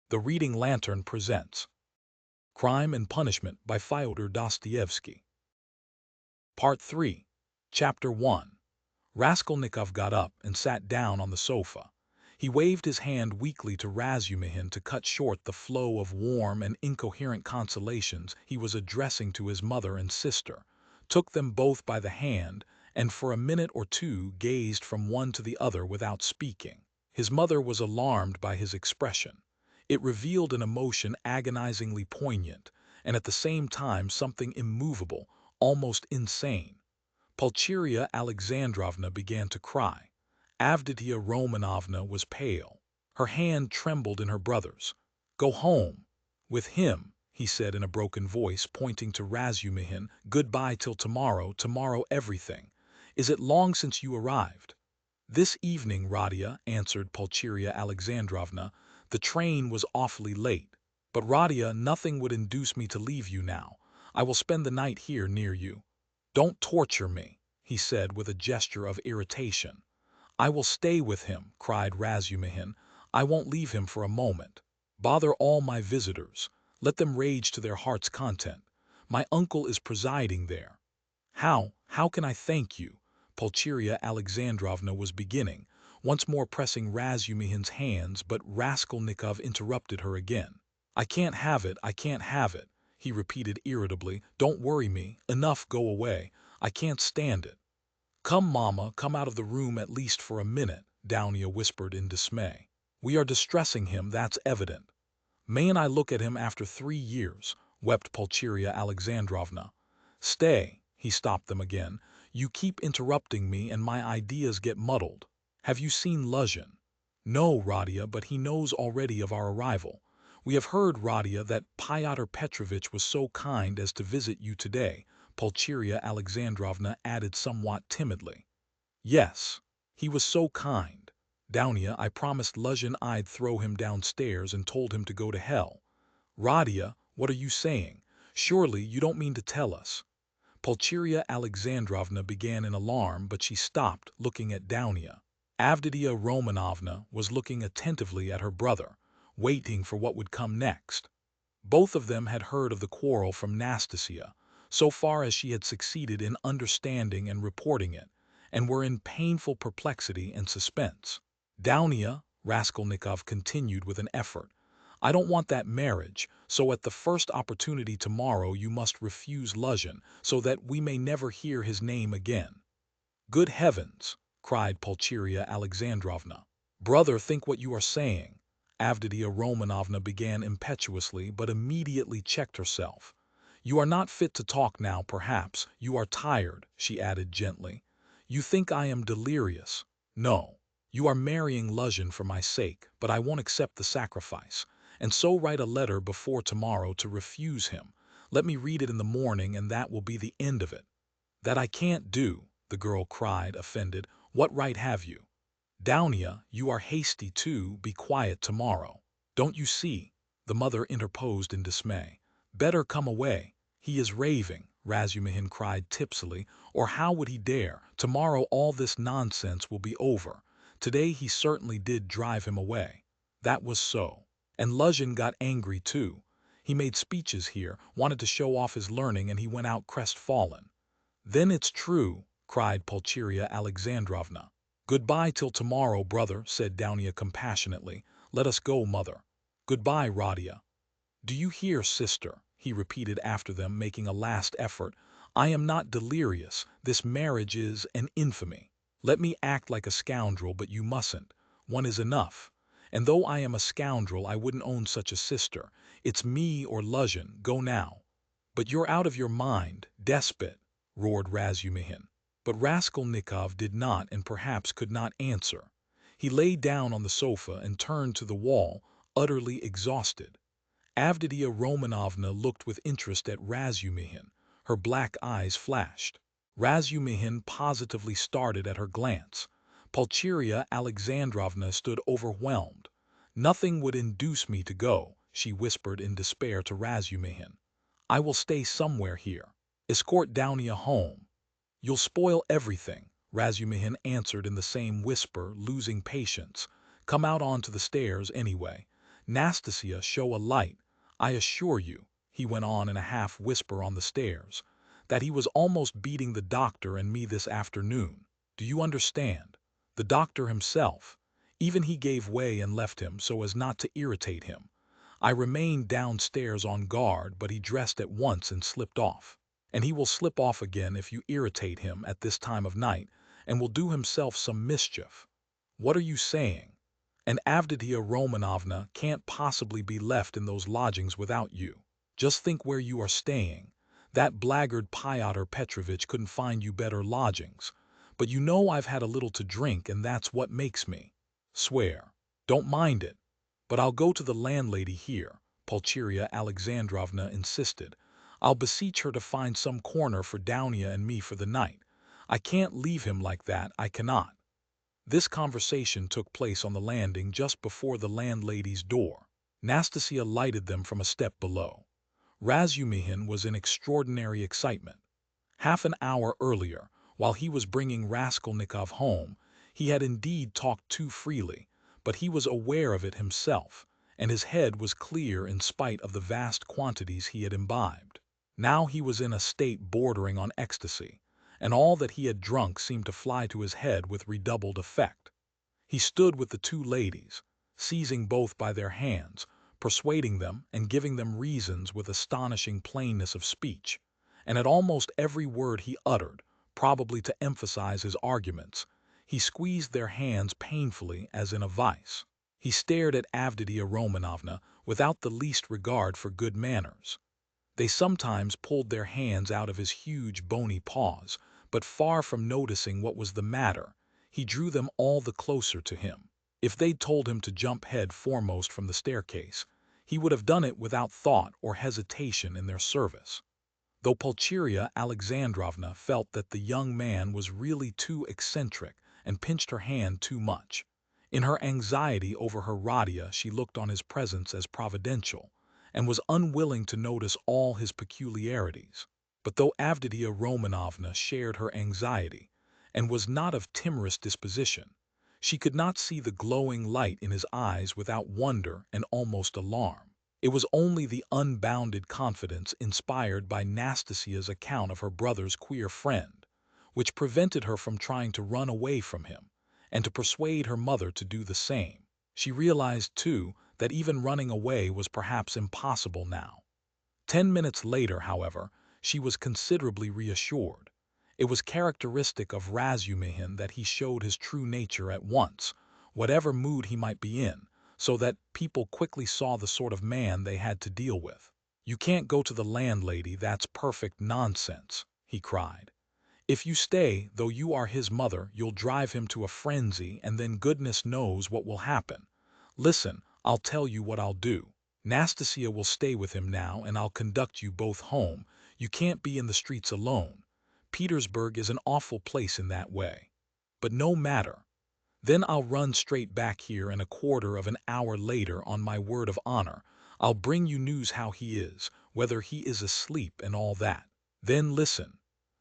The Reading Lantern presents Crime and Punishment by Fyodor Dostoyevsky. Part 3, Chapter 1. Raskolnikov got up and sat down on the sofa. He waved his hand weakly to Razumihin to cut short the flow of warm and incoherent consolations he was addressing to his mother and sister, took them both by the hand, and for a minute or two gazed from one to the other without speaking. His mother was alarmed by his expression. It revealed an emotion agonizingly poignant, and at the same time something immovable, almost insane. Pulcheria Alexandrovna began to cry. Avditia Romanovna was pale. Her hand trembled in her brother's. "Go home. With him," he said in a broken voice, pointing to Razumihin. "Goodbye till tomorrow, tomorrow everything. Is it long since you arrived?" "This evening, Radia," answered Pulcheria Alexandrovna. "The train was awfully late. But Radia, nothing would induce me to leave you now. I will spend the night here near you." "Don't torture me," he said with a gesture of irritation. "I will stay with him," cried Razumihin. "I won't leave him for a moment. Bother all my visitors. Let them rage to their heart's content. My uncle is presiding there." How can I thank you?" Pulcheria Alexandrovna was beginning, once more pressing Razumihin's hands, but Raskolnikov interrupted her again. "I can't have it, I can't have it," he repeated irritably. "Don't worry me. Enough, go away. I can't stand it." "Come, Mama, come out of the room at least for a minute," Downia whispered in dismay. "We are distressing him, that's evident." "Mayn't I look at him after 3 years?" wept Pulcheria Alexandrovna. "Stay," he stopped them again. "You keep interrupting me and my ideas get muddled. Have you seen Luzhin?" "No, Radia, but he knows already of our arrival. We have heard, Radia, that Pyotr Petrovitch was so kind as to visit you today," Pulcheria Alexandrovna added somewhat timidly. "Yes, he was so kind. Downia, I promised Luzhin I'd throw him downstairs and told him to go to hell." "Radia, what are you saying? Surely you don't mean to tell us?" Pulcheria Alexandrovna began in alarm, but she stopped, looking at Downia. Avditia Romanovna was looking attentively at her brother, waiting for what would come next. Both of them had heard of the quarrel from Nastasia, so far as she had succeeded in understanding and reporting it, and were in painful perplexity and suspense. "Downia," Raskolnikov continued with an effort, "I don't want that marriage, so at the first opportunity tomorrow you must refuse Luzhin, so that we may never hear his name again." "Good heavens!" cried Pulcheria Alexandrovna. "Brother, think what you are saying." Avditia Romanovna began impetuously, but immediately checked herself. "You are not fit to talk now, perhaps. You are tired," she added gently. "You think I am delirious. No. You are marrying Luzhin for my sake, but I won't accept the sacrifice. And so write a letter before tomorrow to refuse him. Let me read it in the morning, and that will be the end of it." "That I can't do," the girl cried, offended. "What right have you?" "Downia, you are hasty too. Be quiet tomorrow." "Don't you see?" the mother interposed in dismay. "Better come away." "He is raving," Razumihin cried tipsily. "Or how would he dare? Tomorrow all this nonsense will be over. Today he certainly did drive him away." "That was so. And Luzhin got angry too. He made speeches here, wanted to show off his learning, and he went out crestfallen." "Then it's true," cried Pulcheria Alexandrovna. "Goodbye till tomorrow, brother," said Downia compassionately. "Let us go, mother." "Goodbye, Radia." "Do you hear, sister?" he repeated after them, making a last effort. "I am not delirious. This marriage is an infamy. Let me act like a scoundrel, but you mustn't. One is enough. And though I am a scoundrel, I wouldn't own such a sister. It's me or Luzhin. Go now." "But you're out of your mind, despot," roared Razumihin. But Raskolnikov did not and perhaps could not answer. He lay down on the sofa and turned to the wall, utterly exhausted. Avditia Romanovna looked with interest at Razumihin. Her black eyes flashed. Razumihin positively started at her glance. Pulcheria Alexandrovna stood overwhelmed. "Nothing would induce me to go," she whispered in despair to Razumihin. "I will stay somewhere here. Escort Downia home." "You'll spoil everything," Razumihin answered in the same whisper, losing patience. "Come out onto the stairs anyway. Nastasia, show a light. I assure you," he went on in a half-whisper on the stairs, "that he was almost beating the doctor and me this afternoon. Do you understand? The doctor himself. Even he gave way and left him so as not to irritate him. I remained downstairs on guard, but he dressed at once and slipped off. And he will slip off again if you irritate him at this time of night, and will do himself some mischief. What are you saying? And Avditia Romanovna can't possibly be left in those lodgings without you. Just think where you are staying. That blackguard Pyotr Petrovitch couldn't find you better lodgings. But you know I've had a little to drink, and that's what makes me. Swear. Don't mind it. But I'll go to the landlady here," Pulcheria Alexandrovna insisted. "I'll beseech her to find some corner for Dounia and me for the night. I can't leave him like that, I cannot." This conversation took place on the landing just before the landlady's door. Nastasia lighted them from a step below. Razumihin was in extraordinary excitement. Half an hour earlier, while he was bringing Raskolnikov home, he had indeed talked too freely, but he was aware of it himself, and his head was clear in spite of the vast quantities he had imbibed. Now he was in a state bordering on ecstasy, and all that he had drunk seemed to fly to his head with redoubled effect. He stood with the two ladies, seizing both by their hands, persuading them and giving them reasons with astonishing plainness of speech, and at almost every word he uttered, probably to emphasize his arguments, he squeezed their hands painfully as in a vice. He stared at Avditia Romanovna without the least regard for good manners. They sometimes pulled their hands out of his huge bony paws, but far from noticing what was the matter, he drew them all the closer to him. If they'd told him to jump head foremost from the staircase, he would have done it without thought or hesitation in their service. Though Pulcheria Alexandrovna felt that the young man was really too eccentric and pinched her hand too much. In her anxiety over her Radia she looked on his presence as providential, and was unwilling to notice all his peculiarities. But though Avditia Romanovna shared her anxiety, and was not of timorous disposition, she could not see the glowing light in his eyes without wonder and almost alarm. It was only the unbounded confidence inspired by Nastasia's account of her brother's queer friend, which prevented her from trying to run away from him, and to persuade her mother to do the same. She realized, too, that even running away was perhaps impossible now. 10 minutes later, however, she was considerably reassured. It was characteristic of Razumihin that he showed his true nature at once, whatever mood he might be in, so that people quickly saw the sort of man they had to deal with. "You can't go to the landlady, that's perfect nonsense," he cried. "If you stay, though you are his mother, you'll drive him to a frenzy, and then goodness knows what will happen. Listen, I'll tell you what I'll do. Nastasia will stay with him now, and I'll conduct you both home. You can't be in the streets alone. Petersburg is an awful place in that way. But no matter. Then I'll run straight back here, and a quarter of an hour later, on my word of honor, I'll bring you news how he is, whether he is asleep and all that. Then listen.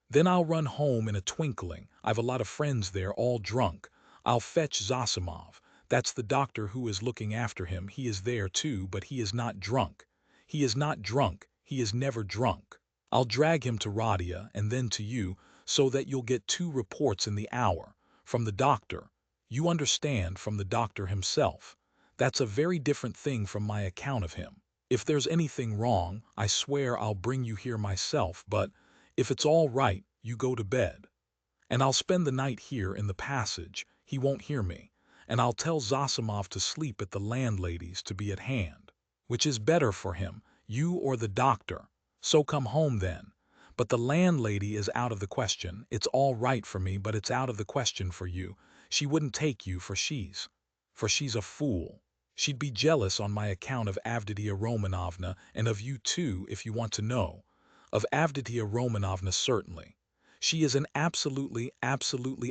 Then I'll run home in a twinkling. I've a lot of friends there, all drunk. I'll fetch Zosimov. That's the doctor who is looking after him. He is there too, but he is not drunk. He is not drunk. He is never drunk. I'll drag him to Radia and then to you, so that you'll get 2 reports in the hour. From the doctor. You understand, from the doctor himself. That's a very different thing from my account of him. If there's anything wrong, I swear I'll bring you here myself, but if it's all right, you go to bed. And I'll spend the night here in the passage. He won't hear me. And I'll tell Zosimov to sleep at the landlady's, to be at hand. Which is better for him, you or the doctor? So come home then. But the landlady is out of the question. It's all right for me, but it's out of the question for you. She wouldn't take you, for she's a fool. She'd be jealous on my account of Avditia Romanovna, and of you too, if you want to know. Of Avditia Romanovna, certainly. She is an absolutely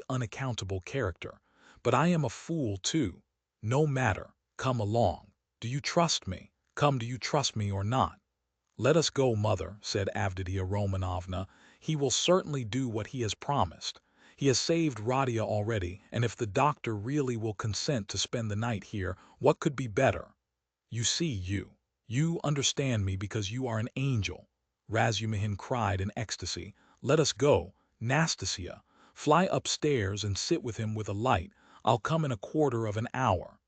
unaccountable character. But I am a fool too. No matter. Come along. Do you trust me? Come, do you trust me or not? Let us go, mother, said Avditia Romanovna. He will certainly do what he has promised. He has saved Radia already, and if the doctor really will consent to spend the night here, what could be better? You see, you understand me because you are an angel," Razumihin cried in ecstasy. "Let us go, Nastasia. Fly upstairs and sit with him with a light. I'll come in a quarter of an hour."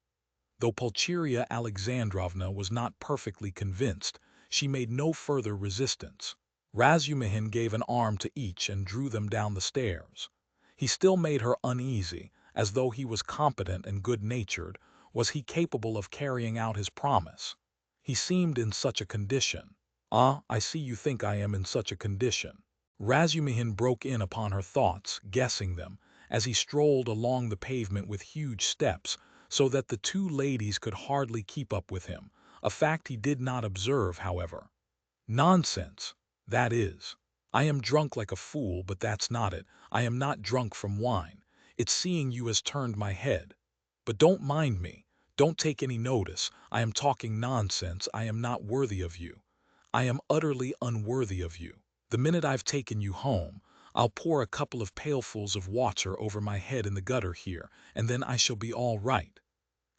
Though Pulcheria Alexandrovna was not perfectly convinced, she made no further resistance. Razumihin gave an arm to each and drew them down the stairs. He still made her uneasy, as though he was competent and good-natured. Was he capable of carrying out his promise? He seemed in such a condition. "Ah, I see you think I am in such a condition." Razumihin broke in upon her thoughts, guessing them, as he strolled along the pavement with huge steps, so that the two ladies could hardly keep up with him, a fact he did not observe, however. "Nonsense, that is. I am drunk like a fool, but that's not it. I am not drunk from wine. It's seeing you has turned my head. But don't mind me. Don't take any notice. I am talking nonsense. I am not worthy of you. I am utterly unworthy of you. The minute I've taken you home, I'll pour a couple of pailfuls of water over my head in the gutter here, and then I shall be all right.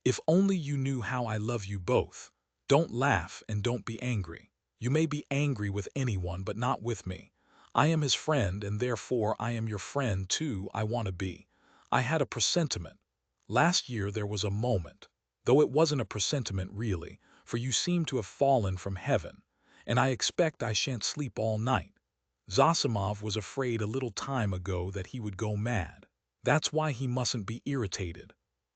If only you knew how I love you both. Don't laugh and don't be angry. You may be angry with anyone, but not with me. I am his friend, and therefore I am your friend too. I want to be. I had a presentiment. Last year there was a moment, though it wasn't a presentiment really, for you seem to have fallen from heaven, and I expect I shan't sleep all night. Zosimov was afraid a little time ago that he would go mad. That's why he mustn't be irritated."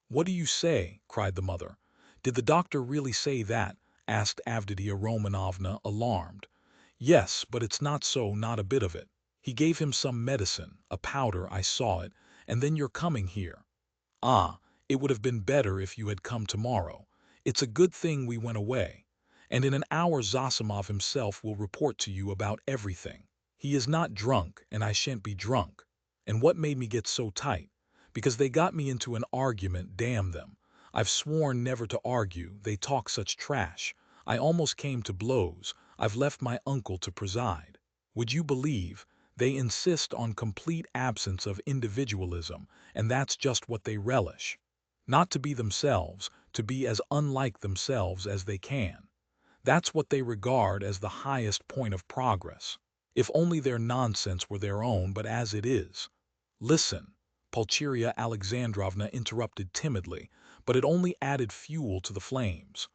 "What do you say?" cried the mother. "Did the doctor really say that?" asked Avditia Romanovna, alarmed. "Yes, but it's not so, not a bit of it. He gave him some medicine, a powder, I saw it, and then you're coming here. Ah, it would have been better if you had come tomorrow. It's a good thing we went away. And in an hour Zosimov himself will report to you about everything. He is not drunk, and I shan't be drunk. And what made me get so tight? Because they got me into an argument, damn them. I've sworn never to argue, they talk such trash. I almost came to blows. I've left my uncle to preside. Would you believe, they insist on complete absence of individualism, and that's just what they relish. Not to be themselves, to be as unlike themselves as they can. That's what they regard as the highest point of progress. If only their nonsense were their own, but as it is— Listen, Pulcheria Alexandrovna interrupted timidly, but it only added fuel to the flames.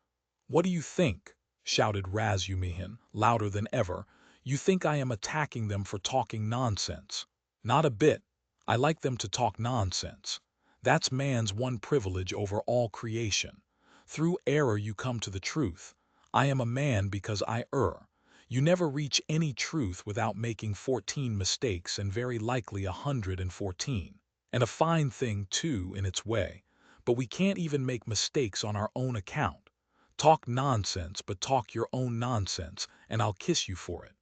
"What do you think?" shouted Razumihin, louder than ever. "You think I am attacking them for talking nonsense? Not a bit. I like them to talk nonsense. That's man's one privilege over all creation. Through error you come to the truth. I am a man because I err. You never reach any truth without making 14 mistakes, and very likely 114. And a fine thing, too, in its way. But we can't even make mistakes on our own account. Talk nonsense, but talk your own nonsense, and I'll kiss you for it.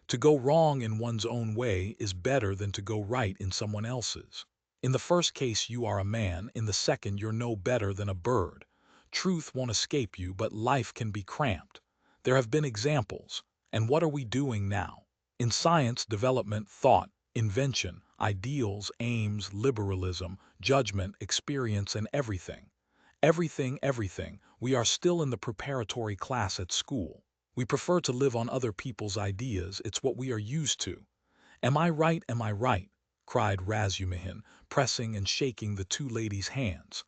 To go wrong in one's own way is better than to go right in someone else's. In the first case you are a man, in the second you're no better than a bird. Truth won't escape you, but life can be cramped. There have been examples. And what are we doing now? In science, development, thought, invention, ideals, aims, liberalism, judgment, experience, and everything. Everything, we are still in the preparatory class at school. We prefer to live on other people's ideas, it's what we are used to. Am I right, am I right? Cried Razumihin, pressing and shaking the two ladies' hands.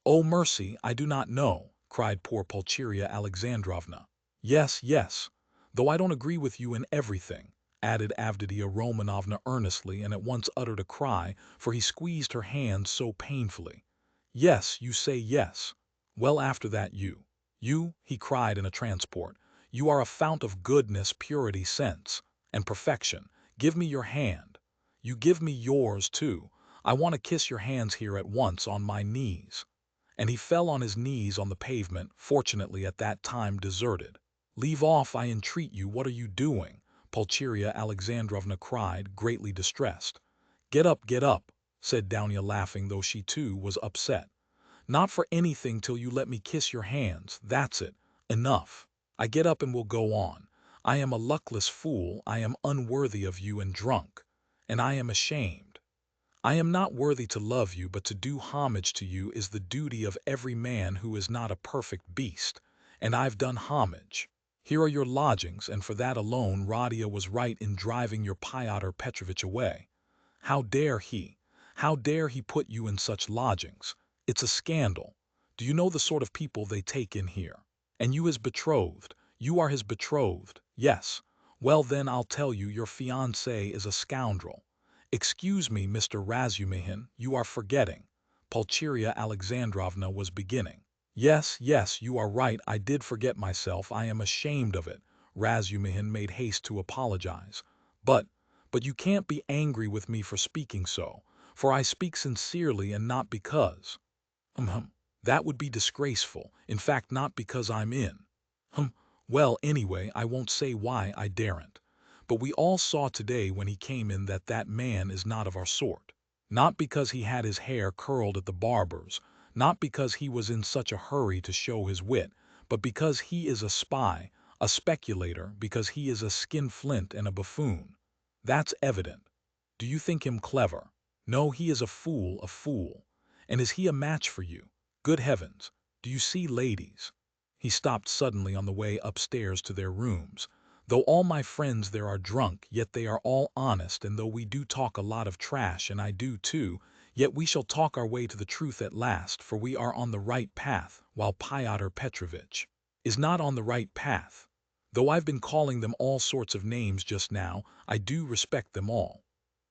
"Oh, mercy, I do not know," cried poor Pulcheria Alexandrovna. "Yes, yes, though I don't agree with you in everything," added Avditia Romanovna earnestly, and at once uttered a cry, for he squeezed her hands so painfully. "Yes, you say yes. Well, after that you," he cried in a transport, "you are a fount of goodness, purity, sense, and perfection. Give me your hand. You give me yours, too. I want to kiss your hands here at once, on my knees." And he fell on his knees on the pavement, fortunately at that time deserted. "Leave off, I entreat you, what are you doing?" Pulcheria Alexandrovna cried, greatly distressed. Get up," said Dounia laughing, though she too was upset. "Not for anything till you let me kiss your hands, that's it. Enough. I get up and will go on. I am a luckless fool, I am unworthy of you and drunk. And I am ashamed. I am not worthy to love you, but to do homage to you is the duty of every man who is not a perfect beast. and I've done homage. Here are your lodgings, and for that alone Radia was right in driving your Pyotr Petrovitch away. How dare he? How dare he put you in such lodgings? It's a scandal. Do you know the sort of people they take in here? And you his betrothed. You are his betrothed. Yes. Well then I'll tell you, your fiancé is a scoundrel. Excuse me, Mr. Razumihin, you are forgetting. Pulcheria Alexandrovna was beginning. Yes, yes, you are right, I did forget myself, I am ashamed of it. Razumihin made haste to apologize. But you can't be angry with me for speaking so, for I speak sincerely and not because. That would be disgraceful, in fact not because I'm in. Well, anyway, I won't say why I daren't. But we all saw today when he came in that that man is not of our sort. Not because he had his hair curled at the barber's, not because he was in such a hurry to show his wit, but because he is a spy, a speculator, because he is a skinflint and a buffoon. That's evident. Do you think him clever? No, he is a fool, a fool. And is he a match for you? Good heavens! Do you see, ladies? He stopped suddenly on the way upstairs to their rooms. Though all my friends there are drunk, yet they are all honest, and though we do talk a lot of trash, and I do too, yet we shall talk our way to the truth at last, for we are on the right path, while Pyotr Petrovitch is not on the right path. Though I've been calling them all sorts of names just now, I do respect them all.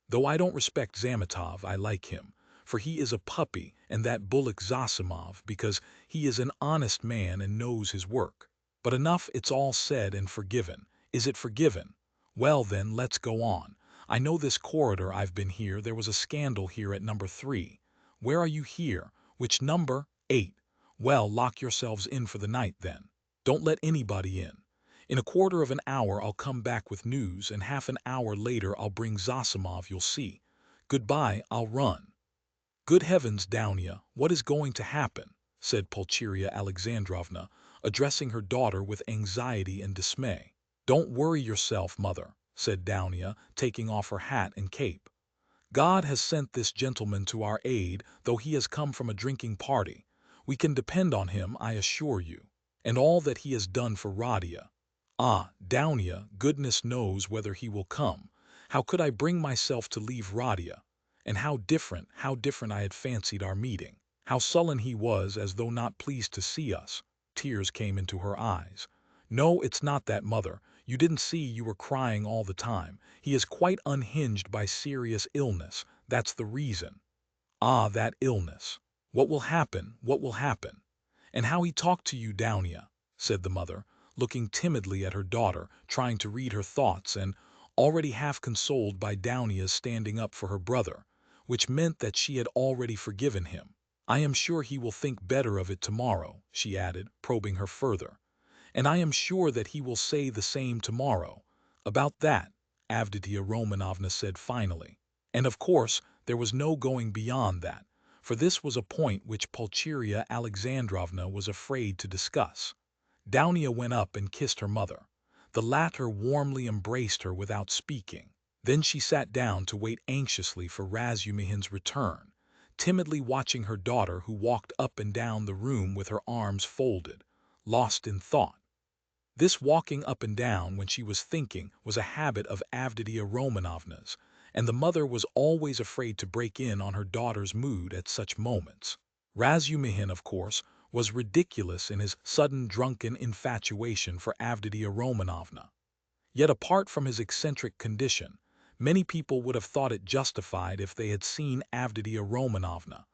Though I don't respect Zametov, I like him, for he is a puppy, and that bullock Zosimov, because he is an honest man and knows his work. But enough, it's all said and forgiven. Is it forgiven? Well then, let's go on. I know this corridor, I've been here, there was a scandal here at number 3. Where are you here? Which number? 8. Well, lock yourselves in for the night then. Don't let anybody in. In a quarter of an hour I'll come back with news, and half an hour later I'll bring Zosimov, you'll see. Goodbye, I'll run. Good heavens, Dounia, what is going to happen? Said Pulcheria Alexandrovna, addressing her daughter with anxiety and dismay. Don't worry yourself, mother, said Dounia, taking off her hat and cape. God has sent this gentleman to our aid, though he has come from a drinking party. We can depend on him, I assure you. And all that he has done for Radia. Ah, Dounia, goodness knows whether he will come. How could I bring myself to leave Radia? And how different I had fancied our meeting. How sullen he was, as though not pleased to see us. Tears came into her eyes. No, it's not that, mother. You didn't see, you were crying all the time. He is quite unhinged by serious illness. That's the reason. Ah, that illness. What will happen? What will happen? And how he talked to you, Dounia, said the mother, looking timidly at her daughter, trying to read her thoughts, and already half consoled by Dounia's standing up for her brother, which meant that she had already forgiven him. I am sure he will think better of it tomorrow, she added, probing her further. And I am sure that he will say the same tomorrow. About that, Avditia Romanovna said finally. And of course, there was no going beyond that, for this was a point which Pulcheria Alexandrovna was afraid to discuss. Dounia went up and kissed her mother. The latter warmly embraced her without speaking. Then she sat down to wait anxiously for Razumihin's return, timidly watching her daughter, who walked up and down the room with her arms folded, lost in thought. This walking up and down when she was thinking was a habit of Avditia Romanovna's, and the mother was always afraid to break in on her daughter's mood at such moments. Razumihin, of course, was ridiculous in his sudden drunken infatuation for Avditia Romanovna. Yet apart from his eccentric condition, many people would have thought it justified if they had seen Avditia Romanovna,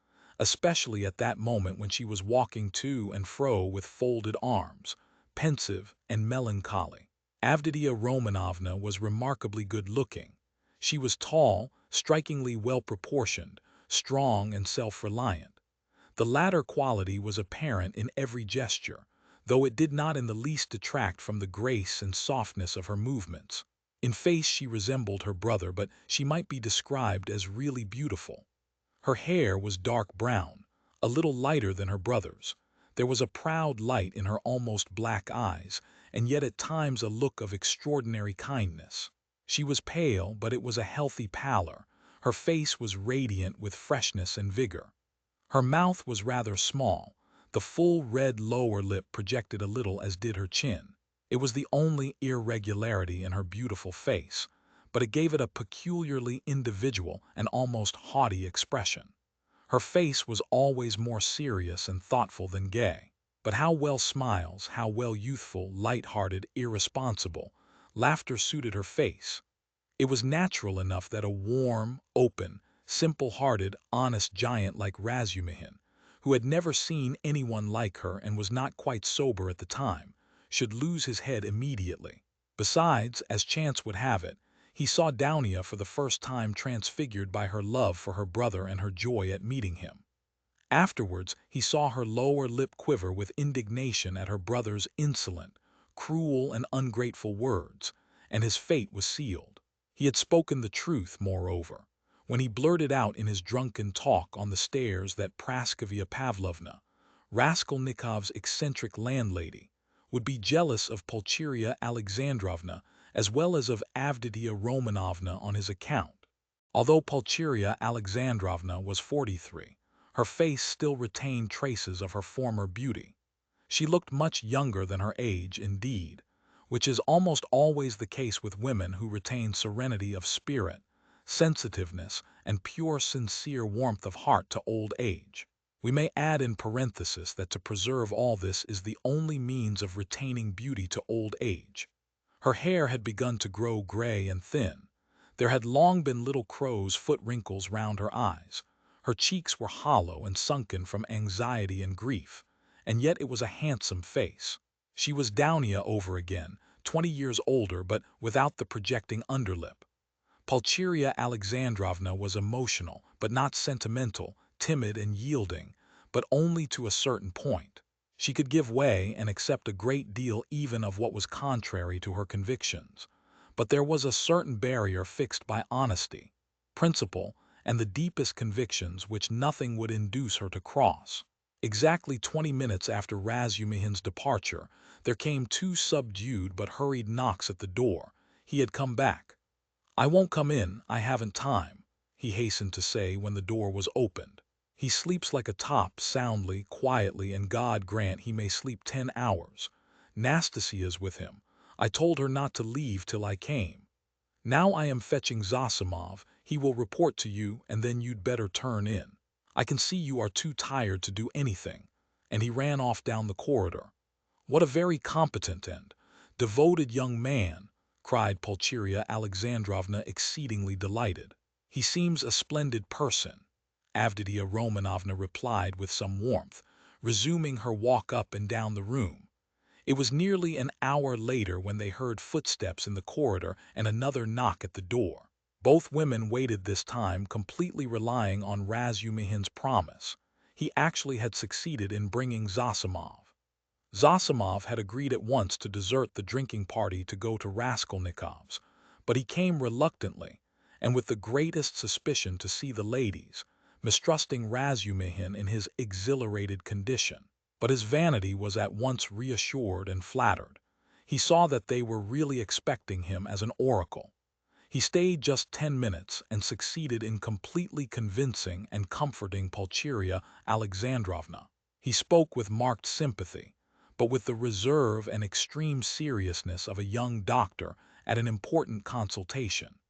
especially at that moment when she was walking to and fro with folded arms, pensive and melancholy. Avditia Romanovna was remarkably good-looking. She was tall, strikingly well-proportioned, strong and self-reliant. The latter quality was apparent in every gesture, though it did not in the least detract from the grace and softness of her movements. In face she resembled her brother, but she might be described as really beautiful. Her hair was dark brown, a little lighter than her brother's. There was a proud light in her almost black eyes, and yet at times a look of extraordinary kindness. She was pale, but it was a healthy pallor. Her face was radiant with freshness and vigor. Her mouth was rather small. The full red lower lip projected a little, as did her chin. It was the only irregularity in her beautiful face, but it gave it a peculiarly individual and almost haughty expression. Her face was always more serious and thoughtful than gay. But how well smiles, how well youthful, light-hearted, irresponsible. Laughter suited her face. It was natural enough that a warm, open, simple-hearted, honest giant like Razumihin, who had never seen anyone like her and was not quite sober at the time, should lose his head immediately. Besides, as chance would have it, he saw Dounia for the first time transfigured by her love for her brother and her joy at meeting him. Afterwards, he saw her lower lip quiver with indignation at her brother's insolent, cruel, and ungrateful words, and his fate was sealed. He had spoken the truth, moreover, when he blurted out in his drunken talk on the stairs that Praskovia Pavlovna, Raskolnikov's eccentric landlady, would be jealous of Pulcheria Alexandrovna as well as of Avditia Romanovna on his account. Although Pulcheria Alexandrovna was 43, her face still retained traces of her former beauty. She looked much younger than her age, indeed, which is almost always the case with women who retain serenity of spirit, sensitiveness, and pure sincere warmth of heart to old age. We may add in parenthesis that to preserve all this is the only means of retaining beauty to old age. Her hair had begun to grow gray and thin. There had long been little crow's foot wrinkles round her eyes. Her cheeks were hollow and sunken from anxiety and grief, and yet it was a handsome face. She was Dounia over again, 20 years older, but without the projecting underlip. Pulcheria Alexandrovna was emotional, but not sentimental, timid and yielding, but only to a certain point. She could give way and accept a great deal even of what was contrary to her convictions. But there was a certain barrier fixed by honesty, principle, and the deepest convictions which nothing would induce her to cross. Exactly 20 minutes after Razumihin's departure, there came 2 subdued but hurried knocks at the door. He had come back. "I won't come in, I haven't time," he hastened to say when the door was opened. "He sleeps like a top, soundly, quietly, and God grant he may sleep 10 hours. Nastasia's with him. I told her not to leave till I came. Now I am fetching Zosimov. He will report to you, and then you'd better turn in. I can see you are too tired to do anything." And he ran off down the corridor. "What a very competent and devoted young man!" cried Pulcheria Alexandrovna, exceedingly delighted. "He seems a splendid person," Avditia Romanovna replied with some warmth, resuming her walk up and down the room. It was nearly an hour later when they heard footsteps in the corridor and another knock at the door. Both women waited this time, completely relying on Razumihin's promise. He actually had succeeded in bringing Zosimov. Zosimov had agreed at once to desert the drinking party to go to Raskolnikov's, but he came reluctantly, and with the greatest suspicion to see the ladies, mistrusting Razumihin in his exhilarated condition. But his vanity was at once reassured and flattered. He saw that they were really expecting him as an oracle. He stayed just 10 minutes and succeeded in completely convincing and comforting Pulcheria Alexandrovna. He spoke with marked sympathy, but with the reserve and extreme seriousness of a young doctor at an important consultation.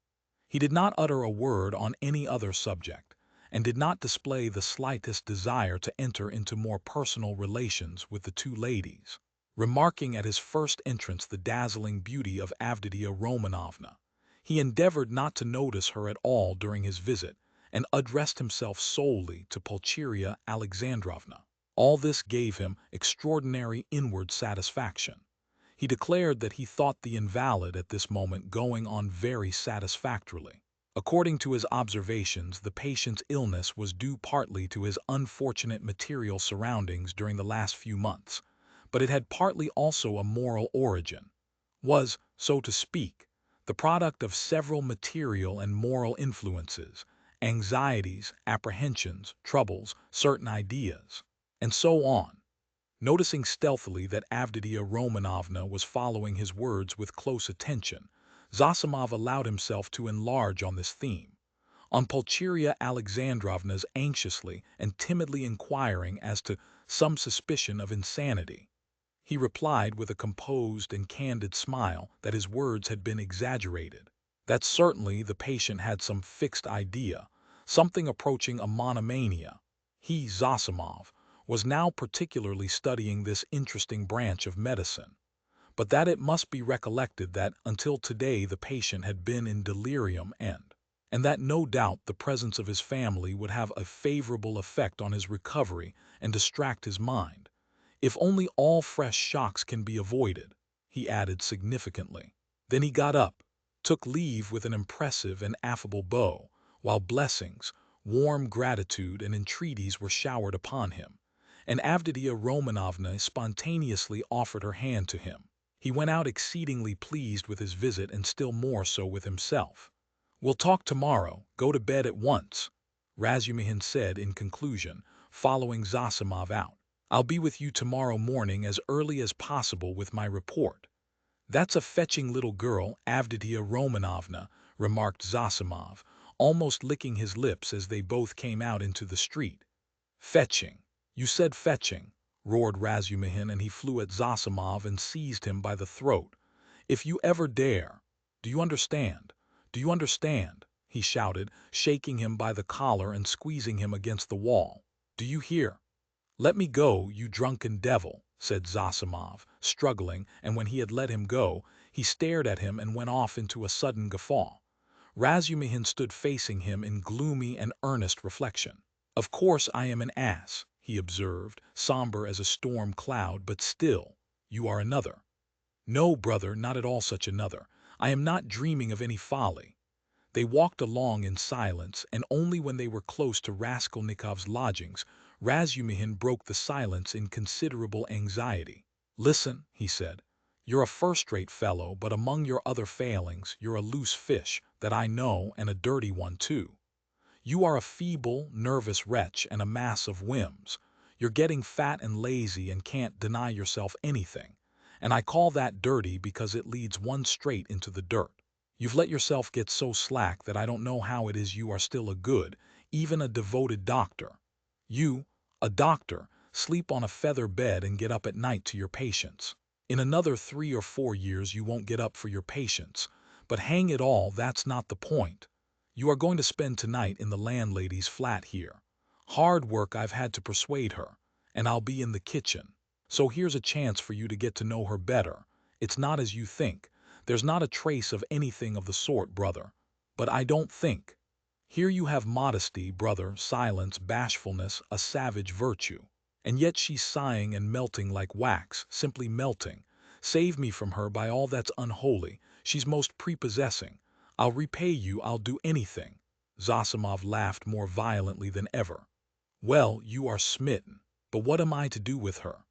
He did not utter a word on any other subject, and did not display the slightest desire to enter into more personal relations with the 2 ladies. Remarking at his first entrance the dazzling beauty of Avditia Romanovna, he endeavored not to notice her at all during his visit, and addressed himself solely to Pulcheria Alexandrovna. All this gave him extraordinary inward satisfaction. He declared that he thought the invalid at this moment going on very satisfactorily. According to his observations, the patient's illness was due partly to his unfortunate material surroundings during the last few months, but it had partly also a moral origin, was, so to speak, the product of several material and moral influences, anxieties, apprehensions, troubles, certain ideas, and so on. Noticing stealthily that Avditia Romanovna was following his words with close attention, Zosimov allowed himself to enlarge on this theme, on Pulcheria Alexandrovna's anxiously and timidly inquiring as to some suspicion of insanity. He replied with a composed and candid smile that his words had been exaggerated. That certainly the patient had some fixed idea, something approaching a monomania. He, Zosimov, was now particularly studying this interesting branch of medicine. But that it must be recollected that until today the patient had been in delirium and that no doubt the presence of his family would have a favorable effect on his recovery and distract his mind. If only all fresh shocks can be avoided, he added significantly. Then he got up, took leave with an impressive and affable bow, while blessings, warm gratitude and entreaties were showered upon him, and Avditia Romanovna spontaneously offered her hand to him. He went out exceedingly pleased with his visit and still more so with himself. "We'll talk tomorrow. Go to bed at once," Razumihin said in conclusion, following Zosimov out. "I'll be with you tomorrow morning as early as possible with my report." "That's a fetching little girl, Avditia Romanovna," remarked Zosimov, almost licking his lips as they both came out into the street. "Fetching? You said fetching," roared Razumihin, and he flew at Zosimov and seized him by the throat. "If you ever dare! Do you understand? Do you understand?" he shouted, shaking him by the collar and squeezing him against the wall. "Do you hear?" "Let me go, you drunken devil," said Zosimov, struggling, and when he had let him go, he stared at him and went off into a sudden guffaw. Razumihin stood facing him in gloomy and earnest reflection. "Of course I am an ass," he observed, somber as a storm cloud, "but still, you are another." "No, brother, not at all such another. I am not dreaming of any folly." They walked along in silence, and only when they were close to Raskolnikov's lodgings, Razumihin broke the silence in considerable anxiety. "Listen," he said. "You're a first-rate fellow, but among your other failings, you're a loose fish, that I know, and a dirty one too. You are a feeble, nervous wretch and a mass of whims. You're getting fat and lazy and can't deny yourself anything. And I call that dirty because it leads one straight into the dirt. You've let yourself get so slack that I don't know how it is you are still a good, even a devoted doctor. You, a doctor, sleep on a feather bed and get up at night to your patients. In another 3 or 4 years you won't get up for your patients. But hang it all, that's not the point. You are going to spend tonight in the landlady's flat here. Hard work I've had to persuade her, and I'll be in the kitchen. So here's a chance for you to get to know her better. It's not as you think. There's not a trace of anything of the sort, brother. But I don't think. Here you have modesty, brother, silence, bashfulness, a savage virtue. And yet she's sighing and melting like wax, simply melting. Save me from her by all that's unholy. She's most prepossessing. I'll repay you, I'll do anything." Zosimov laughed more violently than ever. "Well, you are smitten. But what am I to do with her?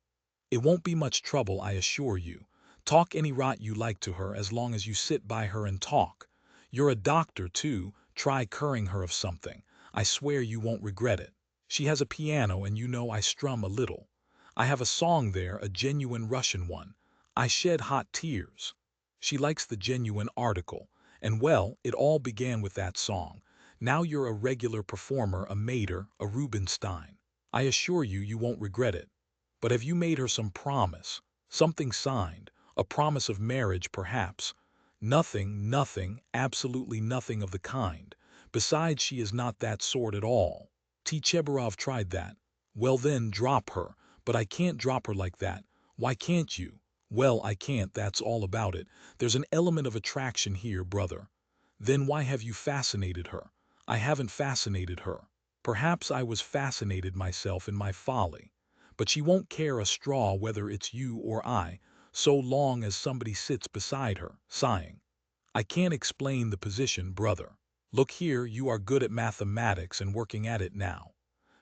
It won't be much trouble, I assure you. Talk any rot you like to her as long as you sit by her and talk. You're a doctor, too. Try curing her of something. I swear you won't regret it. She has a piano, and you know I strum a little. I have a song there, a genuine Russian one. I shed hot tears. She likes the genuine article. And well, it all began with that song. Now you're a regular performer, a Mater, a Rubinstein. I assure you, you won't regret it. But have you made her some promise? Something signed? A promise of marriage, perhaps?" "Nothing, nothing, absolutely nothing of the kind. Besides, she is not that sort at all. Tchebarov tried that." "Well then, drop her." "But I can't drop her like that." "Why can't you?" "Well, I can't, that's all about it. There's an element of attraction here, brother." "Then why have you fascinated her?" "I haven't fascinated her. Perhaps I was fascinated myself in my folly. But she won't care a straw whether it's you or I, so long as somebody sits beside her, sighing. I can't explain the position, brother. Look here, you are good at mathematics and working at it now.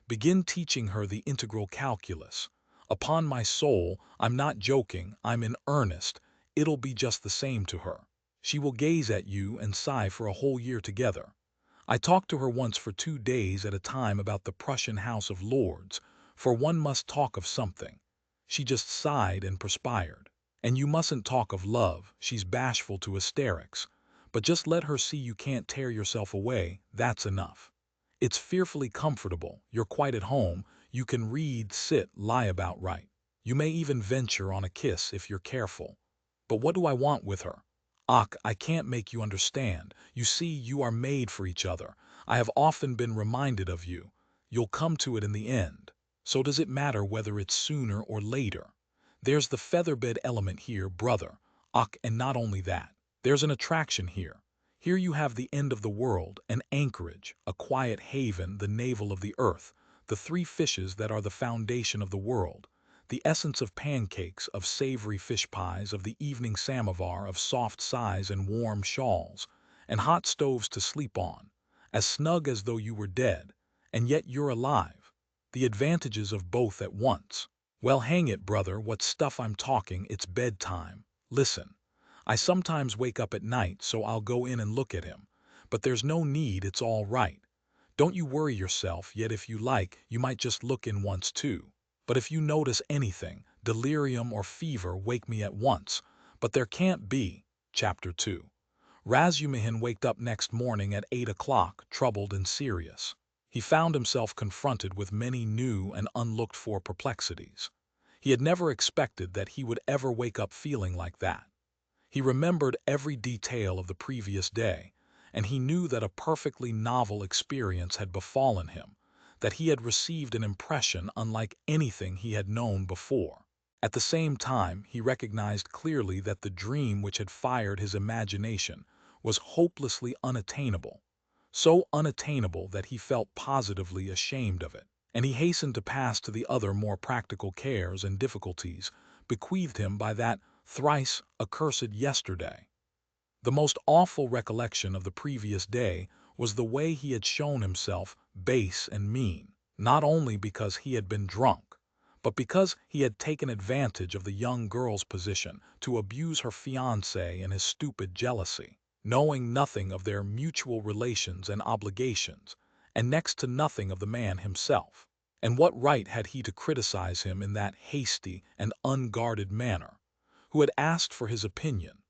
Begin teaching her the integral calculus. Upon my soul, I'm not joking, I'm in earnest. It'll be just the same to her. She will gaze at you and sigh for a whole year together. I talked to her once for 2 days at a time about the Prussian House of Lords, for one must talk of something. She just sighed and perspired. And you mustn't talk of love, she's bashful to hysterics. But just let her see you can't tear yourself away, that's enough. It's fearfully comfortable, you're quite at home, You can read, sit, lie about right. You may even venture on a kiss if you're careful. But what do I want with her? Ach, I can't make you understand. You see, you are made for each other. I have often been reminded of you. You'll come to it in the end. So does it matter whether it's sooner or later? There's the featherbed element here, brother. Ach, and not only that. There's an attraction here. Here you have the end of the world, an anchorage, a quiet haven, the navel of the earth, the three fishes that are the foundation of the world, the essence of pancakes, of savory fish pies, of the evening samovar, of soft sighs and warm shawls, and hot stoves to sleep on, as snug as though you were dead, and yet you're alive. The advantages of both at once. Well, hang it, brother, what stuff I'm talking, it's bedtime. Listen. I sometimes wake up at night, so I'll go in and look at him. But there's no need, it's all right. Don't you worry yourself, yet if you like, you might just look in once too. But if you notice anything, delirium or fever, wake me at once. But there can't be. Chapter 2. Razumihin waked up next morning at 8 o'clock, troubled and serious. He found himself confronted with many new and unlooked-for perplexities. He had never expected that he would ever wake up feeling like that. He remembered every detail of the previous day, and he knew that a perfectly novel experience had befallen him, that he had received an impression unlike anything he had known before. At the same time, he recognized clearly that the dream which had fired his imagination was hopelessly unattainable, so unattainable that he felt positively ashamed of it, and he hastened to pass to the other more practical cares and difficulties bequeathed him by that thrice accursed yesterday. The most awful recollection of the previous day was the way he had shown himself base and mean, not only because he had been drunk, but because he had taken advantage of the young girl's position to abuse her fiancé in his stupid jealousy, knowing nothing of their mutual relations and obligations, and next to nothing of the man himself. And what right had he to criticize him in that hasty and unguarded manner? Who had asked for his opinion?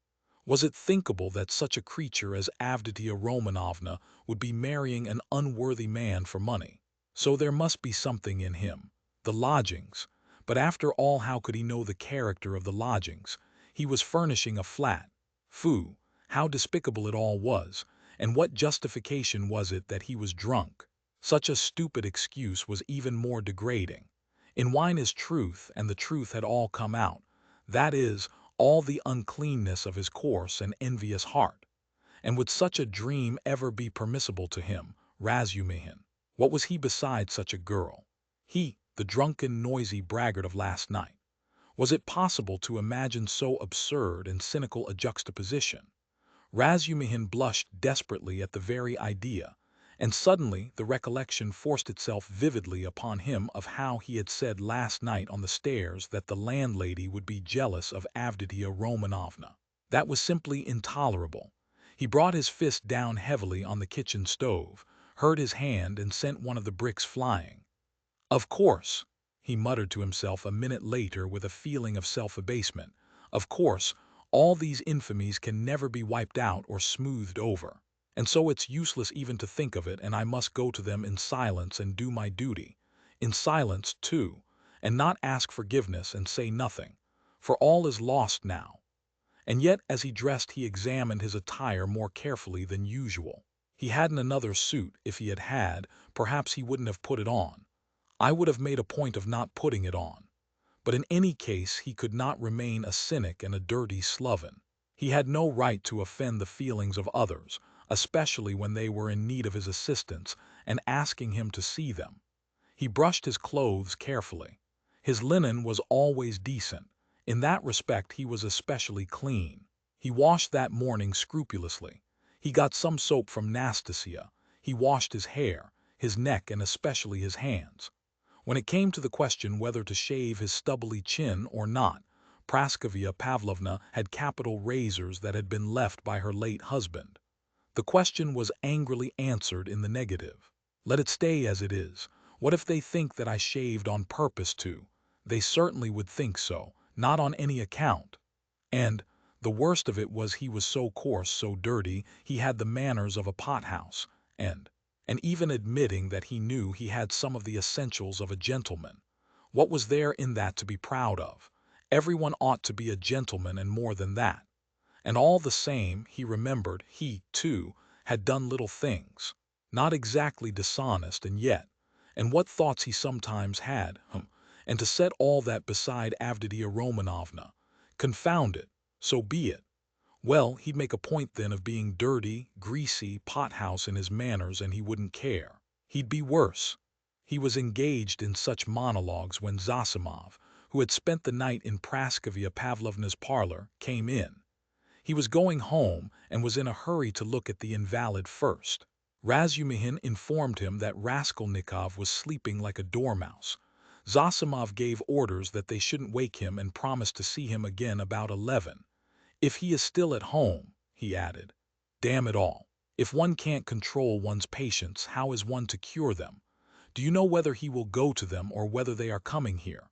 Was it thinkable that such a creature as Avditia Romanovna would be marrying an unworthy man for money? So there must be something in him. The lodgings. But after all, how could he know the character of the lodgings? He was furnishing a flat. Phoo, how despicable it all was, and what justification was it that he was drunk? Such a stupid excuse was even more degrading. In wine is truth, and the truth had all come out. That is, all the uncleanness of his coarse and envious heart. And would such a dream ever be permissible to him, Razumihin? What was he beside such a girl? He, the drunken, noisy braggart of last night. Was it possible to imagine so absurd and cynical a juxtaposition? Razumihin blushed desperately at the very idea, and suddenly the recollection forced itself vividly upon him of how he had said last night on the stairs that the landlady would be jealous of Avditia Romanovna. That was simply intolerable. He brought his fist down heavily on the kitchen stove, hurt his hand, and sent one of the bricks flying. Of course, he muttered to himself a minute later with a feeling of self-abasement, of course, all these infamies can never be wiped out or smoothed over. And so it's useless even to think of it, and I must go to them in silence and do my duty. In silence, too, and not ask forgiveness and say nothing, for all is lost now. And yet, as he dressed, he examined his attire more carefully than usual. He hadn't another suit. If he had had, perhaps he wouldn't have put it on. I would have made a point of not putting it on. But in any case, he could not remain a cynic and a dirty sloven. He had no right to offend the feelings of others, especially when they were in need of his assistance and asking him to see them. He brushed his clothes carefully. His linen was always decent. In that respect he was especially clean. He washed that morning scrupulously. He got some soap from Nastasia. He washed his hair, his neck, and especially his hands. When it came to the question whether to shave his stubbly chin or not, Praskovia Pavlovna had capital razors that had been left by her late husband. The question was angrily answered in the negative. Let it stay as it is. What if they think that I shaved on purpose to? They certainly would think so, not on any account. And the worst of it was he was so coarse, so dirty, he had the manners of a pothouse, and and even admitting that he knew he had some of the essentials of a gentleman. What was there in that to be proud of? Everyone ought to be a gentleman and more than that. And all the same, he remembered, he, too, had done little things. Not exactly dishonest, and yet, and what thoughts he sometimes had, and to set all that beside Avditia Romanovna. Confound it, so be it. Well, he'd make a point then of being dirty, greasy, pothouse in his manners, and he wouldn't care. He'd be worse. He was engaged in such monologues when Zosimov, who had spent the night in Praskovia Pavlovna's parlor, came in. He was going home and was in a hurry to look at the invalid first. Razumihin informed him that Raskolnikov was sleeping like a dormouse. Zosimov gave orders that they shouldn't wake him and promised to see him again about 11. If he is still at home, he added. Damn it all. If one can't control one's patients, how is one to cure them? Do you know whether he will go to them or whether they are coming here?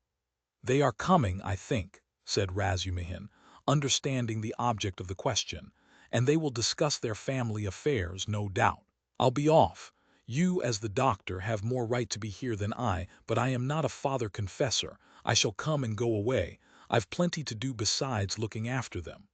They are coming, I think, said Razumihin, understanding the object of the question, and they will discuss their family affairs, no doubt. I'll be off. You, as the doctor, have more right to be here than I, but I am not a father confessor. I shall come and go away. I've plenty to do besides looking after them.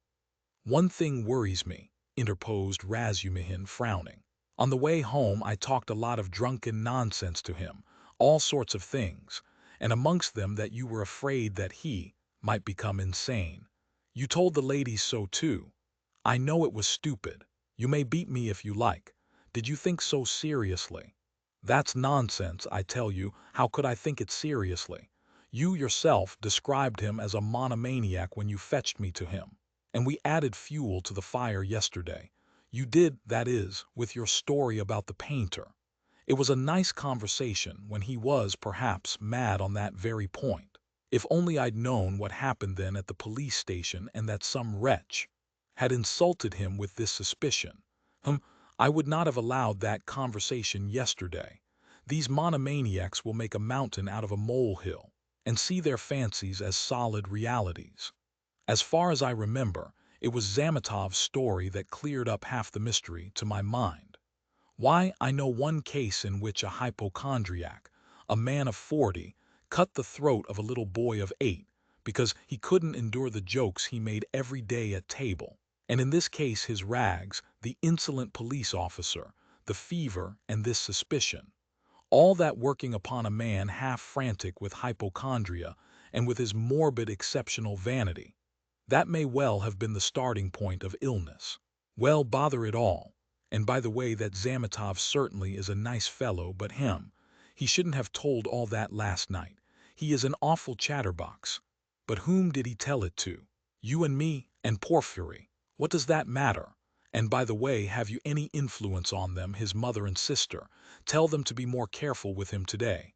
One thing worries me, interposed Razumihin, frowning. On the way home I talked a lot of drunken nonsense to him, all sorts of things, and amongst them that you were afraid that he might become insane. You told the ladies so too. I know it was stupid. You may beat me if you like. Did you think so seriously? That's nonsense, I tell you. How could I think it seriously? You yourself described him as a monomaniac when you fetched me to him. And we added fuel to the fire yesterday. You did, that is, with your story about the painter. It was a nice conversation when he was, perhaps, mad on that very point. If only I'd known what happened then at the police station and that some wretch had insulted him with this suspicion. I would not have allowed that conversation yesterday. These monomaniacs will make a mountain out of a molehill and see their fancies as solid realities. As far as I remember, it was Zamitov's story that cleared up half the mystery to my mind. Why, I know one case in which a hypochondriac, a man of 40, cut the throat of a little boy of 8 because he couldn't endure the jokes he made every day at table. And in this case his rags, the insolent police officer, the fever, and this suspicion, all that working upon a man half frantic with hypochondria and with his morbid exceptional vanity. That may well have been the starting point of illness. Well, bother it all. And by the way, that Zamitov certainly is a nice fellow, but he shouldn't have told all that last night. He is an awful chatterbox. But whom did he tell it to? You and me and Porfiry. What does that matter? And by the way, have you any influence on them, his mother and sister? Tell them to be more careful with him today.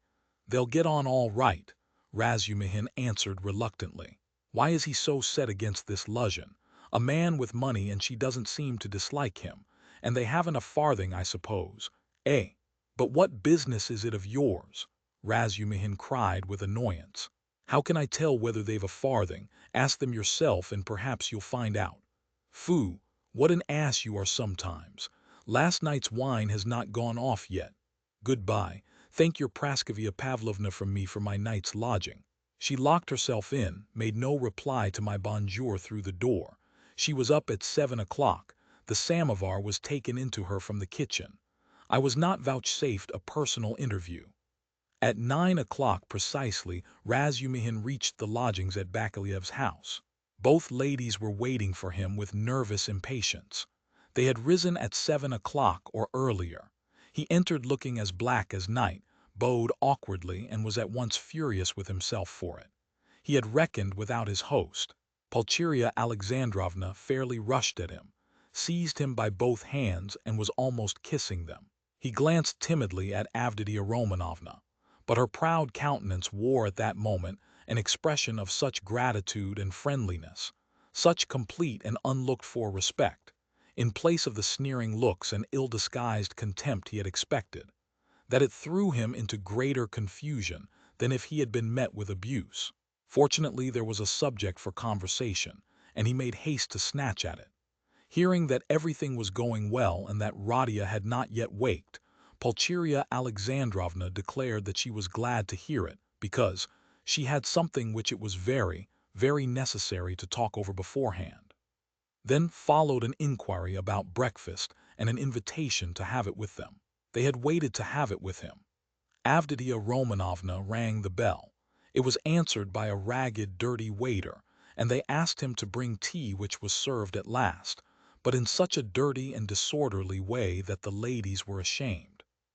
They'll get on all right, Razumihin answered reluctantly. Why is he so set against this Luzhin? A man with money, and she doesn't seem to dislike him. And they haven't a farthing, I suppose. Eh? But what business is it of yours? Razumihin cried with annoyance. How can I tell whether they've a farthing? Ask them yourself and perhaps you'll find out. Phoo, what an ass you are sometimes. Last night's wine has not gone off yet. Goodbye. Thank your Praskovia Pavlovna from me for my night's lodging. She locked herself in, made no reply to my bonjour through the door. She was up at 7 o'clock. The samovar was taken into her from the kitchen. I was not vouchsafed a personal interview. At 9 o'clock precisely, Razumihin reached the lodgings at Bakaliev's house. Both ladies were waiting for him with nervous impatience. They had risen at 7 o'clock or earlier. He entered looking as black as night, bowed awkwardly, and was at once furious with himself for it. He had reckoned without his host. Pulcheria Alexandrovna fairly rushed at him, seized him by both hands, and was almost kissing them. He glanced timidly at Avditia Romanovna, but her proud countenance wore at that moment an expression of such gratitude and friendliness, such complete and unlooked-for respect, in place of the sneering looks and ill-disguised contempt he had expected, that it threw him into greater confusion than if he had been met with abuse. Fortunately, there was a subject for conversation, and he made haste to snatch at it. Hearing that everything was going well and that Radia had not yet waked, Pulcheria Alexandrovna declared that she was glad to hear it, because she had something which it was very, very necessary to talk over beforehand. Then followed an inquiry about breakfast and an invitation to have it with them. They had waited to have it with him. Avditia Romanovna rang the bell. It was answered by a ragged, dirty waiter, and they asked him to bring tea, which was served at last, but in such a dirty and disorderly way that the ladies were ashamed.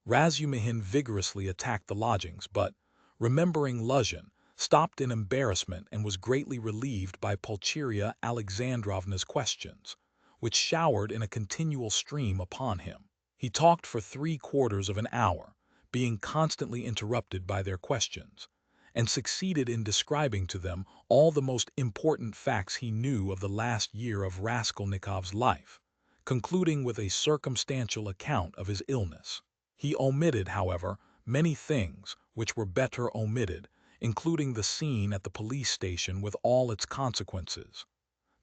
Razumihin vigorously attacked the lodgings, but, remembering Luzhin, stopped in embarrassment and was greatly relieved by Pulcheria Alexandrovna's questions, which showered in a continual stream upon him. He talked for 3/4 of an hour, being constantly interrupted by their questions, and succeeded in describing to them all the most important facts he knew of the last year of Raskolnikov's life, concluding with a circumstantial account of his illness. He omitted, however, many things which were better omitted, including the scene at the police station with all its consequences.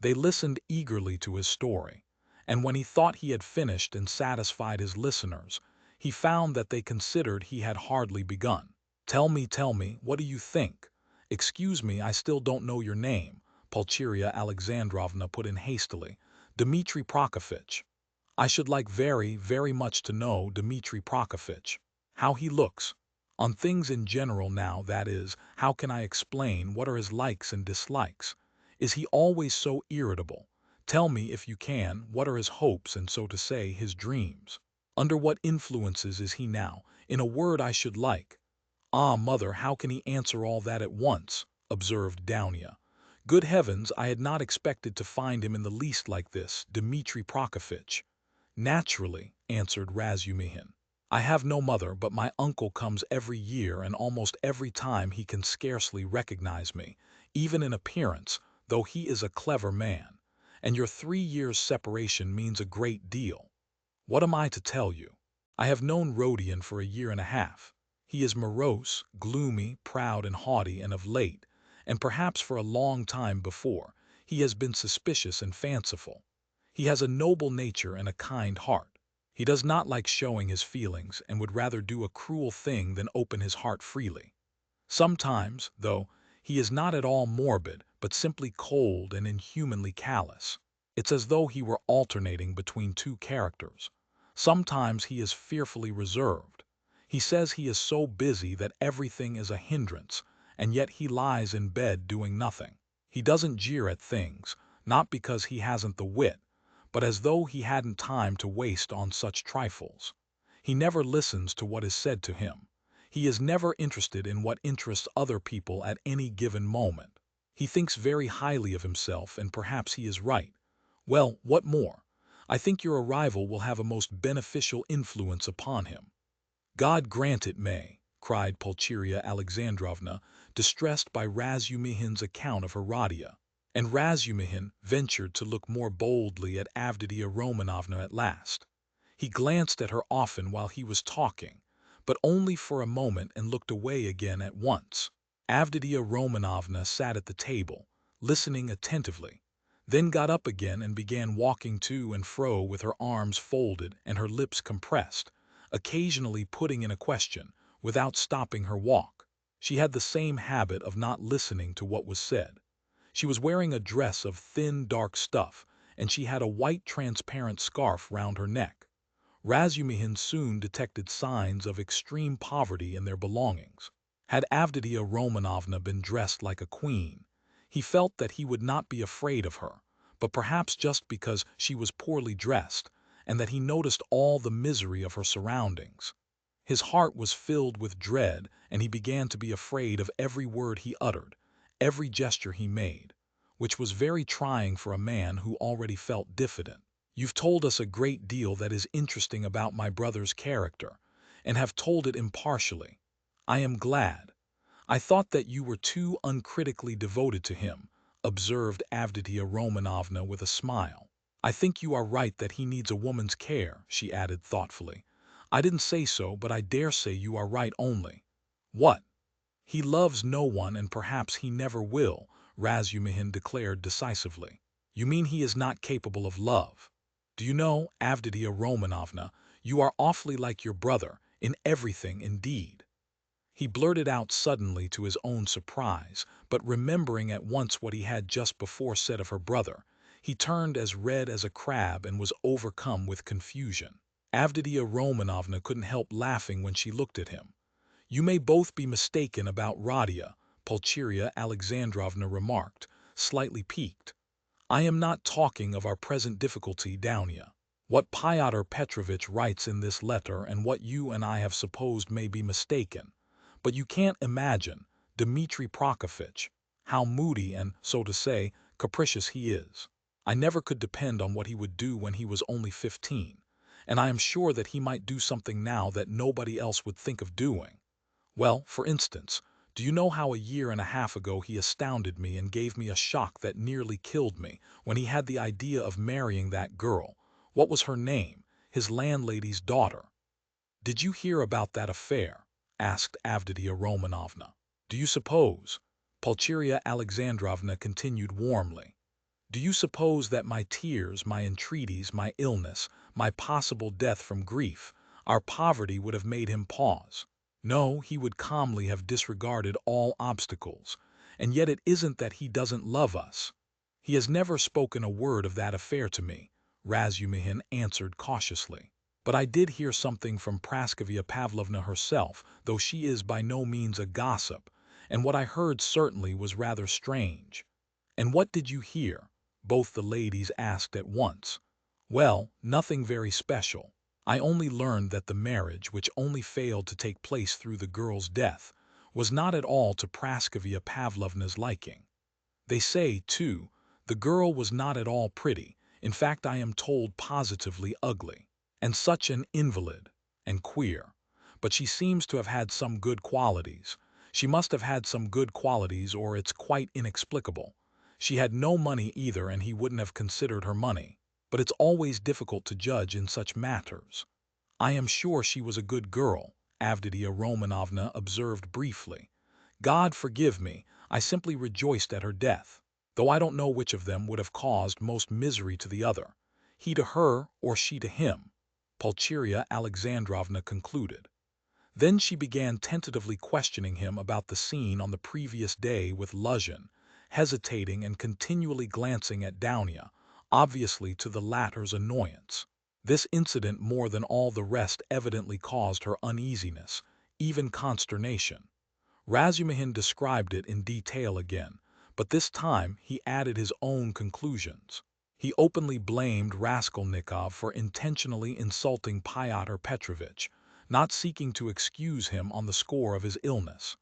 They listened eagerly to his story, and when he thought he had finished and satisfied his listeners, he found that they considered he had hardly begun. Tell me, what do you think? Excuse me, I still don't know your name," Pulcheria Alexandrovna put in hastily. "Dmitri Prokofitch. I should like very, very much to know Dmitri Prokofitch. How he looks. On things in general now, that is, how can I explain, what are his likes and dislikes? Is he always so irritable? Tell me, if you can, what are his hopes and, so to say, his dreams? Under what influences is he now? In a word, I should like—" "Ah, mother, how can he answer all that at once?" observed Dounia. "Good heavens, I had not expected to find him in the least like this, Dmitri Prokofitch." "Naturally," answered Razumihin. "I have no mother, but my uncle comes every year, and almost every time he can scarcely recognize me, even in appearance, though he is a clever man. And your 3 years' separation means a great deal. What am I to tell you? I have known Rodion for a year and a half. He is morose, gloomy, proud and haughty, and of late, and perhaps for a long time before, he has been suspicious and fanciful. He has a noble nature and a kind heart. He does not like showing his feelings, and would rather do a cruel thing than open his heart freely. Sometimes, though, he is not at all morbid, but simply cold and inhumanly callous. It's as though he were alternating between two characters. Sometimes he is fearfully reserved. He says he is so busy that everything is a hindrance, and yet he lies in bed doing nothing. He doesn't jeer at things, not because he hasn't the wit, but as though he hadn't time to waste on such trifles. He never listens to what is said to him. He is never interested in what interests other people at any given moment. He thinks very highly of himself, and perhaps he is right. Well, what more? I think your arrival will have a most beneficial influence upon him." "God grant it may," cried Pulcheria Alexandrovna, distressed by Razumihin's account of Herodia. And Razumihin ventured to look more boldly at Avditia Romanovna at last. He glanced at her often while he was talking, but only for a moment, and looked away again at once. Avditia Romanovna sat at the table, listening attentively, then got up again and began walking to and fro with her arms folded and her lips compressed, occasionally putting in a question, without stopping her walk. She had the same habit of not listening to what was said. She was wearing a dress of thin, dark stuff, and she had a white transparent scarf round her neck. Razumihin soon detected signs of extreme poverty in their belongings. Had Avditia Romanovna been dressed like a queen, he felt that he would not be afraid of her, but perhaps just because she was poorly dressed, and that he noticed all the misery of her surroundings. His heart was filled with dread, and he began to be afraid of every word he uttered, every gesture he made, which was very trying for a man who already felt diffident. "You've told us a great deal that is interesting about my brother's character, and have told it impartially. I am glad. I thought that you were too uncritically devoted to him," observed Avditia Romanovna with a smile. "I think you are right that he needs a woman's care," she added thoughtfully. "I didn't say so, but I dare say you are right only." "What? He loves no one, and perhaps he never will," Razumihin declared decisively. "You mean he is not capable of love? Do you know, Avditia Romanovna, you are awfully like your brother, In everything, indeed. He blurted out suddenly to his own surprise, but remembering at once what he had just before said of her brother, he turned as red as a crab and was overcome with confusion. Avditia Romanovna couldn't help laughing when she looked at him. "You may both be mistaken about Radia," Pulcheria Alexandrovna remarked, slightly piqued. "I am not talking of our present difficulty, Dounia. What Pyotr Petrovitch writes in this letter and what you and I have supposed may be mistaken. But you can't imagine, Dmitri Prokofitch, how moody and, so to say, capricious he is. I never could depend on what he would do when he was only 15, and I am sure that he might do something now that nobody else would think of doing. Well, for instance, do you know how a year and a half ago he astounded me and gave me a shock that nearly killed me when he had the idea of marrying that girl, what was her name, his landlady's daughter? Did you hear about that affair?" asked Avditia Romanovna. "Do you suppose," Pulcheria Alexandrovna continued warmly, "do you suppose that my tears, my entreaties, my illness, my possible death from grief, our poverty would have made him pause? No, he would calmly have disregarded all obstacles. And yet it isn't that he doesn't love us. He has never spoken a word of that affair to me," Razumihin answered cautiously. "But I did hear something from Praskovia Pavlovna herself, though she is by no means a gossip, and what I heard certainly was rather strange." "And what did you hear?" both the ladies asked at once. "Well, nothing very special. I only learned that the marriage, which only failed to take place through the girl's death, was not at all to Praskovia Pavlovna's liking. They say, too, the girl was not at all pretty, in fact I am told positively ugly. And such an invalid, and queer. But she seems to have had some good qualities. She must have had some good qualities or it's quite inexplicable. She had no money either and he wouldn't have considered her money. But it's always difficult to judge in such matters. I am sure she was a good girl," Avditia Romanovna observed briefly. "God forgive me, I simply rejoiced at her death, though I don't know which of them would have caused most misery to the other, he to her or she to him," Pulcheria Alexandrovna concluded. Then she began tentatively questioning him about the scene on the previous day with Luzhin, hesitating and continually glancing at Dounia, obviously to the latter's annoyance. This incident more than all the rest evidently caused her uneasiness, even consternation. Razumihin described it in detail again, but this time he added his own conclusions. He openly blamed Raskolnikov for intentionally insulting Pyotr Petrovitch, not seeking to excuse him on the score of his illness.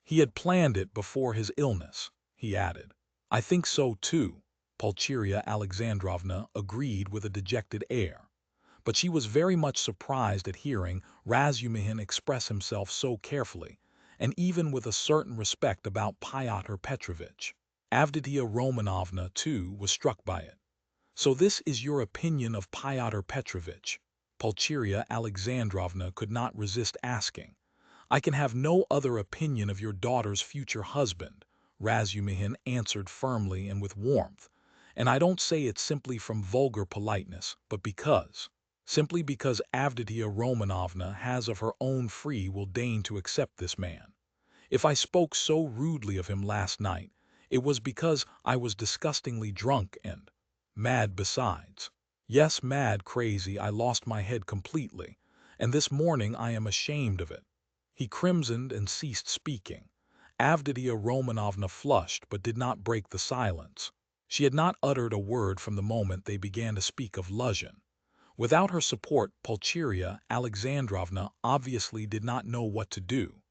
"He had planned it before his illness," he added. "I think so too," Pulcheria Alexandrovna agreed with a dejected air. But she was very much surprised at hearing Razumihin express himself so carefully, and even with a certain respect about Pyotr Petrovitch. Avditia Romanovna, too, was struck by it. "So this is your opinion of Pyotr Petrovitch?" Pulcheria Alexandrovna could not resist asking. "I can have no other opinion of your daughter's future husband," Razumihin answered firmly and with warmth. "And I don't say it simply from vulgar politeness, but simply because Avditia Romanovna has of her own free will deigned to accept this man. If I spoke so rudely of him last night, it was because I was disgustingly drunk and mad besides. Yes, mad, crazy, I lost my head completely, and this morning I am ashamed of it." He crimsoned and ceased speaking. Avditia Romanovna flushed but did not break the silence. She had not uttered a word from the moment they began to speak of Luzhin. Without her support, Pulcheria Alexandrovna obviously did not know what to do.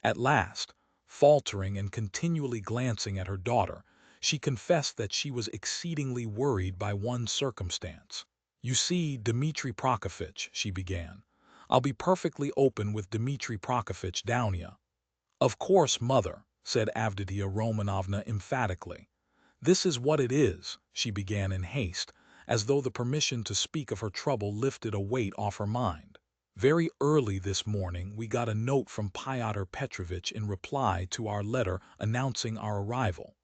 At last, faltering and continually glancing at her daughter, she confessed that she was exceedingly worried by one circumstance. "You see, Dmitri Prokofitch," she began, "I'll be perfectly open with Dmitri Prokofitch, Dounia." "Of course, mother," said Avditia Romanovna emphatically. "This is what it is," she began in haste, as though the permission to speak of her trouble lifted a weight off her mind. "Very early this morning we got a note from Pyotr Petrovitch in reply to our letter announcing our arrival.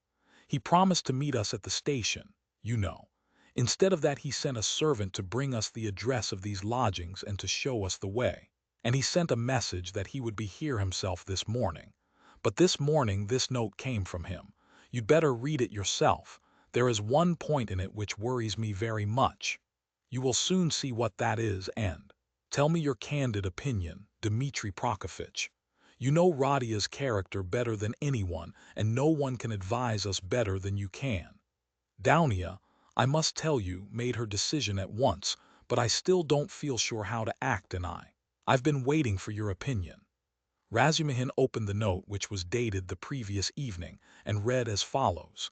He promised to meet us at the station, you know. Instead of that he sent a servant to bring us the address of these lodgings and to show us the way. and he sent a message that he would be here himself this morning. But this morning this note came from him. You'd better read it yourself. There is one point in it which worries me very much. You will soon see what that is, and tell me your candid opinion, Dmitri Prokofitch. You know Radia's character better than anyone, and no one can advise us better than you can. Daunia, I must tell you, made her decision at once, but I still don't feel sure how to act, and I've been waiting for your opinion. Razumihin opened the note, which was dated the previous evening, and read as follows.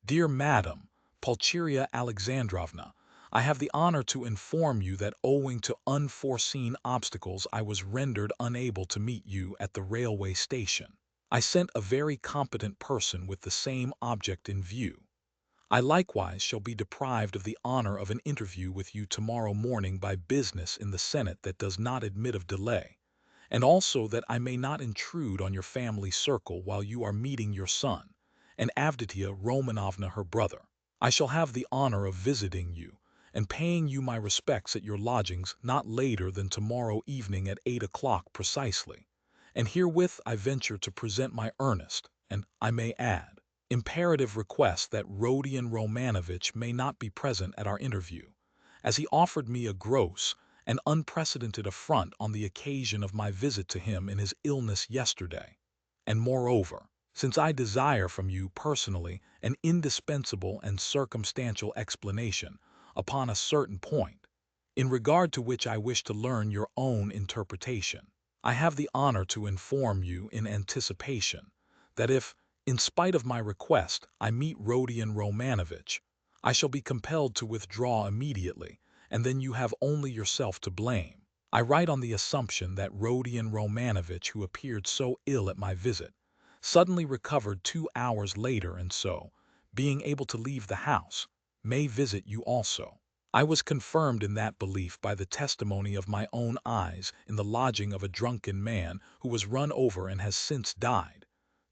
Dear Madam, Pulcheria Alexandrovna, I have the honor to inform you that owing to unforeseen obstacles I was rendered unable to meet you at the railway station. I sent a very competent person with the same object in view. I likewise shall be deprived of the honor of an interview with you tomorrow morning by business in the Senate that does not admit of delay, and also that I may not intrude on your family circle while you are meeting your son, and Avditia Romanovna her brother. I shall have the honor of visiting you, and paying you my respects at your lodgings not later than tomorrow evening at 8 o'clock precisely. And herewith I venture to present my earnest, and, I may add, imperative request that Rodion Romanovitch may not be present at our interview, as he offered me a gross and unprecedented affront on the occasion of my visit to him in his illness yesterday. And moreover, since I desire from you personally an indispensable and circumstantial explanation upon a certain point, in regard to which I wish to learn your own interpretation, I have the honor to inform you in anticipation that if, in spite of my request, I meet Rodion Romanovitch, I shall be compelled to withdraw immediately, and then you have only yourself to blame. I write on the assumption that Rodion Romanovitch, who appeared so ill at my visit, suddenly recovered 2 hours later, and so, being able to leave the house, may visit you also. I was confirmed in that belief by the testimony of my own eyes in the lodging of a drunken man who was run over and has since died,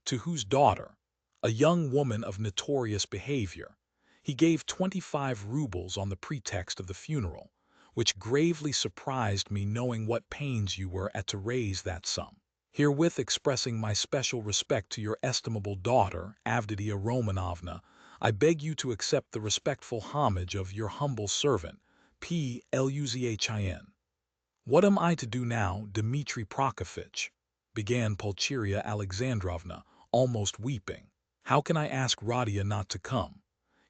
to whose daughter, a young woman of notorious behavior, he gave 25 rubles on the pretext of the funeral, which gravely surprised me, knowing what pains you were at to raise that sum. Herewith expressing my special respect to your estimable daughter, Avditia Romanovna, I beg you to accept the respectful homage of your humble servant, P. Luzhin. What am I to do now, Dmitri Prokofitch? Began Pulcheria Alexandrovna, almost weeping. How can I ask Radia not to come?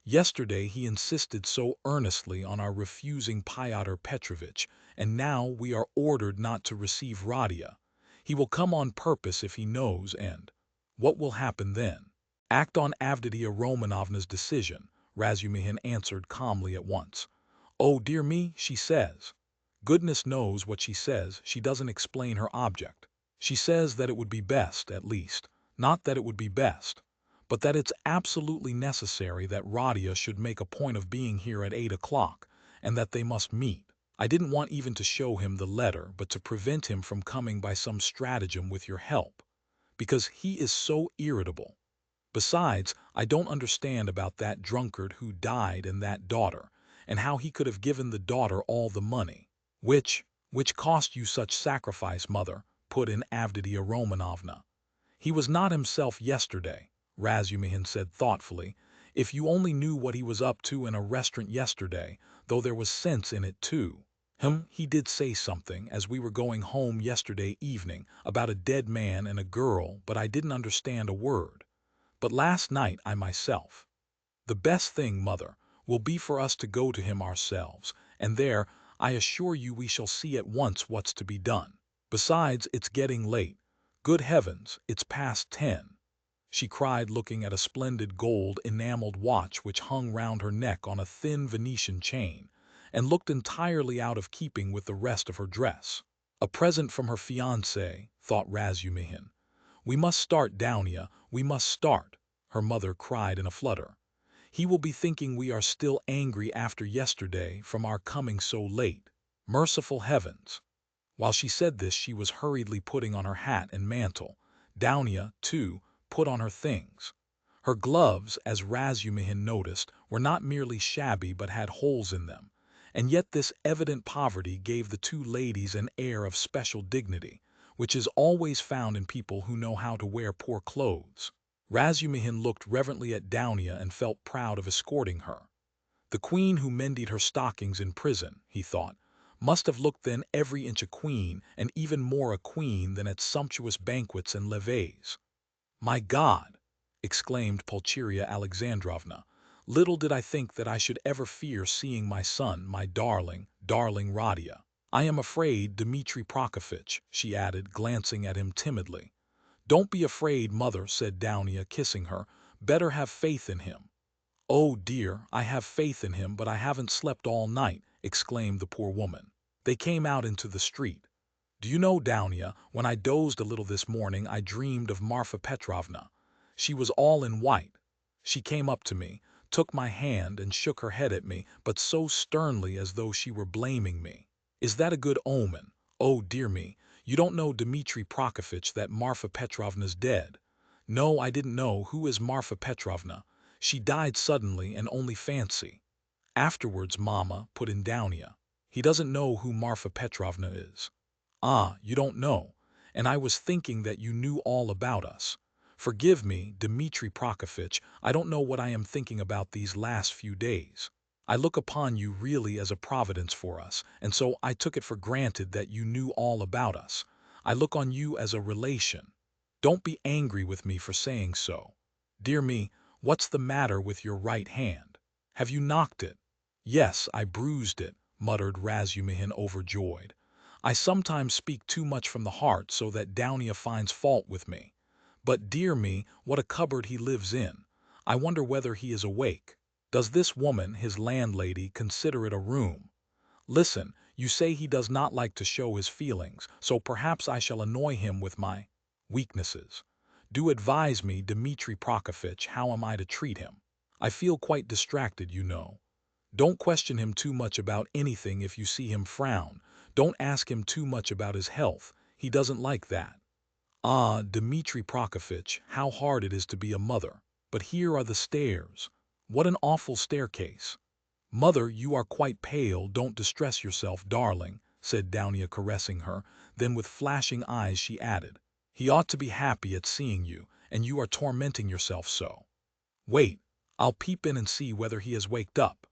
Yesterday he insisted so earnestly on our refusing Pyotr Petrovitch, and now we are ordered not to receive Radia. He will come on purpose if he knows, and what will happen then? Act on Avditia Romanovna's decision, Razumihin answered calmly at once. Oh, dear me, she says. Goodness knows what she says. She doesn't explain her object. She says that it would be best, at least, not that it would be best, but that it's absolutely necessary that Radia should make a point of being here at 8 o'clock, and that they must meet. I didn't want even to show him the letter, but to prevent him from coming by some stratagem with your help, because he is so irritable. Besides, I don't understand about that drunkard who died and that daughter, and how he could have given the daughter all the money. Which cost you such sacrifice, mother, put in Avditia Romanovna. He was not himself yesterday, Razumihin said thoughtfully. If you only knew what he was up to in a restaurant yesterday, though there was sense in it too. He did say something, as we were going home yesterday evening, about a dead man and a girl, but I didn't understand a word. But last night I myself. The best thing, mother, will be for us to go to him ourselves, and there, I assure you, we shall see at once what's to be done. Besides, it's getting late. Good heavens, it's past 10. She cried, looking at a splendid gold enameled watch which hung round her neck on a thin Venetian chain, and looked entirely out of keeping with the rest of her dress. A present from her fiancé, thought Razumihin. We must start, Daunia, we must start, her mother cried in a flutter. He will be thinking we are still angry after yesterday from our coming so late. Merciful heavens! While she said this, she was hurriedly putting on her hat and mantle. Daunia, too, put on her things. Her gloves, as Razumihin noticed, were not merely shabby but had holes in them, And yet this evident poverty gave the two ladies an air of special dignity, which is always found in people who know how to wear poor clothes. Razumihin looked reverently at Dounia and felt proud of escorting her. The queen who mended her stockings in prison, he thought, must have looked then every inch a queen, and even more a queen than at sumptuous banquets and levées. "My God!" exclaimed Pulcheria Alexandrovna. "Little did I think that I should ever fear seeing my son, my darling, darling Radia. I am afraid, Dmitri Prokofitch," she added, glancing at him timidly. "Don't be afraid, mother," said Dounia, kissing her. "Better have faith in him." "Oh, dear, I have faith in him, but I haven't slept all night," exclaimed the poor woman. They came out into the street. "Do you know, Dounia, when I dozed a little this morning I dreamed of Marfa Petrovna. She was all in white. She came up to me, took my hand and shook her head at me, but so sternly as though she were blaming me. Is that a good omen? Oh, dear me, you don't know, Dmitri Prokofitch, that Marfa Petrovna's dead." "No, I didn't know. Who is Marfa Petrovna?" "She died suddenly, and only fancy." "Afterwards, mamma," put in Dounia. "He doesn't know who Marfa Petrovna is." "Ah, you don't know, and I was thinking that you knew all about us. Forgive me, Dmitri Prokofitch, I don't know what I am thinking about these last few days. I look upon you really as a providence for us, and so I took it for granted that you knew all about us. I look on you as a relation. Don't be angry with me for saying so. Dear me, what's the matter with your right hand? Have you knocked it?" "Yes, I bruised it," muttered Razumihin, overjoyed. "I sometimes speak too much from the heart, so that Dounia finds fault with me. But, dear me, what a cupboard he lives in! I wonder whether he is awake. Does this woman, his landlady, consider it a room? Listen, you say he does not like to show his feelings, so perhaps I shall annoy him with my weaknesses. Do advise me, Dmitri Prokofitch, how am I to treat him? I feel quite distracted, you know. Don't question him too much about anything if you see him frown. Don't ask him too much about his health. He doesn't like that. Ah, Dmitri Prokofitch, how hard it is to be a mother. But here are the stairs. What an awful staircase. Mother, you are quite pale. Don't distress yourself, darling," said Dounia, caressing her. Then with flashing eyes she added, "He ought to be happy at seeing you, and you are tormenting yourself so. Wait, I'll peep in and see whether he has waked up."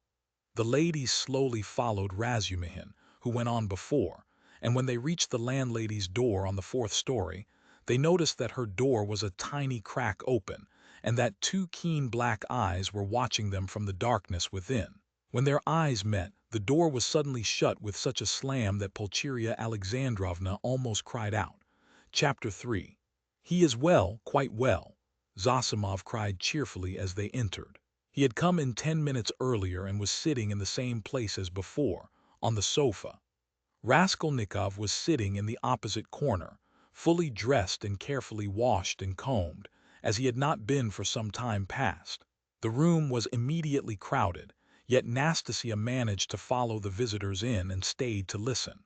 The ladies slowly followed Razumihin, who went on before, and when they reached the landlady's door on the fourth story, they noticed that her door was a tiny crack open, and that two keen black eyes were watching them from the darkness within. When their eyes met, the door was suddenly shut with such a slam that Pulcheria Alexandrovna almost cried out. Chapter 3. "He is well, quite well," Zosimov cried cheerfully as they entered. He had come in 10 minutes earlier and was sitting in the same place as before, on the sofa. Raskolnikov was sitting in the opposite corner, fully dressed and carefully washed and combed, as he had not been for some time past. The room was immediately crowded, yet Nastasia managed to follow the visitors in and stayed to listen.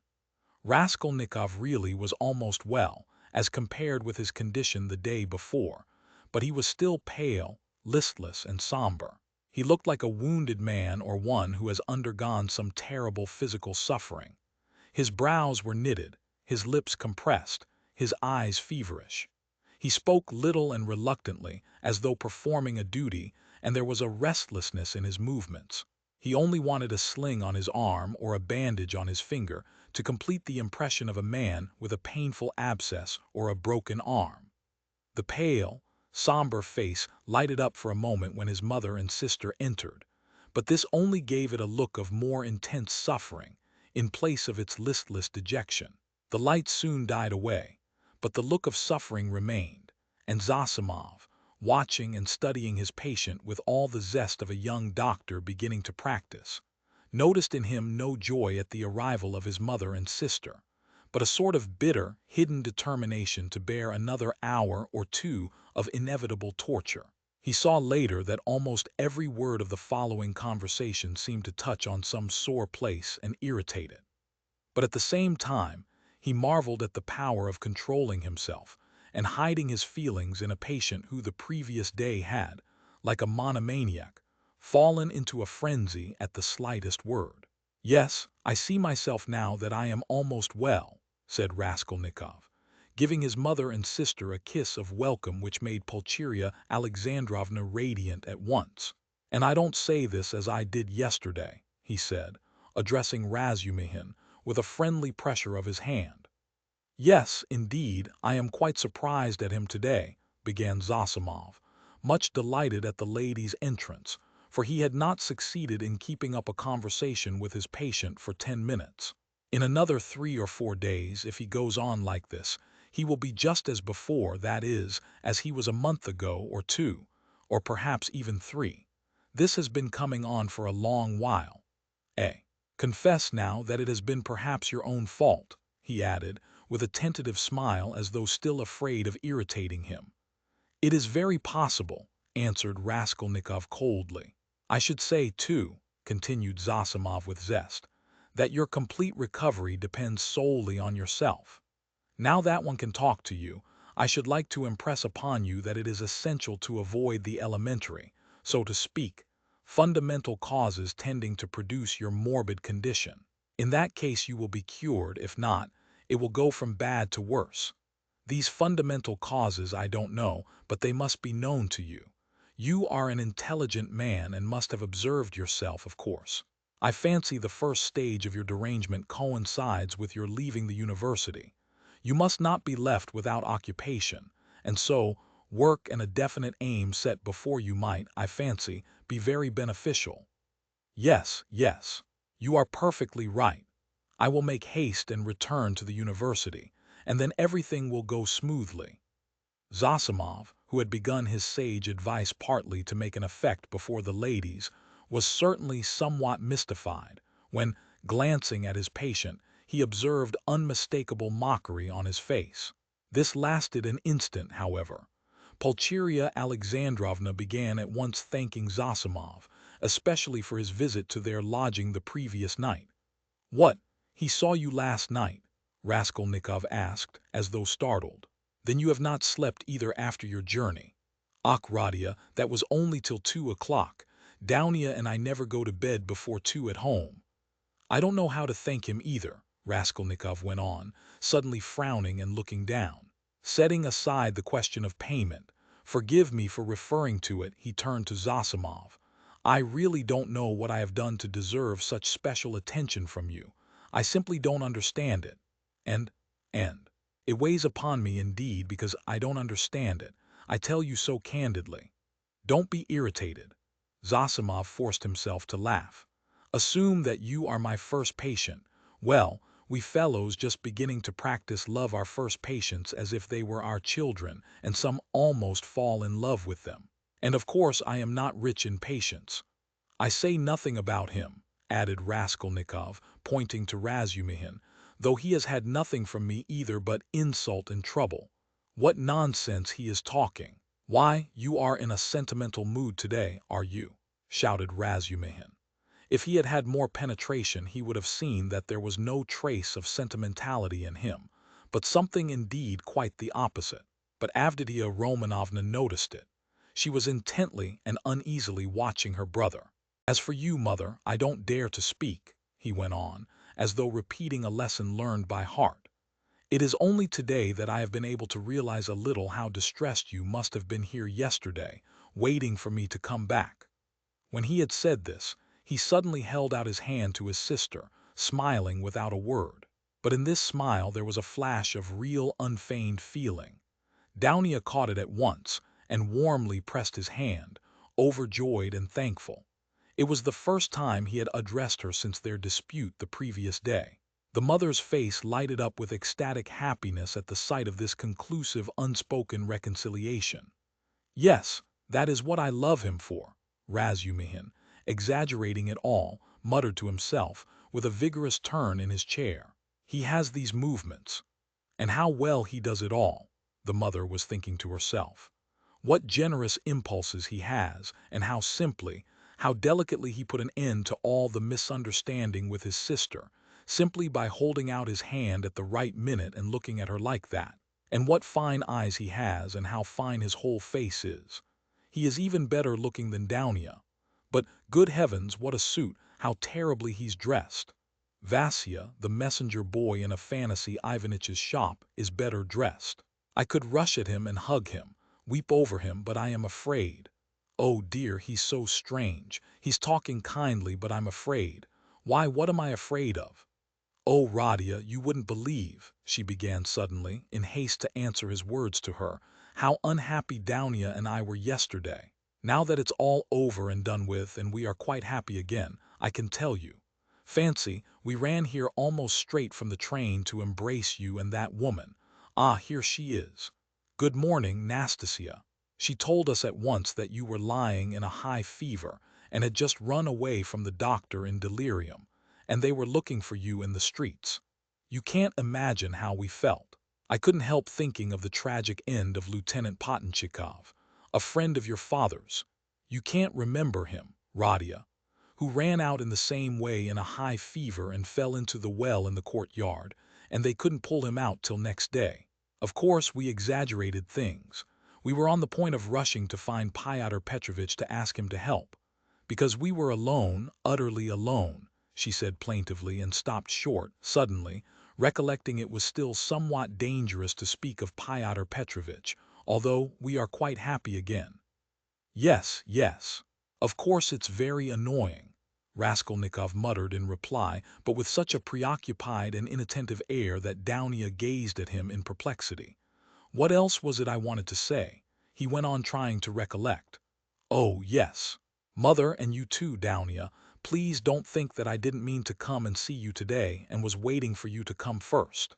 Raskolnikov really was almost well, as compared with his condition the day before, but he was still pale, listless, and somber. He looked like a wounded man or one who has undergone some terrible physical suffering. His brows were knitted, his lips compressed, his eyes feverish. He spoke little and reluctantly, as though performing a duty, and there was a restlessness in his movements. He only wanted a sling on his arm or a bandage on his finger to complete the impression of a man with a painful abscess or a broken arm. The pale, somber face lighted up for a moment when his mother and sister entered, but this only gave it a look of more intense suffering, in place of its listless dejection. The light soon died away, but the look of suffering remained, and Zosimov, watching and studying his patient with all the zest of a young doctor beginning to practice, noticed in him no joy at the arrival of his mother and sister, but a sort of bitter, hidden determination to bear another hour or two of inevitable torture. He saw later that almost every word of the following conversation seemed to touch on some sore place and irritate it. But at the same time, he marveled at the power of controlling himself and hiding his feelings in a patient who the previous day had, like a monomaniac, fallen into a frenzy at the slightest word. Yes, I see myself now that I am almost well, said Raskolnikov, giving his mother and sister a kiss of welcome which made Pulcheria Alexandrovna radiant at once. And I don't say this as I did yesterday, he said, addressing Razumihin with a friendly pressure of his hand. Yes, indeed, I am quite surprised at him today, began Zosimov, much delighted at the lady's entrance, for he had not succeeded in keeping up a conversation with his patient for 10 minutes. In another 3 or 4 days, if he goes on like this, he will be just as before, that is, as he was a month ago or 2, or perhaps even 3. This has been coming on for a long while. Confess now that it has been perhaps your own fault, he added, with a tentative smile as though still afraid of irritating him. It is very possible, answered Raskolnikov coldly. I should say, too, continued Zosimov with zest, that your complete recovery depends solely on yourself. Now that one can talk to you, I should like to impress upon you that it is essential to avoid the elementary, so to speak, fundamental causes tending to produce your morbid condition. In that case you will be cured; if not, it will go from bad to worse. These fundamental causes I don't know, but they must be known to you. You are an intelligent man and must have observed yourself, of course. I fancy the first stage of your derangement coincides with your leaving the university. You must not be left without occupation, and so work and a definite aim set before you might, I fancy, be very beneficial. Yes, yes, you are perfectly right. I will make haste and return to the university, and then everything will go smoothly. Zosimov, who had begun his sage advice partly to make an effect before the ladies, was certainly somewhat mystified when, glancing at his patient, he observed unmistakable mockery on his face. This lasted an instant, however. Pulcheria Alexandrovna began at once thanking Zosimov, especially for his visit to their lodging the previous night. "What, he saw you last night?" Raskolnikov asked, as though startled. "Then you have not slept either after your journey?" "Ach, Radia, that was only till 2 o'clock. Dounia and I never go to bed before 2 at home." "I don't know how to thank him either," Raskolnikov went on, suddenly frowning and looking down. Setting aside the question of payment, forgive me for referring to it, he turned to Zosimov. "I really don't know what I have done to deserve such special attention from you. I simply don't understand it. And it weighs upon me indeed because I don't understand it. I tell you so candidly. Don't be irritated." Zosimov forced himself to laugh. "Assume that you are my first patient. Well, we fellows just beginning to practice love our first patients as if they were our children, and some almost fall in love with them. And of course I am not rich in patience. I say nothing about him," added Raskolnikov, pointing to Razumihin, "though he has had nothing from me either but insult and trouble. What nonsense he is talking!" "Why, you are in a sentimental mood today, are you?" shouted Razumihin. If he had had more penetration he would have seen that there was no trace of sentimentality in him, but something indeed quite the opposite. But Avditia Romanovna noticed it. She was intently and uneasily watching her brother. "As for you, mother, I don't dare to speak," he went on, as though repeating a lesson learned by heart. "It is only today that I have been able to realize a little how distressed you must have been here yesterday, waiting for me to come back." When he had said this, he suddenly held out his hand to his sister, smiling without a word. But in this smile there was a flash of real unfeigned feeling. Dounia caught it at once, and warmly pressed his hand, overjoyed and thankful. It was the first time he had addressed her since their dispute the previous day. The mother's face lighted up with ecstatic happiness at the sight of this conclusive unspoken reconciliation. "Yes, that is what I love him for," Razumihin, exaggerating it all, muttered to himself, with a vigorous turn in his chair. "He has these movements. And how well he does it all," the mother was thinking to herself. "What generous impulses he has, and how simply, how delicately he put an end to all the misunderstanding with his sister, simply by holding out his hand at the right minute and looking at her like that. And what fine eyes he has, and how fine his whole face is. He is even better looking than Dounia. But good heavens, what a suit, how terribly he's dressed. Vasya, the messenger boy in a fantasy Ivanich's shop, is better dressed. I could rush at him and hug him, weep over him, but I am afraid. Oh dear, he's so strange. He's talking kindly, but I'm afraid. Why, what am I afraid of? Oh, Radia, you wouldn't believe, she began suddenly, in haste to answer his words to her, how unhappy Downia and I were yesterday. Now that it's all over and done with and we are quite happy again, I can tell you. Fancy, we ran here almost straight from the train to embrace you and that woman. Ah, here she is. Good morning, Nastasia. She told us at once that you were lying in a high fever and had just run away from the doctor in delirium, and they were looking for you in the streets. You can't imagine how we felt. I couldn't help thinking of the tragic end of Lieutenant Pottenchikov, a friend of your father's. You can't remember him, Radia, who ran out in the same way in a high fever and fell into the well in the courtyard, and they couldn't pull him out till next day. Of course, we exaggerated things. We were on the point of rushing to find Pyotr Petrovitch to ask him to help. Because we were alone, utterly alone, she said plaintively, and stopped short, suddenly, recollecting it was still somewhat dangerous to speak of Pyotr Petrovitch, although we are quite happy again. Yes, yes. Of course it's very annoying, Raskolnikov muttered in reply, but with such a preoccupied and inattentive air that Downia gazed at him in perplexity. What else was it I wanted to say? He went on trying to recollect. Oh, yes. Mother, and you too, Downia, please don't think that I didn't mean to come and see you today and was waiting for you to come first.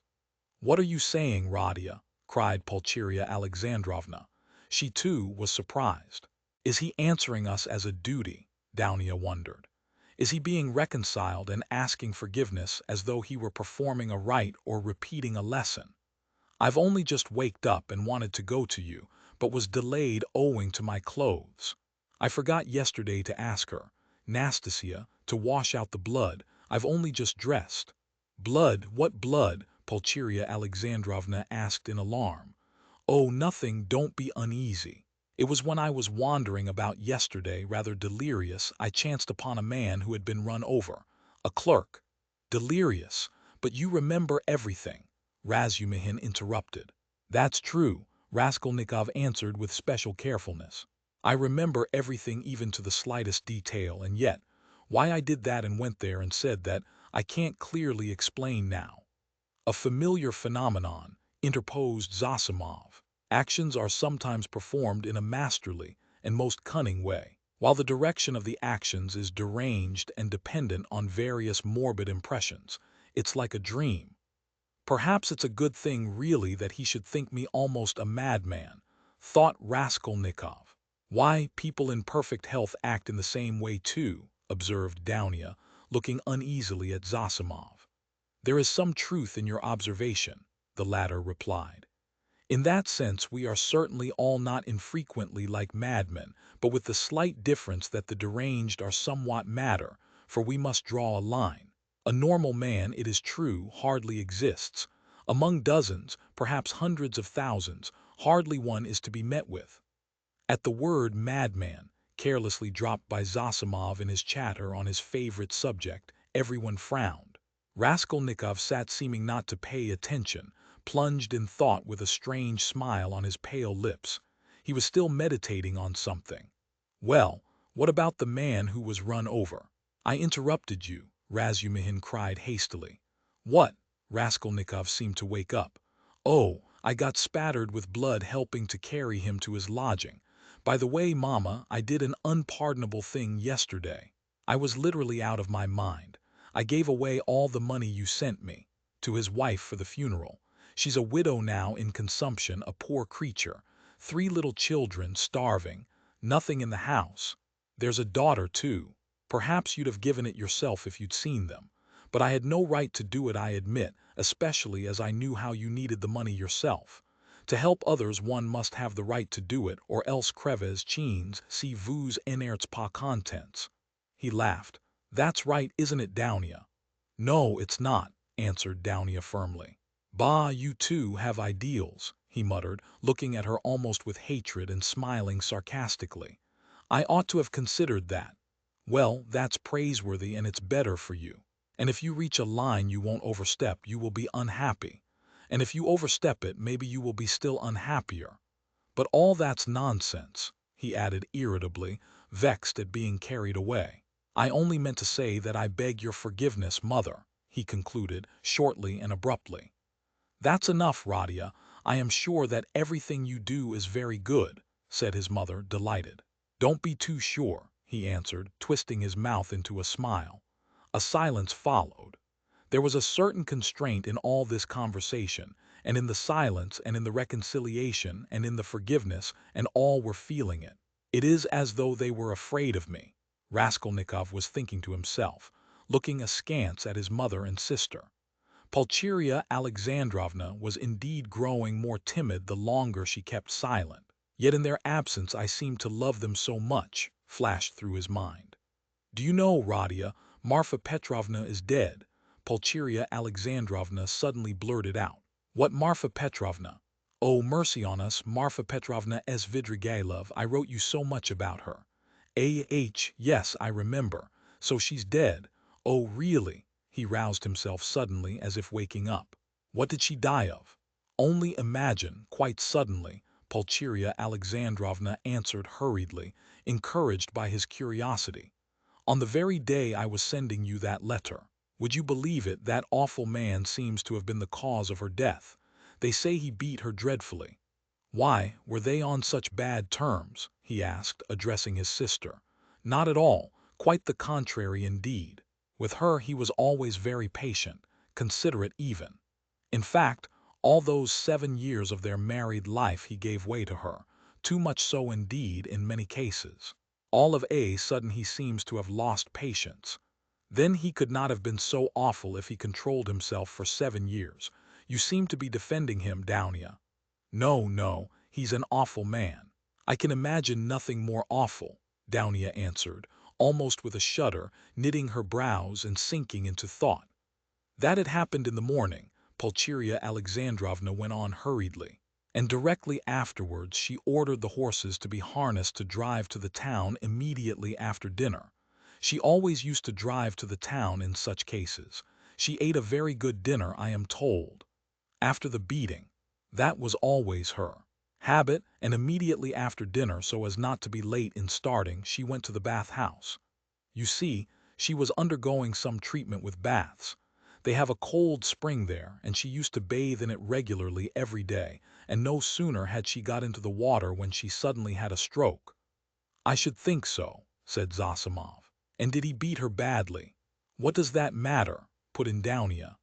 What are you saying, Radia? Cried Pulcheria Alexandrovna. She, too, was surprised. Is he answering us as a duty? Downia wondered. Is he being reconciled and asking forgiveness as though he were performing a rite or repeating a lesson? I've only just waked up and wanted to go to you, but was delayed owing to my clothes. I forgot yesterday to ask her, Nastasia, to wash out the blood. I've only just dressed. Blood? What blood? Pulcheria Alexandrovna asked in alarm. Oh, nothing, don't be uneasy. It was when I was wandering about yesterday, rather delirious, I chanced upon a man who had been run over. A clerk. Delirious. But you remember everything, Razumihin interrupted. That's true, Raskolnikov answered with special carefulness. I remember everything even to the slightest detail, and yet, why I did that and went there and said that, I can't clearly explain now. A familiar phenomenon, interposed Zosimov. Actions are sometimes performed in a masterly and most cunning way, while the direction of the actions is deranged and dependent on various morbid impressions. It's like a dream. Perhaps it's a good thing really that he should think me almost a madman, thought Raskolnikov. Why, people in perfect health act in the same way too, observed Downia, looking uneasily at Zosimov. There is some truth in your observation, the latter replied. In that sense we are certainly all not infrequently like madmen, but with the slight difference that the deranged are somewhat madder, for we must draw a line. A normal man, it is true, hardly exists. Among dozens, perhaps hundreds of thousands, hardly one is to be met with. At the word madman, carelessly dropped by Zosimov in his chatter on his favorite subject, everyone frowned. Raskolnikov sat seeming not to pay attention, plunged in thought with a strange smile on his pale lips. He was still meditating on something. Well, what about the man who was run over? I interrupted you, Razumihin cried hastily. What? Raskolnikov seemed to wake up. Oh, I got spattered with blood helping to carry him to his lodging. By the way, Mama, I did an unpardonable thing yesterday. I was literally out of my mind. I gave away all the money you sent me, to his wife for the funeral. She's a widow now in consumption, a poor creature. 3 little children starving, nothing in the house. There's a daughter, too. Perhaps you'd have given it yourself if you'd seen them. But I had no right to do it, I admit, especially as I knew how you needed the money yourself. To help others one must have the right to do it, or else creves chines, si vous n'êtes pas contents. He laughed. That's right, isn't it, Downia? No, it's not, answered Downia firmly. Bah, you too have ideals, he muttered, looking at her almost with hatred and smiling sarcastically. I ought to have considered that. Well, that's praiseworthy and it's better for you. And if you reach a line you won't overstep, you will be unhappy. And if you overstep it, maybe you will be still unhappier. But all that's nonsense, he added irritably, vexed at being carried away. I only meant to say that I beg your forgiveness, mother, he concluded, shortly and abruptly. That's enough, Radia. I am sure that everything you do is very good, said his mother, delighted. Don't be too sure, he answered, twisting his mouth into a smile. A silence followed. There was a certain constraint in all this conversation, and in the silence, and in the reconciliation, and in the forgiveness, and all were feeling it. It is as though they were afraid of me, Raskolnikov was thinking to himself, looking askance at his mother and sister. Pulcheria Alexandrovna was indeed growing more timid the longer she kept silent. Yet in their absence I seemed to love them so much, flashed through his mind. Do you know, Radia, Marfa Petrovna is dead, Pulcheria Alexandrovna suddenly blurted out. What Marfa Petrovna? Oh, mercy on us, Marfa Petrovna Svidrigailov, I wrote you so much about her. Yes, I remember. So she's dead. Oh, really? He roused himself suddenly as if waking up. What did she die of? Only imagine, quite suddenly, Pulcheria Alexandrovna answered hurriedly, encouraged by his curiosity. On the very day I was sending you that letter. Would you believe it, that awful man seems to have been the cause of her death. They say he beat her dreadfully. Why, were they on such bad terms? He asked, addressing his sister. Not at all, quite the contrary indeed. With her he was always very patient, considerate even. In fact, all those 7 years of their married life he gave way to her, too much so indeed in many cases. All of a sudden he seems to have lost patience. Then he could not have been so awful if he controlled himself for 7 years. You seem to be defending him, Downia. No, no, he's an awful man. I can imagine nothing more awful, Downia answered, almost with a shudder, knitting her brows and sinking into thought. That had happened in the morning, Pulcheria Alexandrovna went on hurriedly. And directly afterwards she ordered the horses to be harnessed to drive to the town immediately after dinner. She always used to drive to the town in such cases. She ate a very good dinner, I am told. After the beating. That was always her habit, and immediately after dinner, so as not to be late in starting, she went to the bath-house. You see, she was undergoing some treatment with baths. They have a cold spring there, and she used to bathe in it regularly every day, and no sooner had she got into the water when she suddenly had a stroke. I should think so, said Zosimov. And did he beat her badly? What does that matter? Put in Downia.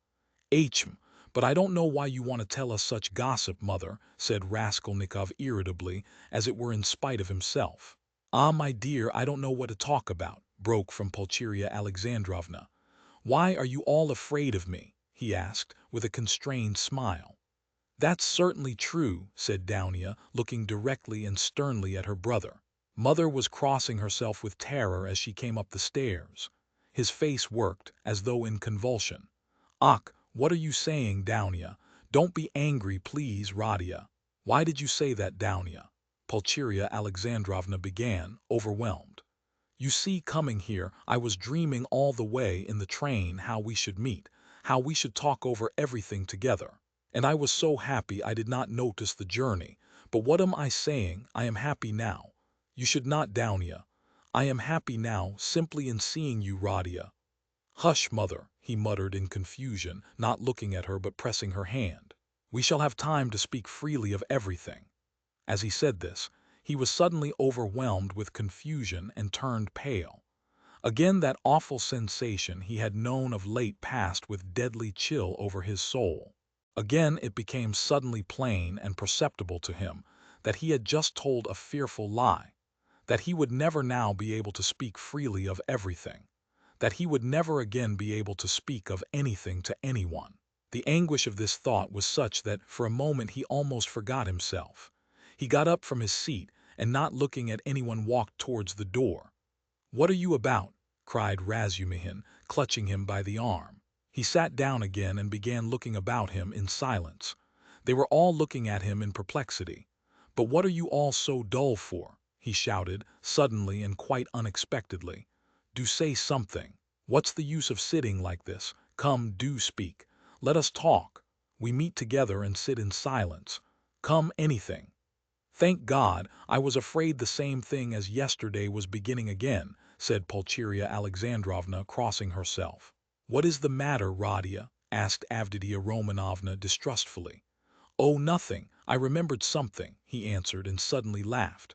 Hm, but I don't know why you want to tell us such gossip, mother, said Raskolnikov irritably, as it were in spite of himself. Ah, my dear, I don't know what to talk about, broke from Pulcheria Alexandrovna. Why are you all afraid of me? He asked, with a constrained smile. That's certainly true, said Downia, looking directly and sternly at her brother. Mother was crossing herself with terror as she came up the stairs. His face worked, as though in convulsion. Ach, what are you saying, Downia? Don't be angry, please, Radia. Why did you say that, Downia? Pulcheria Alexandrovna began, overwhelmed. You see, coming here, I was dreaming all the way in the train how we should meet, how we should talk over everything together. And I was so happy I did not notice the journey. But what am I saying? I am happy now. You should not, Downia. I am happy now, simply in seeing you, Radia. Hush, mother, he muttered in confusion, not looking at her but pressing her hand. We shall have time to speak freely of everything. As he said this, he was suddenly overwhelmed with confusion and turned pale. Again that awful sensation he had known of late passed with deadly chill over his soul. Again it became suddenly plain and perceptible to him that he had just told a fearful lie, that he would never now be able to speak freely of everything, that he would never again be able to speak of anything to anyone. The anguish of this thought was such that for a moment he almost forgot himself. He got up from his seat and, not looking at anyone, walked towards the door. "What are you about?" cried Razumihin, clutching him by the arm. He sat down again and began looking about him in silence. They were all looking at him in perplexity. "But what are you all so dull for?" he shouted, suddenly and quite unexpectedly. Do say something. What's the use of sitting like this? Come, do speak. Let us talk. We meet together and sit in silence. Come, anything. Thank God, I was afraid the same thing as yesterday was beginning again, said Pulcheria Alexandrovna, crossing herself. What is the matter, Radia? Asked Avditia Romanovna distrustfully. Oh, nothing. I remembered something, he answered and suddenly laughed.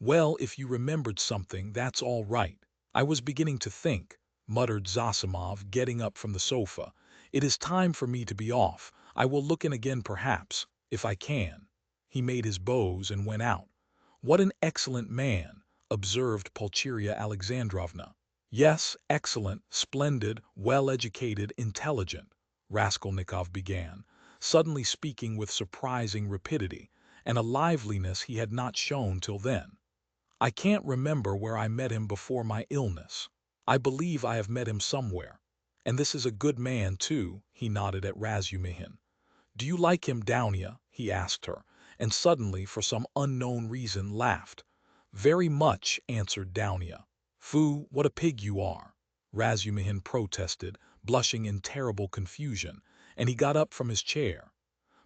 Well, if you remembered something, that's all right. I was beginning to think, muttered Zosimov, getting up from the sofa. It is time for me to be off. I will look in again perhaps, if I can. He made his bows and went out. What an excellent man, observed Pulcheria Alexandrovna. Yes, excellent, splendid, well-educated, intelligent, Raskolnikov began, suddenly speaking with surprising rapidity, and a liveliness he had not shown till then. I can't remember where I met him before my illness. I believe I have met him somewhere. And this is a good man, too, he nodded at Razumihin. Do you like him, Dounia? He asked her, and suddenly, for some unknown reason, laughed. Very much, answered Dounia. Foo, what a pig you are, Razumihin protested, blushing in terrible confusion, and he got up from his chair.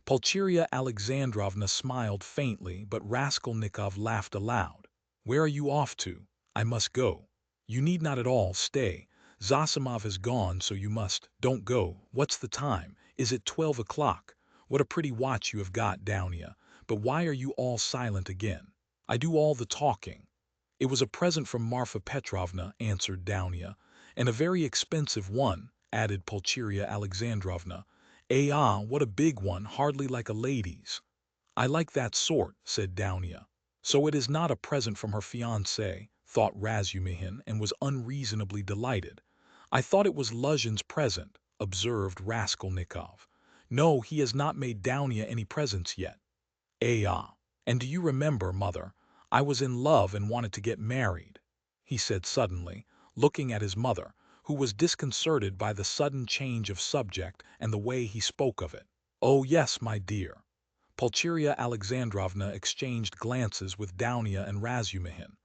Pulcheria Alexandrovna smiled faintly, but Raskolnikov laughed aloud. Where are you off to? I must go. You need not at all stay. Zosimov has gone, so you must. Don't go. What's the time? Is it 12 o'clock? What a pretty watch you have got, Dounia. But why are you all silent again? I do all the talking. It was a present from Marfa Petrovna, answered Dounia. And a very expensive one, added Pulcheria Alexandrovna. What a big one, hardly like a lady's. I like that sort, said Dounia. So it is not a present from her fiancé, thought Razumihin, and was unreasonably delighted. I thought it was Luzhin's present, observed Raskolnikov. No, he has not made Dounia any presents yet. And do you remember, mother, I was in love and wanted to get married, he said suddenly, looking at his mother, who was disconcerted by the sudden change of subject and the way he spoke of it. Oh, yes, my dear. Pulcheria Alexandrovna exchanged glances with Dounia and Razumihin.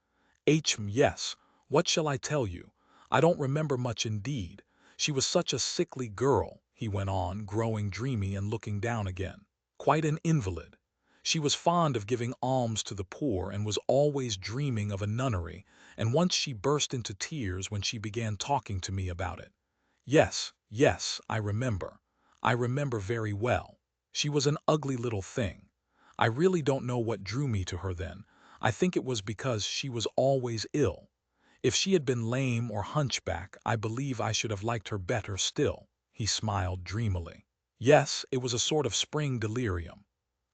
Yes. What shall I tell you? I don't remember much indeed. She was such a sickly girl, he went on, growing dreamy and looking down again. Quite an invalid. She was fond of giving alms to the poor and was always dreaming of a nunnery, and once she burst into tears when she began talking to me about it. Yes, I remember. I remember very well. She was an ugly little thing. I really don't know what drew me to her then. I think it was because she was always ill. If she had been lame or hunchback, I believe I should have liked her better still. He smiled dreamily. Yes, it was a sort of spring delirium.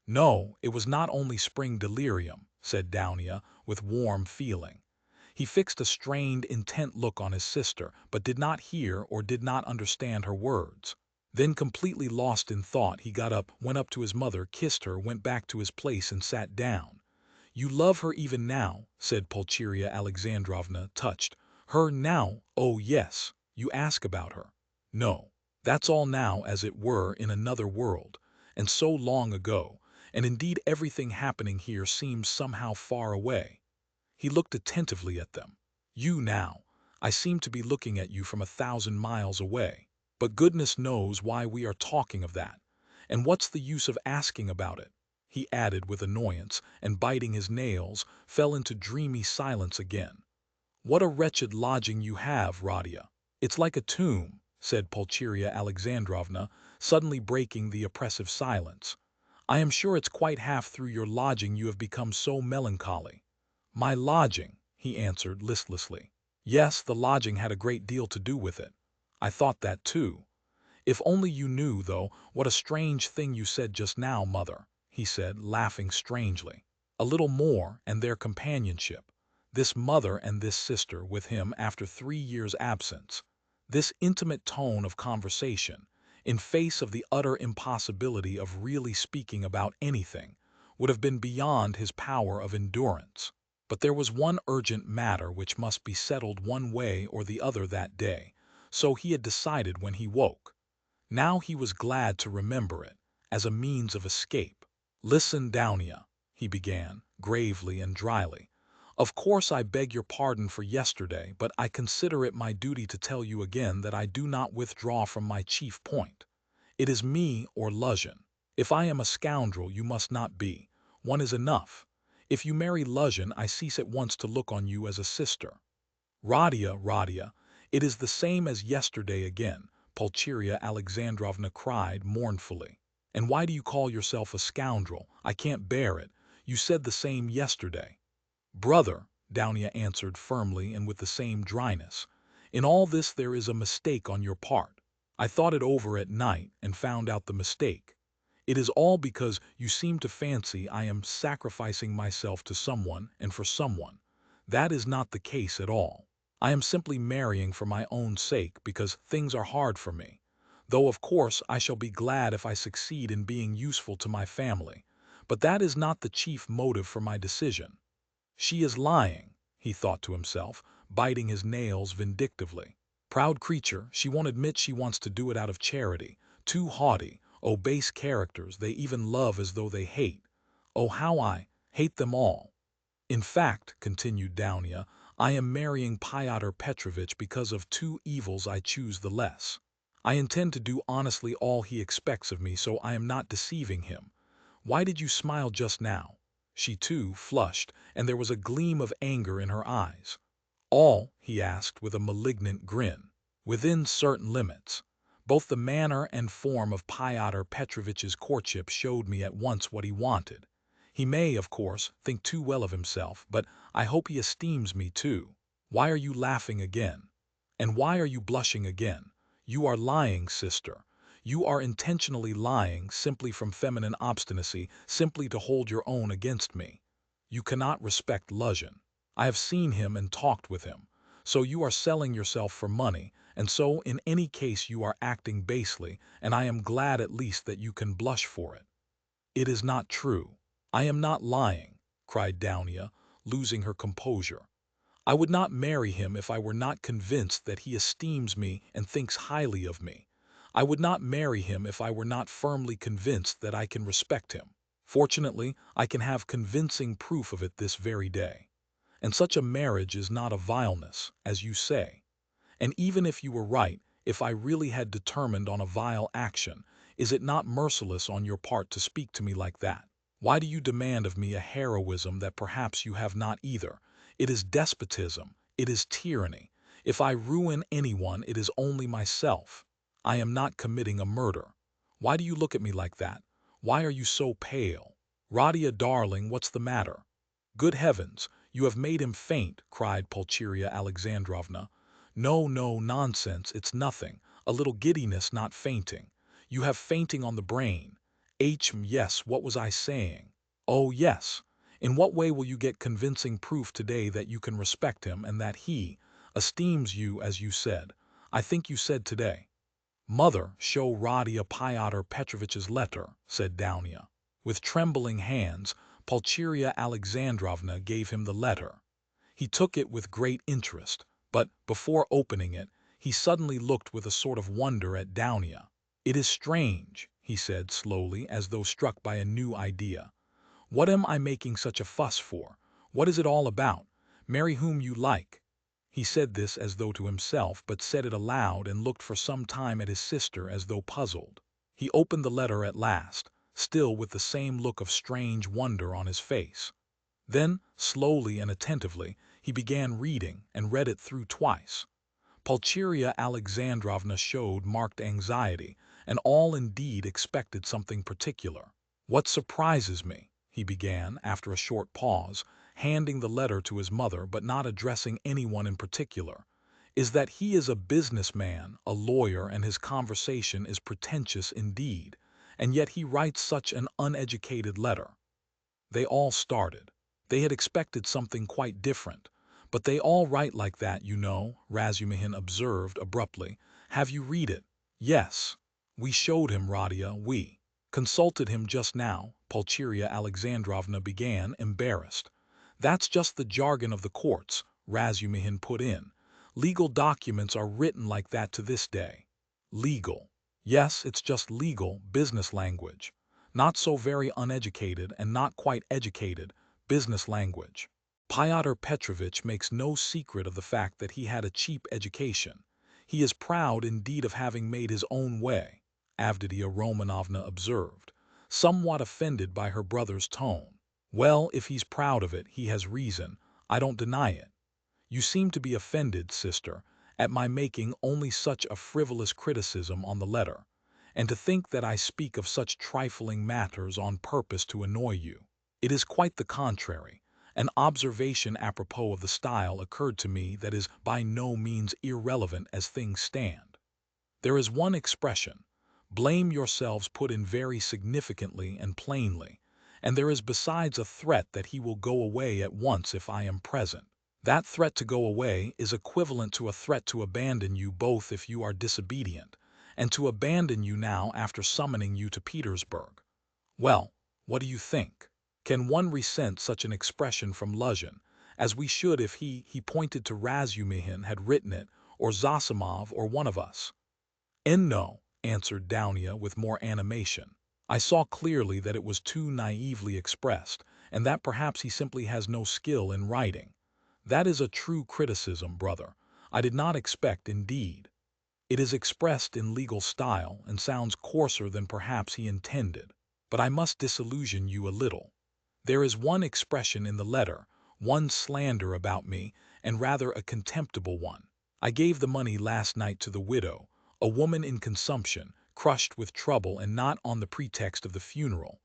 No, it was not only spring delirium, said Dounia, with warm feeling. He fixed a strained, intent look on his sister, but did not hear or did not understand her words. Then, completely lost in thought, he got up, went up to his mother, kissed her, went back to his place and sat down. You love her even now, said Pulcheria Alexandrovna, touched. Her now? Oh, yes. You ask about her. No. That's all now, as it were, in another world, and so long ago, and indeed everything happening here seems somehow far away. He looked attentively at them. You now. I seem to be looking at you from 1,000 miles away. But goodness knows why we are talking of that. And what's the use of asking about it? He added with annoyance, and biting his nails, fell into dreamy silence again. What a wretched lodging you have, Radia. It's like a tomb, said Pulcheria Alexandrovna, suddenly breaking the oppressive silence. I am sure it's quite half through your lodging you have become so melancholy. My lodging, he answered listlessly. Yes, the lodging had a great deal to do with it. I thought that too. If only you knew, though, what a strange thing you said just now, mother, he said, laughing strangely. A little more, and their companionship. This mother and this sister with him after 3 years' absence. This intimate tone of conversation, in face of the utter impossibility of really speaking about anything, would have been beyond his power of endurance. But there was one urgent matter which must be settled one way or the other that day, so he had decided when he woke. Now he was glad to remember it, as a means of escape. Listen, Dounia, he began, gravely and dryly. Of course I beg your pardon for yesterday, but I consider it my duty to tell you again that I do not withdraw from my chief point. It is me or Luzhin. If I am a scoundrel, you must not be. One is enough. If you marry Luzhin, I cease at once to look on you as a sister. Radia, it is the same as yesterday again, Pulcheria Alexandrovna cried mournfully. And why do you call yourself a scoundrel? I can't bear it. You said the same yesterday. Brother, Downia answered firmly and with the same dryness, in all this there is a mistake on your part. I thought it over at night and found out the mistake. It is all because you seem to fancy I am sacrificing myself to someone and for someone. That is not the case at all. I am simply marrying for my own sake because things are hard for me. Though of course I shall be glad if I succeed in being useful to my family. But that is not the chief motive for my decision. She is lying, he thought to himself, biting his nails vindictively. Proud creature, she won't admit she wants to do it out of charity. Too haughty, oh base characters, they even love as though they hate. Oh how I hate them all. In fact, continued Downia, I am marrying Pyotr Petrovitch because of two evils I choose the less. I intend to do honestly all he expects of me, so I am not deceiving him. Why did you smile just now? She too flushed, and there was a gleam of anger in her eyes. All, he asked with a malignant grin. Within certain limits. Both the manner and form of Pyotr Petrovitch's courtship showed me at once what he wanted. He may, of course, think too well of himself, but I hope he esteems me too. Why are you laughing again? And why are you blushing again? You are lying, sister. You are intentionally lying, simply from feminine obstinacy, simply to hold your own against me. You cannot respect Luzhin. I have seen him and talked with him. So you are selling yourself for money, and so in any case you are acting basely, and I am glad at least that you can blush for it. It is not true. I am not lying, cried Downia, losing her composure. I would not marry him if I were not convinced that he esteems me and thinks highly of me. I would not marry him if I were not firmly convinced that I can respect him. Fortunately, I can have convincing proof of it this very day. And such a marriage is not a vileness, as you say. And even if you were right, if I really had determined on a vile action, is it not merciless on your part to speak to me like that? Why do you demand of me a heroism that perhaps you have not either? It is despotism. It is tyranny. If I ruin anyone, it is only myself. I am not committing a murder. Why do you look at me like that? Why are you so pale? Radia, darling, what's the matter? Good heavens, you have made him faint, cried Pulcheria Alexandrovna. No, no, nonsense, it's nothing. A little giddiness, not fainting. You have fainting on the brain. Yes, what was I saying? Oh, yes. In what way will you get convincing proof today that you can respect him and that he esteems you as you said? I think you said today. Mother, show Radia Pyotr Petrovitch's letter, said Downia. With trembling hands, Pulcheria Alexandrovna gave him the letter. He took it with great interest, but before opening it, he suddenly looked with a sort of wonder at Downia. It is strange, he said slowly, as though struck by a new idea. What am I making such a fuss for? What is it all about? Marry whom you like. He said this as though to himself, but said it aloud and looked for some time at his sister as though puzzled. He opened the letter at last, still with the same look of strange wonder on his face. Then, slowly and attentively, he began reading and read it through twice. Pulcheria Alexandrovna showed marked anxiety, and all indeed expected something particular. What surprises me, he began, after a short pause, handing the letter to his mother but not addressing anyone in particular, is that he is a businessman, a lawyer, and his conversation is pretentious indeed, and yet he writes such an uneducated letter. They all started. They had expected something quite different. But they all write like that, you know, Razumihin observed abruptly. Have you read it? Yes. We showed him, Radia, we consulted him just now, Pulcheria Alexandrovna began, embarrassed. That's just the jargon of the courts, Razumihin put in. Legal documents are written like that to this day. Legal. Yes, it's just legal, business language. Not so very uneducated and not quite educated, business language. Pyotr Petrovitch makes no secret of the fact that he had a cheap education. He is proud indeed of having made his own way, Avditia Romanovna observed, somewhat offended by her brother's tone. Well, if he's proud of it, he has reason. I don't deny it. You seem to be offended, sister, at my making only such a frivolous criticism on the letter, and to think that I speak of such trifling matters on purpose to annoy you. It is quite the contrary. An observation apropos of the style occurred to me that is by no means irrelevant as things stand. There is one expression, blame yourselves, put in very significantly and plainly, and there is besides a threat that he will go away at once if I am present. That threat to go away is equivalent to a threat to abandon you both if you are disobedient, and to abandon you now after summoning you to Petersburg. Well, what do you think? Can one resent such an expression from Luzhin, as we should if he pointed to Razumihin, had written it, or Zosimov, or one of us? No, answered Dounia with more animation. I saw clearly that it was too naively expressed, and that perhaps he simply has no skill in writing. That is a true criticism, brother. I did not expect, indeed. It is expressed in legal style, and sounds coarser than perhaps he intended. But I must disillusion you a little. There is one expression in the letter, one slander about me, and rather a contemptible one. I gave the money last night to the widow, a woman in consumption, crushed with trouble, and not on the pretext of the funeral,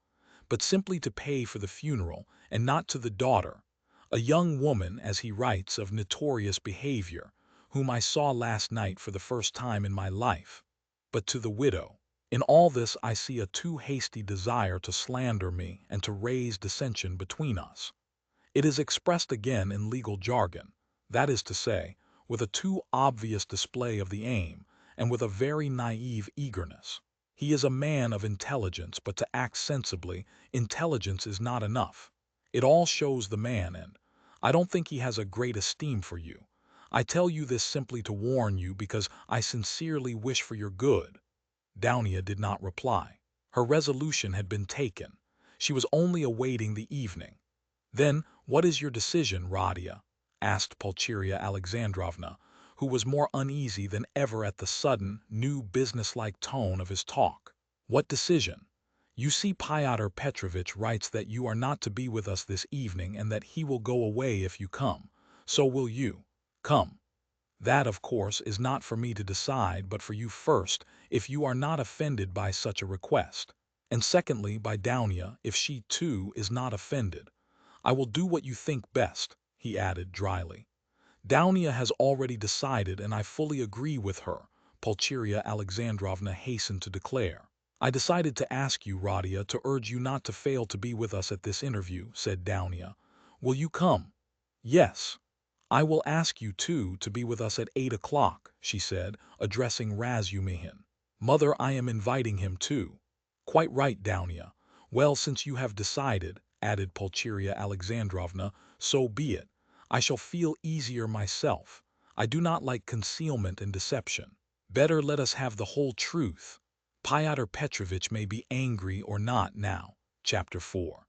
but simply to pay for the funeral, and not to the daughter, a young woman, as he writes, of notorious behavior, whom I saw last night for the first time in my life, but to the widow. In all this I see a too hasty desire to slander me and to raise dissension between us. It is expressed again in legal jargon, that is to say, with a too obvious display of the aim, and with a very naive eagerness. He is a man of intelligence, but to act sensibly, intelligence is not enough. It all shows the man, and I don't think he has a great esteem for you. I tell you this simply to warn you because I sincerely wish for your good. Dounia did not reply. Her resolution had been taken. She was only awaiting the evening. Then, what is your decision, Radia? Asked Pulcheria Alexandrovna, who was more uneasy than ever at the sudden, new businesslike tone of his talk. What decision? You see, Pyotr Petrovitch writes that you are not to be with us this evening and that he will go away if you come. So will you. Come. That, of course, is not for me to decide, but for you first, if you are not offended by such a request. And secondly, by Dounia, if she, too, is not offended. I will do what you think best, he added dryly. Dounia has already decided, and I fully agree with her, Pulcheria Alexandrovna hastened to declare. I decided to ask you, Radia, to urge you not to fail to be with us at this interview, said Dounia. Will you come? Yes. I will ask you, too, to be with us at 8 o'clock, she said, addressing Razumihin. Mother, I am inviting him, too. Quite right, Dounia. Well, since you have decided, added Pulcheria Alexandrovna, so be it. I shall feel easier myself. I do not like concealment and deception. Better let us have the whole truth. Pyotr Petrovitch may be angry or not now. Chapter 4.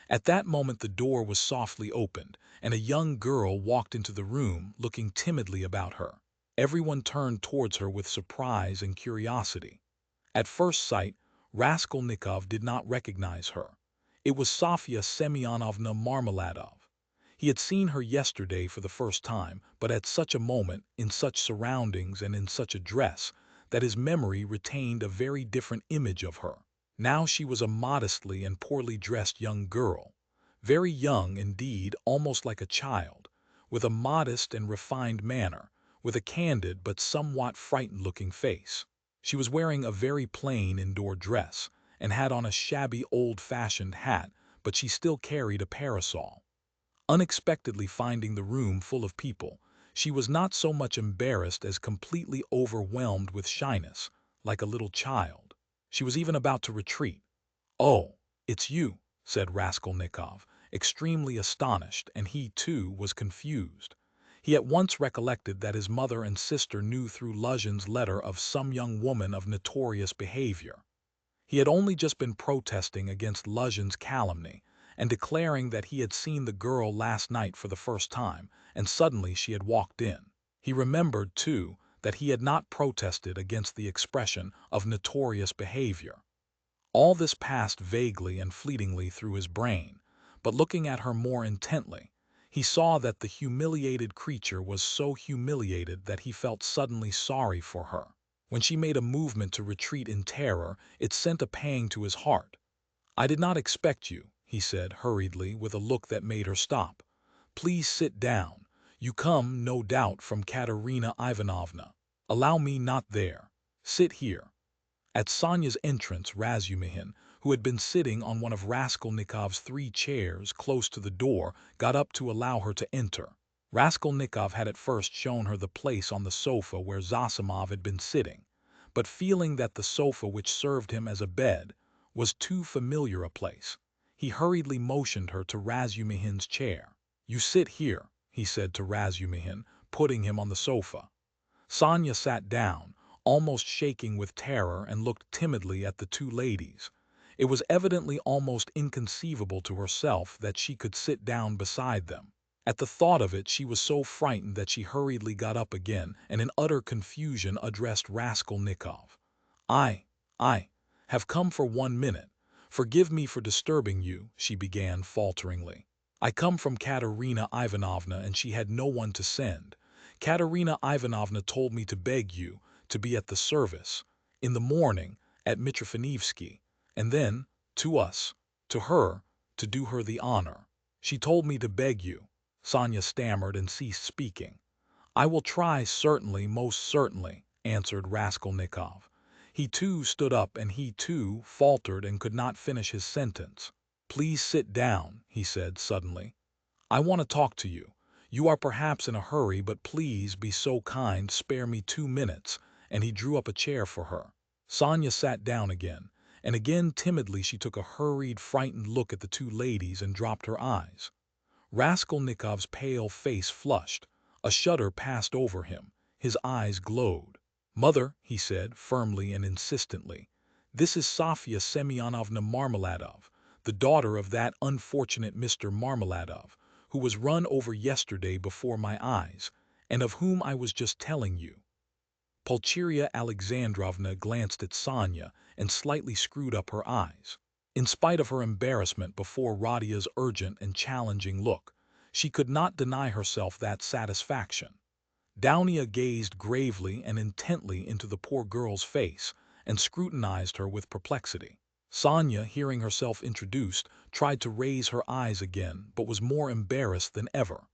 At that moment the door was softly opened, and a young girl walked into the room, looking timidly about her. Everyone turned towards her with surprise and curiosity. At first sight, Raskolnikov did not recognize her. It was Sofya Semyonovna Marmeladov. He had seen her yesterday for the first time, but at such a moment, in such surroundings, and in such a dress, that his memory retained a very different image of her. Now she was a modestly and poorly dressed young girl, very young indeed, almost like a child, with a modest and refined manner, with a candid but somewhat frightened-looking face. She was wearing a very plain indoor dress, and had on a shabby old-fashioned hat, but she still carried a parasol. Unexpectedly finding the room full of people, she was not so much embarrassed as completely overwhelmed with shyness, like a little child. She was even about to retreat. "Oh, it's you," said Raskolnikov, extremely astonished, and he, too, was confused. He at once recollected that his mother and sister knew through Luzhin's letter of some young woman of notorious behavior. He had only just been protesting against Luzhin's calumny, and declaring that he had seen the girl last night for the first time, and suddenly she had walked in. He remembered, too, that he had not protested against the expression of notorious behavior. All this passed vaguely and fleetingly through his brain, but looking at her more intently, he saw that the humiliated creature was so humiliated that he felt suddenly sorry for her. When she made a movement to retreat in terror, it sent a pang to his heart. "I did not expect you," he said hurriedly with a look that made her stop. "Please sit down. You come, no doubt, from Katerina Ivanovna. Allow me not there. Sit here." At Sonia's entrance, Razumihin, who had been sitting on one of Raskolnikov's 3 chairs close to the door, got up to allow her to enter. Raskolnikov had at first shown her the place on the sofa where Zosimov had been sitting, but feeling that the sofa which served him as a bed was too familiar a place, he hurriedly motioned her to Razumihin's chair. "You sit here," he said to Razumihin, putting him on the sofa. Sonia sat down, almost shaking with terror, and looked timidly at the 2 ladies. It was evidently almost inconceivable to herself that she could sit down beside them. At the thought of it she was so frightened that she hurriedly got up again and in utter confusion addressed Raskolnikov. I have come for 1 minute. Forgive me for disturbing you," she began falteringly. "I come from Katerina Ivanovna and she had no one to send. Katerina Ivanovna told me to beg you to be at the service, in the morning, at Mitrofanivsky, and then, to her, to do her the honor. She told me to beg you." Sonia stammered and ceased speaking. "I will try, certainly, most certainly," answered Raskolnikov. He too stood up and he too faltered and could not finish his sentence. "Please sit down," he said suddenly. "I want to talk to you. You are perhaps in a hurry, but please be so kind, spare me 2 minutes," and he drew up a chair for her. Sonia sat down again, and again timidly she took a hurried, frightened look at the 2 ladies and dropped her eyes. Raskolnikov's pale face flushed. A shudder passed over him. His eyes glowed. "Mother," he said firmly and insistently, "this is Sofya Semyonovna Marmeladov, the daughter of that unfortunate Mr. Marmeladov, who was run over yesterday before my eyes, and of whom I was just telling you." Pulcheria Alexandrovna glanced at Sonia and slightly screwed up her eyes. In spite of her embarrassment before Rodia's urgent and challenging look, she could not deny herself that satisfaction. Downia gazed gravely and intently into the poor girl's face and scrutinized her with perplexity. Sonia, hearing herself introduced, tried to raise her eyes again, but was more embarrassed than ever.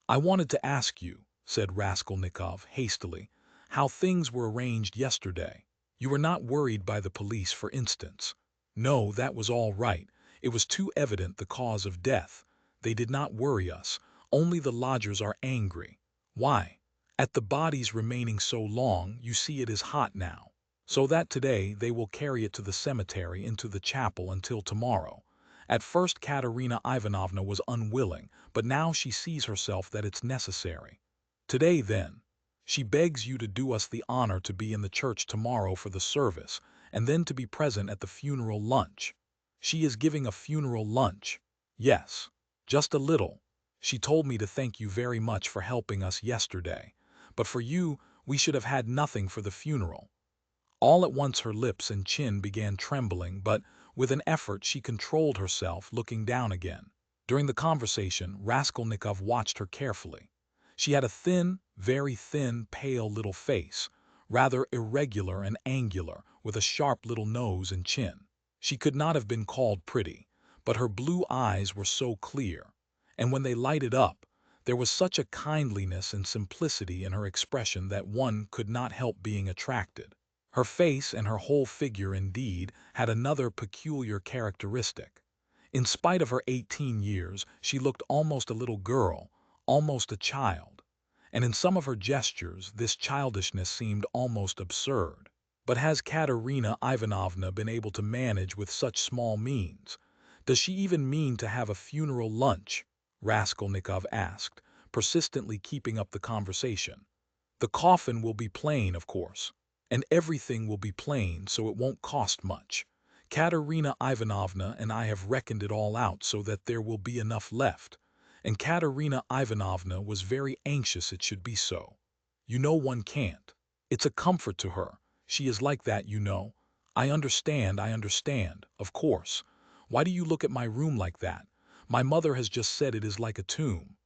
"I wanted to ask you," said Raskolnikov hastily, "how things were arranged yesterday. You were not worried by the police, for instance." "No, that was all right. It was too evident the cause of death. They did not worry us. Only the lodgers are angry." "Why?" "At the body's remaining so long, you see it is hot now. So that today they will carry it to the cemetery into the chapel until tomorrow. At first Katerina Ivanovna was unwilling, but now she sees herself that it's necessary. Today, then, she begs you to do us the honor to be in the church tomorrow for the service, and then to be present at the funeral lunch." "She is giving a funeral lunch?" "Yes. Just a little. She told me to thank you very much for helping us yesterday. But for you, we should have had nothing for the funeral." All at once her lips and chin began trembling, but with an effort she controlled herself, looking down again. During the conversation, Raskolnikov watched her carefully. She had a thin, very thin, pale little face, rather irregular and angular, with a sharp little nose and chin. She could not have been called pretty, but her blue eyes were so clear, and when they lighted up, there was such a kindliness and simplicity in her expression that one could not help being attracted. Her face and her whole figure, indeed, had another peculiar characteristic. In spite of her 18 years, she looked almost a little girl, almost a child. And in some of her gestures, this childishness seemed almost absurd. But has Katerina Ivanovna been able to manage with such small means? Does she even mean to have a funeral lunch? Raskolnikov asked, persistently keeping up the conversation. "The coffin will be plain, of course. And everything will be plain, so it won't cost much. Katerina Ivanovna and I have reckoned it all out so that there will be enough left. And Katerina Ivanovna was very anxious it should be so. You know one can't. It's a comfort to her. She is like that, you know. I understand, of course. Why do you look at my room like that? My mother has just said it is like a tomb.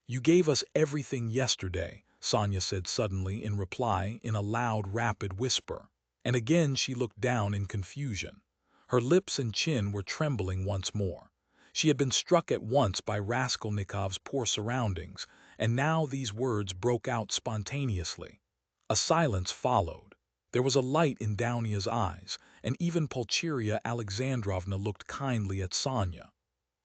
You gave us everything yesterday, Sonia said suddenly in reply in a loud, rapid whisper. And again she looked down in confusion. Her lips and chin were trembling once more. She had been struck at once by Raskolnikov's poor surroundings, and now these words broke out spontaneously. A silence followed. There was a light in Downia's eyes, and even Pulcheria Alexandrovna looked kindly at Sonia.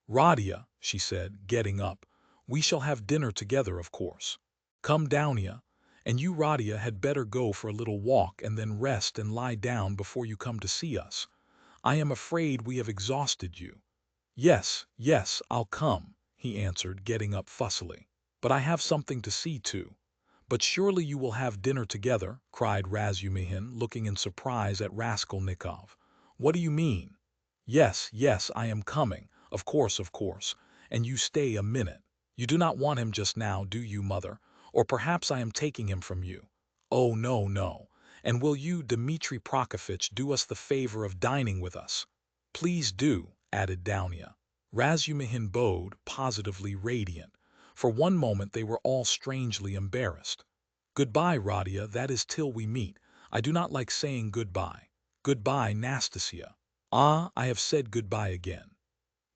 "Radia," she said, getting up, "we shall have dinner together, of course. Come, Downia, and you, Radia, had better go for a little walk and then rest and lie down before you come to see us. I am afraid we have exhausted you." "Yes, yes, I'll come," he answered, getting up fussily. "But I have something to see to." "But surely you will have dinner together," cried Razumihin, looking in surprise at Raskolnikov. "What do you mean?" "Yes, yes, I am coming. Of course, and you stay a minute. You do not want him just now, do you, mother? Or perhaps I am taking him from you." "Oh, no, no. And will you, Dmitri Prokofitch, do us the favor of dining with us?" "Please do," added Downia. Razumihin bowed, positively radiant. For one moment they were all strangely embarrassed. "Goodbye, Radia, that is till we meet. I do not like saying goodbye. Goodbye, Nastasia." "Ah, I have said goodbye again."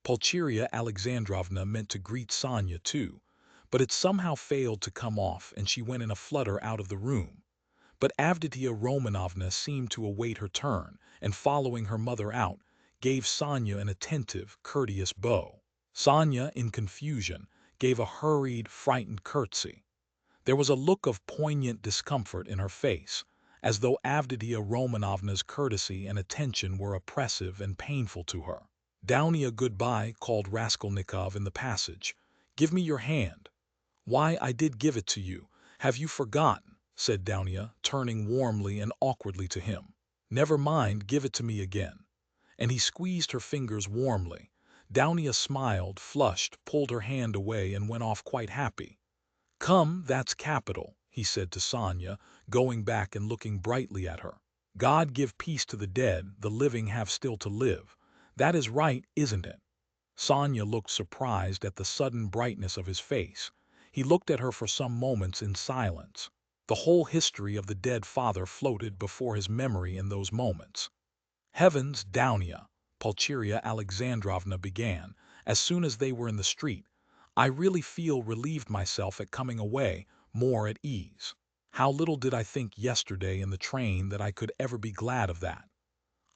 Pulcheria Alexandrovna meant to greet Sonia too, but it somehow failed to come off and she went in a flutter out of the room. But Avditia Romanovna seemed to await her turn, and following her mother out, gave Sonia an attentive, courteous bow. Sonia, in confusion, gave a hurried, frightened curtsy. There was a look of poignant discomfort in her face, as though Avditia Romanovna's courtesy and attention were oppressive and painful to her. "Downia, goodbye," called Raskolnikov in the passage. "Give me your hand." "Why, I did give it to you. Have you forgotten?" said Downia, turning warmly and awkwardly to him. "Never mind, give it to me again." And he squeezed her fingers warmly. Downia smiled, flushed, pulled her hand away and went off quite happy. "Come, that's capital," he said to Sonia, going back and looking brightly at her. "God give peace to the dead, the living have still to live. That is right, isn't it?" Sonia looked surprised at the sudden brightness of his face. He looked at her for some moments in silence. The whole history of the dead father floated before his memory in those moments. "Heavens, Downia," Pulcheria Alexandrovna began, as soon as they were in the street, "I really feel relieved myself at coming away, more at ease. How little did I think yesterday in the train that I could ever be glad of that.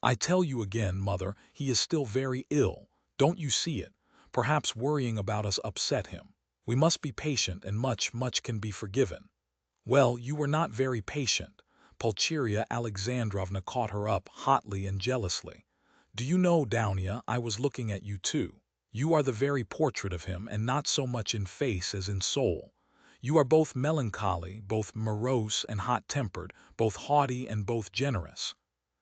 I tell you again, mother, he is still very ill. Don't you see it? Perhaps worrying about us upset him. We must be patient, and much can be forgiven." "Well, you were not very patient." Pulcheria Alexandrovna caught her up hotly and jealously. "Do you know, Downia, I was looking at you too. You are the very portrait of him, and not so much in face as in soul. You are both melancholy, both morose and hot-tempered, both haughty and both generous.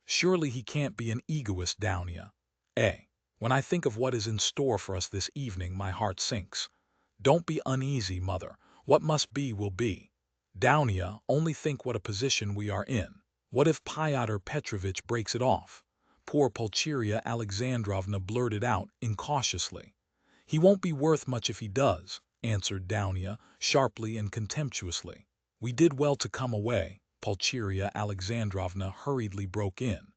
Surely he can't be an egoist, Downia. When I think of what is in store for us this evening, my heart sinks. Don't be uneasy, mother. What must be will be. Downia, only think what a position we are in. What if Pyotr Petrovitch breaks it off?" Poor Pulcheria Alexandrovna blurted out incautiously. "He won't be worth much if he does," answered Downia, sharply and contemptuously. "We did well to come away," Pulcheria Alexandrovna hurriedly broke in.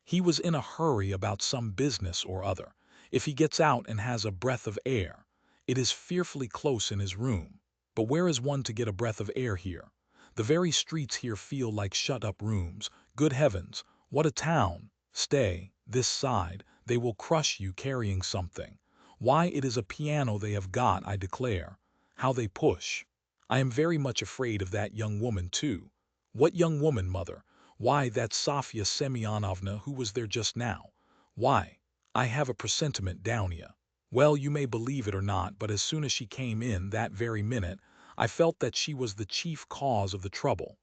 "He was in a hurry about some business or other. If he gets out and has a breath of air, it is fearfully close in his room. But where is one to get a breath of air here? The very streets here feel like shut-up rooms. Good heavens, what a town! Stay, this side, they will crush you carrying something. Why, it is a piano they have got, I declare. How they push! I am very much afraid of that young woman too." "What young woman, mother?" "Why, that Sofya Semyonovna who was there just now. Why, I have a presentiment, Downia. Well, you may believe it or not, but as soon as she came in, that very minute, I felt that she was the chief cause of the trouble."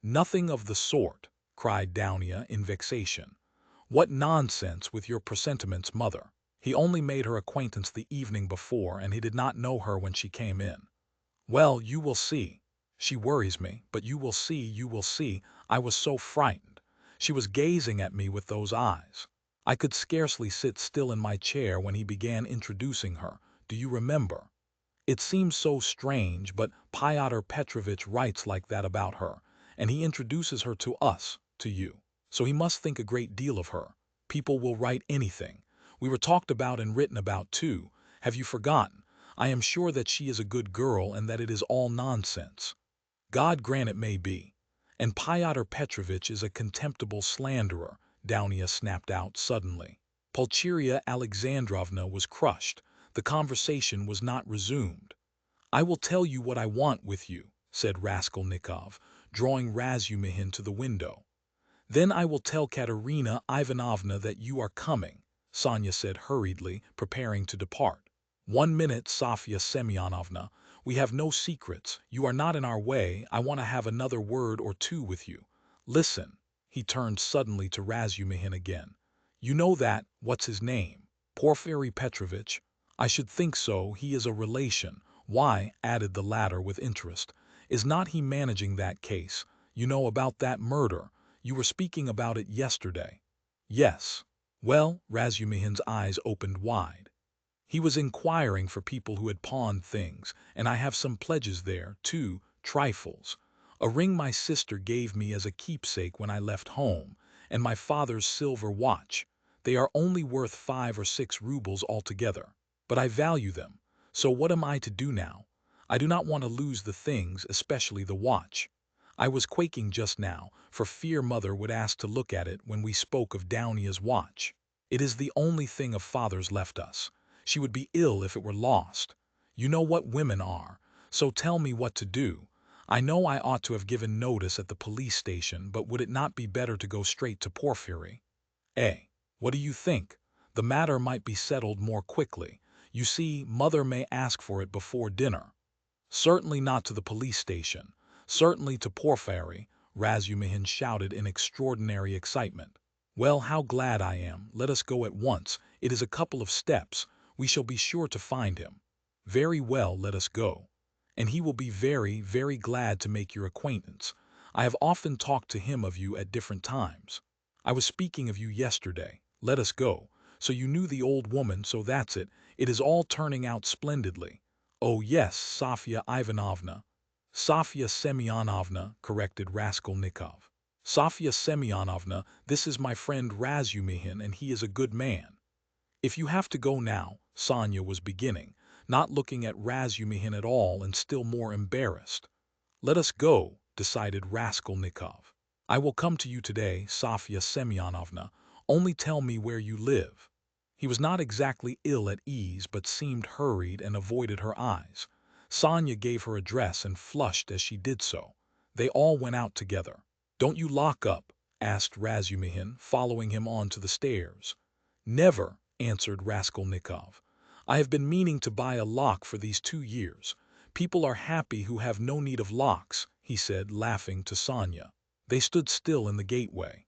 "Nothing of the sort," cried Downia in vexation. What nonsense with your presentiments, mother. He only made her acquaintance the evening before, and he did not know her when she came in. Well, you will see. She worries me, but you will see, you will see. I was so frightened. She was gazing at me with those eyes. I could scarcely sit still in my chair when he began introducing her. Do you remember? It seems so strange, but Pyotr Petrovitch writes like that about her, and he introduces her to us, to you. So he must think a great deal of her. People will write anything. We were talked about and written about too. Have you forgotten? I am sure that she is a good girl and that it is all nonsense. God grant it may be. And Pyotr Petrovitch is a contemptible slanderer, Downia snapped out suddenly. Pulcheria Alexandrovna was crushed. The conversation was not resumed. I will tell you what I want with you, said Raskolnikov, drawing Razumihin to the window. Then I will tell Katerina Ivanovna that you are coming, Sonia said hurriedly, preparing to depart. 1 minute, Sofya Semyonovna. We have no secrets. You are not in our way. I want to have another word or two with you. Listen. He turned suddenly to Razumihin again. You know that, what's his name? Porfiry Petrovitch? I should think so. He is a relation. Why, added the latter with interest, is not he managing that case? You know about that murder. You were speaking about it yesterday. Yes. Well, Razumihin's eyes opened wide. He was inquiring for people who had pawned things, and I have some pledges there, too, trifles. A ring my sister gave me as a keepsake when I left home, and my father's silver watch. They are only worth 5 or 6 rubles altogether. But I value them. So what am I to do now? I do not want to lose the things, especially the watch. I was quaking just now, for fear Mother would ask to look at it when we spoke of Downia's watch. It is the only thing of Father's left us. She would be ill if it were lost. You know what women are, so tell me what to do. I know I ought to have given notice at the police station, but would it not be better to go straight to Porfiry? Eh? What do you think? The matter might be settled more quickly. You see, Mother may ask for it before dinner. Certainly not to the police station. Certainly to Porfiry, Razumihin shouted in extraordinary excitement. Well, how glad I am. Let us go at once. It is a couple of steps. We shall be sure to find him. Very well, let us go. And he will be very, very glad to make your acquaintance. I have often talked to him of you at different times. I was speaking of you yesterday. Let us go. So you knew the old woman, so that's it. It is all turning out splendidly. Oh yes, Sofya Ivanovna. Sofya Semyonovna, corrected Raskolnikov. Sofya Semyonovna, this is my friend Razumihin, and he is a good man. If you have to go now, Sonia was beginning, not looking at Razumihin at all and still more embarrassed. Let us go, decided Raskolnikov. I will come to you today, Sofya Semyonovna. Only tell me where you live. He was not exactly ill at ease, but seemed hurried and avoided her eyes. Sonia gave her address and flushed as she did so. They all went out together. Don't you lock up? Asked Razumihin, following him on to the stairs. Never, answered Raskolnikov. I have been meaning to buy a lock for these 2 years. People are happy who have no need of locks, he said, laughing to Sonia. They stood still in the gateway.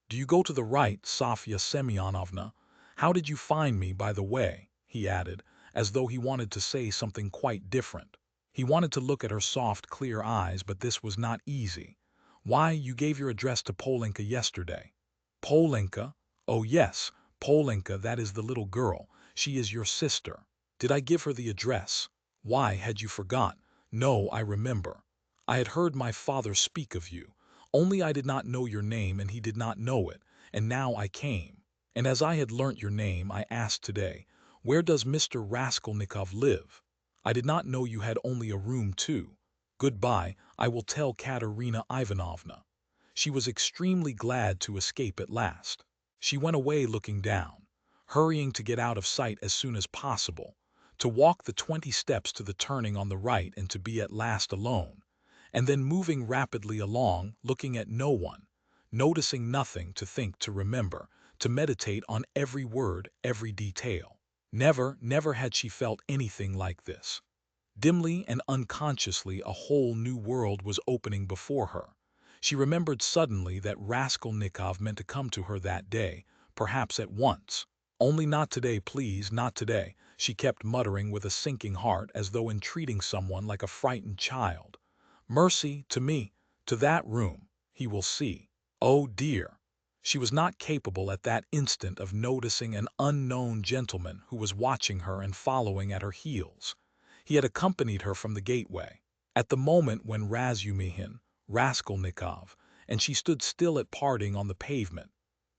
Do you go to the right, Sofya Semyonovna? How did you find me, by the way? He added, as though he wanted to say something quite different. He wanted to look at her soft, clear eyes, but this was not easy. Why, you gave your address to Polenka yesterday. Polenka? Oh yes, Polenka, that is the little girl. She is your sister. Did I give her the address? Why, had you forgot? No, I remember. I had heard my father speak of you. Only I did not know your name and he did not know it, and now I came. And as I had learnt your name, I asked today, where does Mr. Raskolnikov live? I did not know you had only a room too. Goodbye, I will tell Katerina Ivanovna. She was extremely glad to escape at last. She went away looking down, hurrying to get out of sight as soon as possible, to walk the 20 steps to the turning on the right and to be at last alone, and then moving rapidly along, looking at no one, noticing nothing, to think, to remember, to meditate on every word, every detail. Never, never had she felt anything like this. Dimly and unconsciously a whole new world was opening before her. She remembered suddenly that Raskolnikov meant to come to her that day, perhaps at once. Only not today, please, not today, she kept muttering with a sinking heart as though entreating someone like a frightened child. Mercy, to me, to that room, he will see. Oh dear! She was not capable at that instant of noticing an unknown gentleman who was watching her and following at her heels. He had accompanied her from the gateway. At the moment when Raskolnikov, and she stood still at parting on the pavement,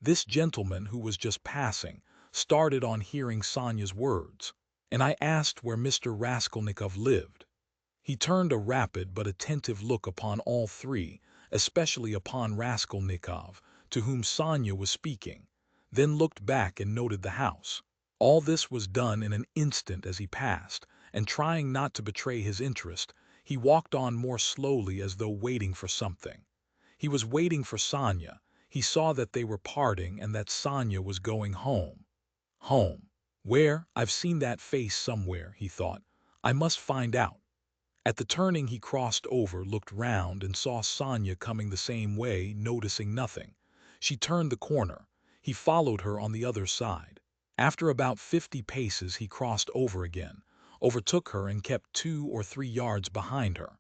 this gentleman who was just passing started on hearing Sonia's words, and I asked where Mr. Raskolnikov lived. He turned a rapid but attentive look upon all three, especially upon Raskolnikov, to whom Sonia was speaking, then looked back and noted the house. All this was done in an instant as he passed, and trying not to betray his interest, he walked on more slowly as though waiting for something. He was waiting for Sonia. He saw that they were parting and that Sonia was going home. Home. Where? I've seen that face somewhere, he thought. I must find out. At the turning he crossed over, looked round, and saw Sonia coming the same way, noticing nothing. She turned the corner. He followed her on the other side. After about 50 paces he crossed over again, overtook her and kept 2 or 3 yards behind her.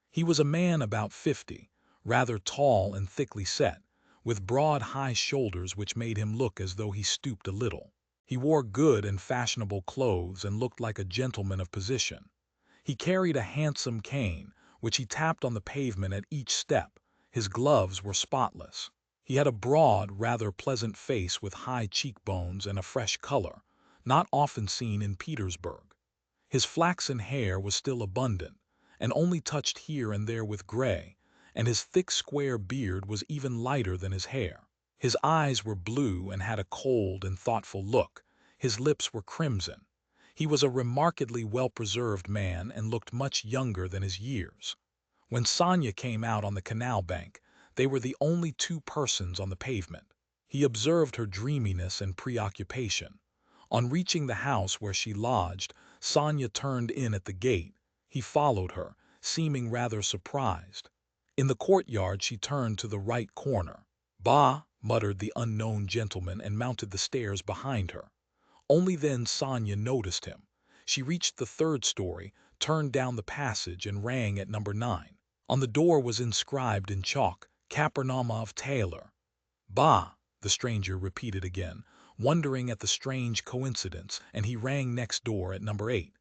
He was a man about 50, rather tall and thickly set, with broad high shoulders which made him look as though he stooped a little. He wore good and fashionable clothes and looked like a gentleman of position. He carried a handsome cane, which he tapped on the pavement at each step. His gloves were spotless. He had a broad, rather pleasant face with high cheekbones and a fresh color, not often seen in Petersburg. His flaxen hair was still abundant, and only touched here and there with gray, and his thick square beard was even lighter than his hair. His eyes were blue and had a cold and thoughtful look. His lips were crimson. He was a remarkably well-preserved man and looked much younger than his years. When Sonia came out on the canal bank, they were the only 2 persons on the pavement. He observed her dreaminess and preoccupation. On reaching the house where she lodged, Sonia turned in at the gate. He followed her, seeming rather surprised. In the courtyard she turned to the right corner. "Bah!" muttered the unknown gentleman and mounted the stairs behind her. Only then Sonia noticed him. She reached the 3rd story, turned down the passage and rang at number 9. On the door was inscribed in chalk, "Kapernaumov Tailor." "Bah!" the stranger repeated again, wondering at the strange coincidence, and he rang next door at number 8.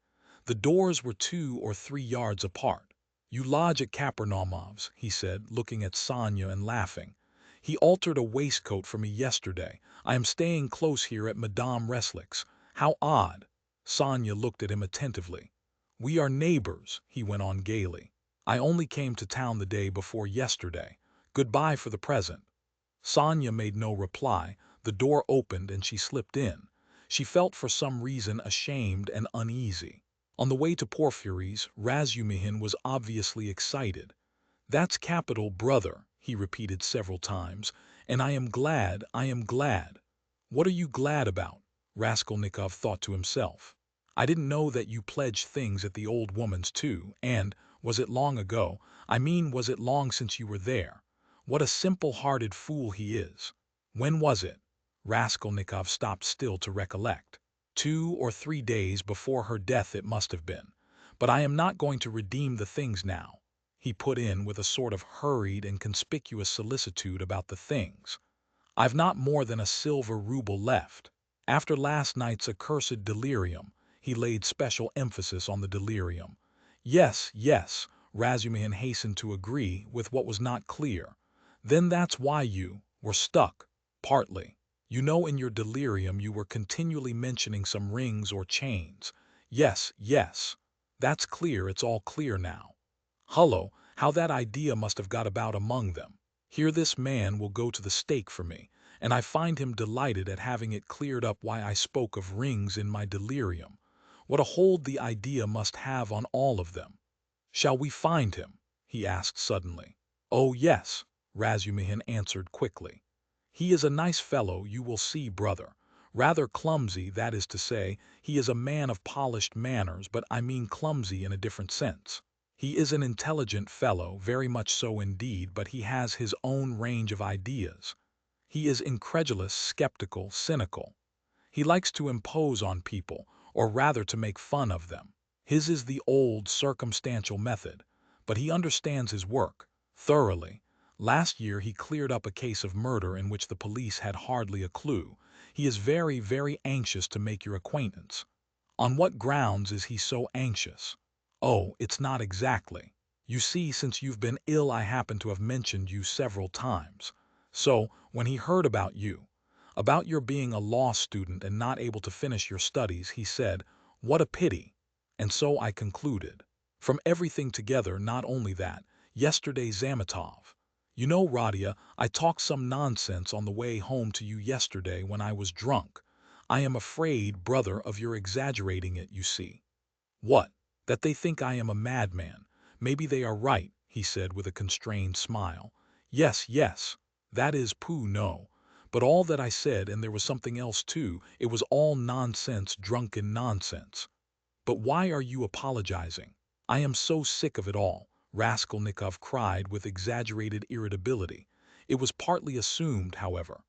The doors were 2 or 3 yards apart. "You lodge at Kapernaumov's," he said, looking at Sonia and laughing. "He altered a waistcoat for me yesterday. I am staying close here at Madame Reslick's. How odd!" Sonia looked at him attentively. "We are neighbors," he went on gaily. "I only came to town the day before yesterday. Goodbye for the present." Sonia made no reply. The door opened and she slipped in. She felt for some reason ashamed and uneasy. On the way to Porfiry's, Razumihin was obviously excited. "That's capital, brother," he repeated several times, "and I am glad, I am glad." "What are you glad about?" Raskolnikov thought to himself. "I didn't know that you pledged things at the old woman's too, and, was it long ago? I mean, was it long since you were there? What a simple-hearted fool he is. When was it?" Raskolnikov stopped still to recollect. 2 or 3 days before her death it must have been. "But I am not going to redeem the things now," he put in with a sort of hurried and conspicuous solicitude about the things. "I've not more than a silver rouble left." After last night's accursed delirium, he laid special emphasis on the delirium. "Yes, yes," Razumihin hastened to agree with what was not clear. "Then that's why you were stuck." "Partly. You know, in your delirium you were continually mentioning some rings or chains." "Yes, yes. That's clear, it's all clear now. Hullo, how that idea must have got about among them. Here this man will go to the stake for me, and I find him delighted at having it cleared up why I spoke of rings in my delirium. What a hold the idea must have on all of them. Shall we find him?" he asked suddenly. "Oh, yes," Razumihin answered quickly. "He is a nice fellow, you will see, brother. Rather clumsy, that is to say, he is a man of polished manners, but I mean clumsy in a different sense. He is an intelligent fellow, very much so indeed, but he has his own range of ideas. He is incredulous, skeptical, cynical. He likes to impose on people, or rather to make fun of them. His is the old circumstantial method, but he understands his work thoroughly. Last year he cleared up a case of murder in which the police had hardly a clue. He is very, very anxious to make your acquaintance. On what grounds is he so anxious? Oh, it's not exactly. You see, since you've been ill, I happen to have mentioned you several times. So, when he heard about your being a law student and not able to finish your studies, he said, "What a pity." And so I concluded. From everything together, not only that, yesterday Zametov. You know, Radia, I talked some nonsense on the way home to you yesterday when I was drunk. I am afraid, brother, of your exaggerating it, you see. What? That they think I am a madman. Maybe they are right, he said with a constrained smile. Yes, yes. That is pooh, no. But all that I said, and there was something else too, it was all nonsense, drunken nonsense. But why are you apologizing? I am so sick of it all, Raskolnikov cried with exaggerated irritability. It was partly assumed, however.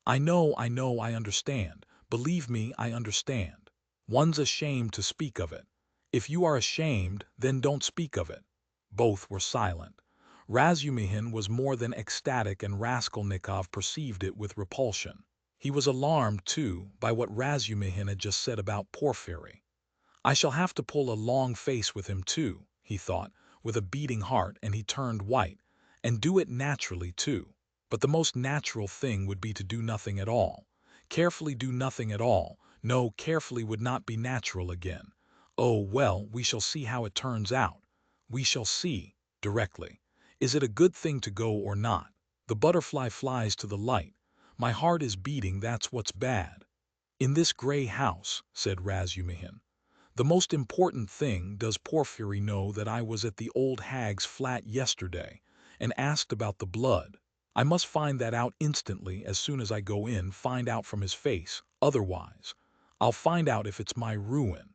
I know, I understand. Believe me, I understand. One's ashamed to speak of it. If you are ashamed, then don't speak of it. Both were silent. Razumihin was more than ecstatic, and Raskolnikov perceived it with repulsion. He was alarmed, too, by what Razumihin had just said about Porfiry. I shall have to pull a long face with him, too, he thought, with a beating heart, and he turned white, and do it naturally, too. But the most natural thing would be to do nothing at all. Carefully do nothing at all. No, carefully would not be natural again. Oh, well, we shall see how it turns out. We shall see, directly. Is it a good thing to go or not? The butterfly flies to the light. My heart is beating, that's what's bad. In this gray house, said Razumihin. The most important thing, does Porfiry know that I was at the old hag's flat yesterday and asked about the blood? I must find that out instantly as soon as I go in, find out from his face. Otherwise, I'll find out if it's my ruin.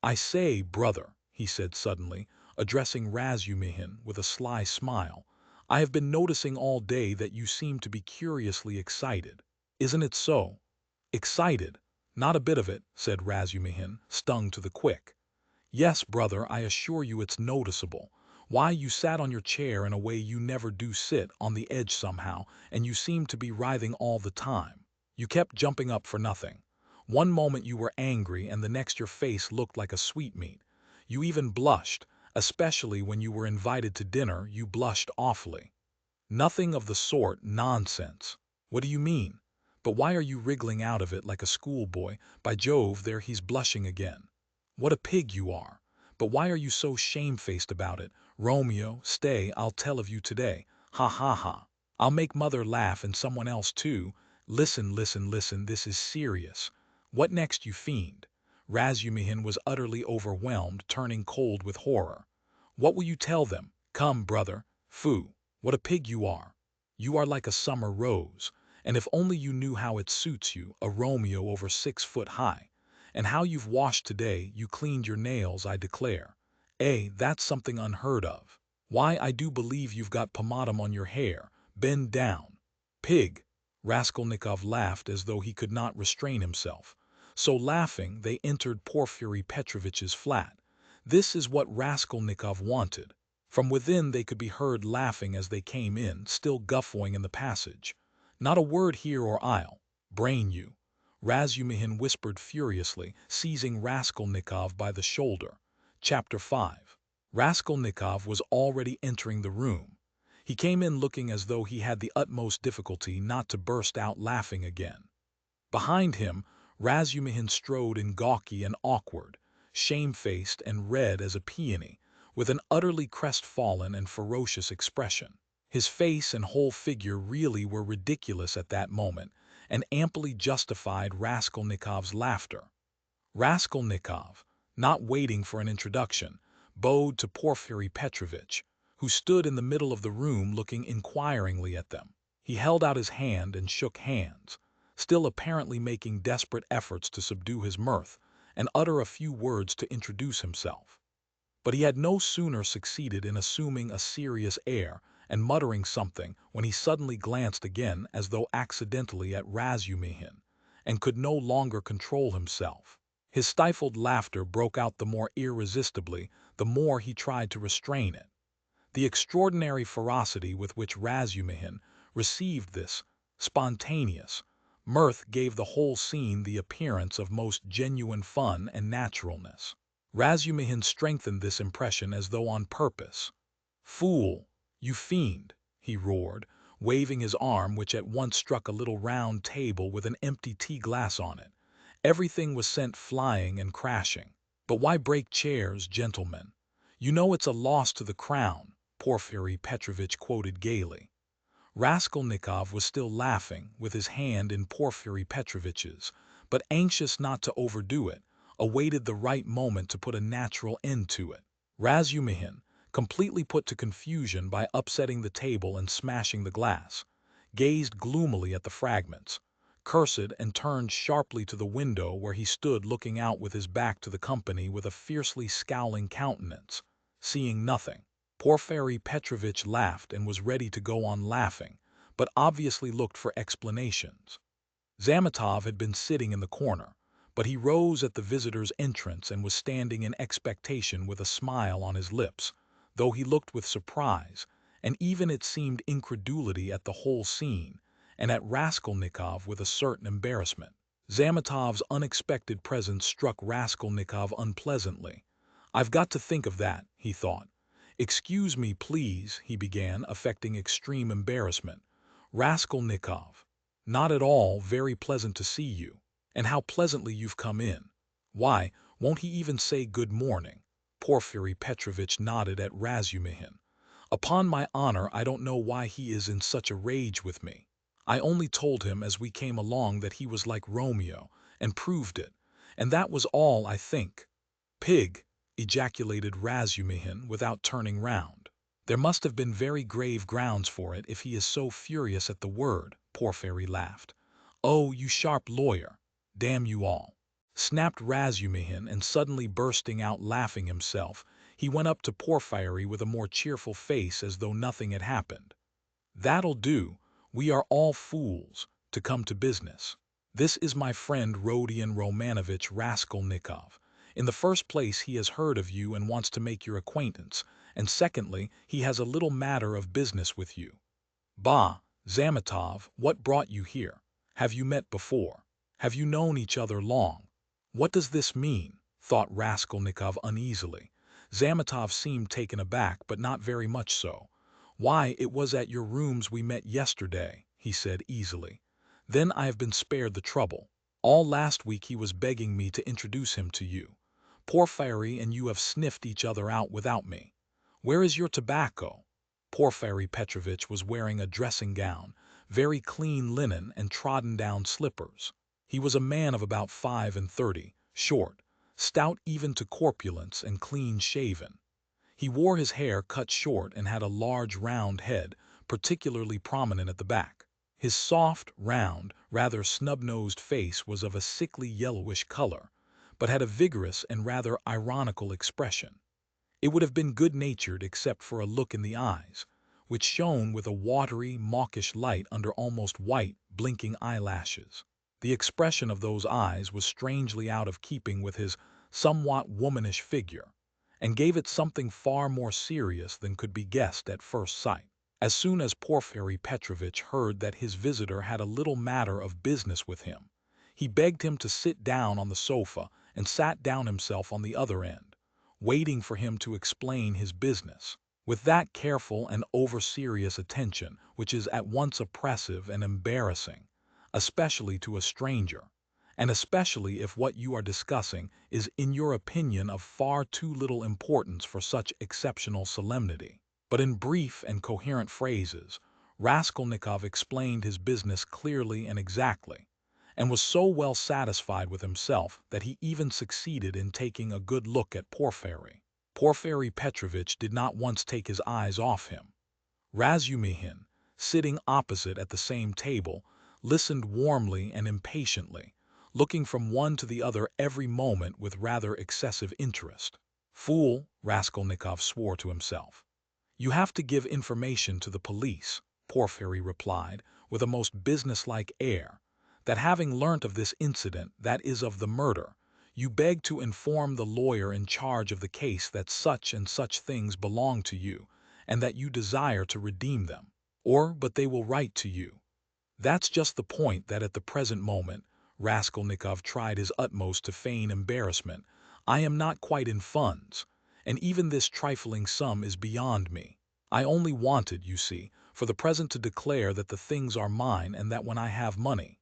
I say, brother, he said suddenly, addressing Razumihin with a sly smile, I have been noticing all day that you seem to be curiously excited. Isn't it so? Excited? Not a bit of it, said Razumihin, stung to the quick. Yes, brother, I assure you it's noticeable. Why, you sat on your chair in a way you never do sit, on the edge somehow, and you seemed to be writhing all the time. You kept jumping up for nothing. One moment you were angry, and the next your face looked like a sweetmeat. You even blushed, especially when you were invited to dinner, you blushed awfully. Nothing of the sort, nonsense. What do you mean? But why are you wriggling out of it like a schoolboy? By Jove, there he's blushing again. What a pig you are! But why are you so shamefaced about it? Romeo, stay, I'll tell of you today. Ha ha ha. I'll make mother laugh and someone else too. Listen, listen, listen, this is serious. What next, you fiend? Razumihin was utterly overwhelmed, turning cold with horror. What will you tell them? Come, brother. Phoo, what a pig you are. You are like a summer rose. And if only you knew how it suits you, a Romeo over 6 foot high. And how you've washed today, you cleaned your nails, I declare. That's something unheard of. Why, I do believe you've got pomatum on your hair. Bend down. Pig! Raskolnikov laughed as though he could not restrain himself. So laughing, they entered Porfiry Petrovitch's flat. This is what Raskolnikov wanted. From within they could be heard laughing as they came in, still guffawing in the passage. Not a word here or I'll brain you, Razumihin whispered furiously, seizing Raskolnikov by the shoulder. Chapter 5. Raskolnikov was already entering the room. He came in looking as though he had the utmost difficulty not to burst out laughing again. Behind him, Razumihin strode in gawky and awkward, shamefaced and red as a peony, with an utterly crestfallen and ferocious expression. His face and whole figure really were ridiculous at that moment, and amply justified Raskolnikov's laughter. Raskolnikov, not waiting for an introduction, bowed to Porfiry Petrovitch, who stood in the middle of the room looking inquiringly at them. He held out his hand and shook hands, still apparently making desperate efforts to subdue his mirth and utter a few words to introduce himself. But he had no sooner succeeded in assuming a serious air and muttering something when he suddenly glanced again as though accidentally at Razumihin, and could no longer control himself. His stifled laughter broke out the more irresistibly the more he tried to restrain it. The extraordinary ferocity with which Razumihin received this spontaneous mirth gave the whole scene the appearance of most genuine fun and naturalness. Razumihin strengthened this impression as though on purpose. "Fool! You fiend!" he roared, waving his arm, which at once struck a little round table with an empty tea-glass on it. Everything was sent flying and crashing. "But why break chairs, gentlemen? You know it's a loss to the crown," Porfiry Petrovitch quoted gaily. Raskolnikov was still laughing, with his hand in Porfiry Petrovitch's, but anxious not to overdo it, awaited the right moment to put a natural end to it. Razumihin, completely put to confusion by upsetting the table and smashing the glass, gazed gloomily at the fragments, cursed, and turned sharply to the window where he stood looking out with his back to the company with a fiercely scowling countenance. Seeing nothing, Porfiry Petrovitch laughed and was ready to go on laughing, but obviously looked for explanations. Zametov had been sitting in the corner, but he rose at the visitor's entrance and was standing in expectation with a smile on his lips, though he looked with surprise, and even it seemed incredulity at the whole scene, and at Raskolnikov with a certain embarrassment. Zametov's unexpected presence struck Raskolnikov unpleasantly. "I've got to think of that," he thought. "Excuse me, please," he began, affecting extreme embarrassment. "Raskolnikov. Not at all very pleasant to see you. And how pleasantly you've come in. Why, won't he even say good morning?" Porfiry Petrovitch nodded at Razumihin. "Upon my honor, I don't know why he is in such a rage with me. I only told him as we came along that he was like Romeo, and proved it, and that was all, I think." "Pig!" ejaculated Razumihin without turning round. "There must have been very grave grounds for it if he is so furious at the word," Porfiry laughed. "Oh, you sharp lawyer! Damn you all!" snapped Razumihin, and suddenly bursting out laughing himself, he went up to Porfiry with a more cheerful face as though nothing had happened. "That'll do, we are all fools, to come to business. This is my friend Rodion Romanovitch Raskolnikov. In the first place, he has heard of you and wants to make your acquaintance, and secondly, he has a little matter of business with you." "Bah, Zametov, what brought you here? Have you met before? Have you known each other long? What does this mean?" thought Raskolnikov uneasily. Zametov seemed taken aback, but not very much so. "Why, it was at your rooms we met yesterday," he said easily. "Then I have been spared the trouble. All last week he was begging me to introduce him to you. Porfiry and you have sniffed each other out without me. Where is your tobacco?" Porfiry Petrovitch was wearing a dressing gown, very clean linen, and trodden-down slippers. He was a man of about 35, short, stout even to corpulence, and clean-shaven. He wore his hair cut short and had a large round head, particularly prominent at the back. His soft, round, rather snub-nosed face was of a sickly yellowish color, but had a vigorous and rather ironical expression. It would have been good-natured except for a look in the eyes, which shone with a watery, mawkish light under almost white, blinking eyelashes. The expression of those eyes was strangely out of keeping with his somewhat womanish figure, and gave it something far more serious than could be guessed at first sight. As soon as Porfiry Petrovitch heard that his visitor had a little matter of business with him, he begged him to sit down on the sofa and sat down himself on the other end, waiting for him to explain his business, with that careful and over-serious attention which is at once oppressive and embarrassing, especially to a stranger, and especially if what you are discussing is in your opinion of far too little importance for such exceptional solemnity. But in brief and coherent phrases, Raskolnikov explained his business clearly and exactly, and was so well satisfied with himself that he even succeeded in taking a good look at Porfiry. Porfiry Petrovitch did not once take his eyes off him. Razumihin, sitting opposite at the same table, listened warmly and impatiently, looking from one to the other every moment with rather excessive interest. "Fool," Raskolnikov swore to himself. You have to give information to the police, Porfiry replied, with a most businesslike air, that having learnt of this incident, that is of the murder, you beg to inform the lawyer in charge of the case that such and such things belong to you, and that you desire to redeem them, but they will write to you. That's just the point that at the present moment, Raskolnikov tried his utmost to feign embarrassment. I am not quite in funds, and even this trifling sum is beyond me. I only wanted, you see, for the present to declare that the things are mine and that when I have money.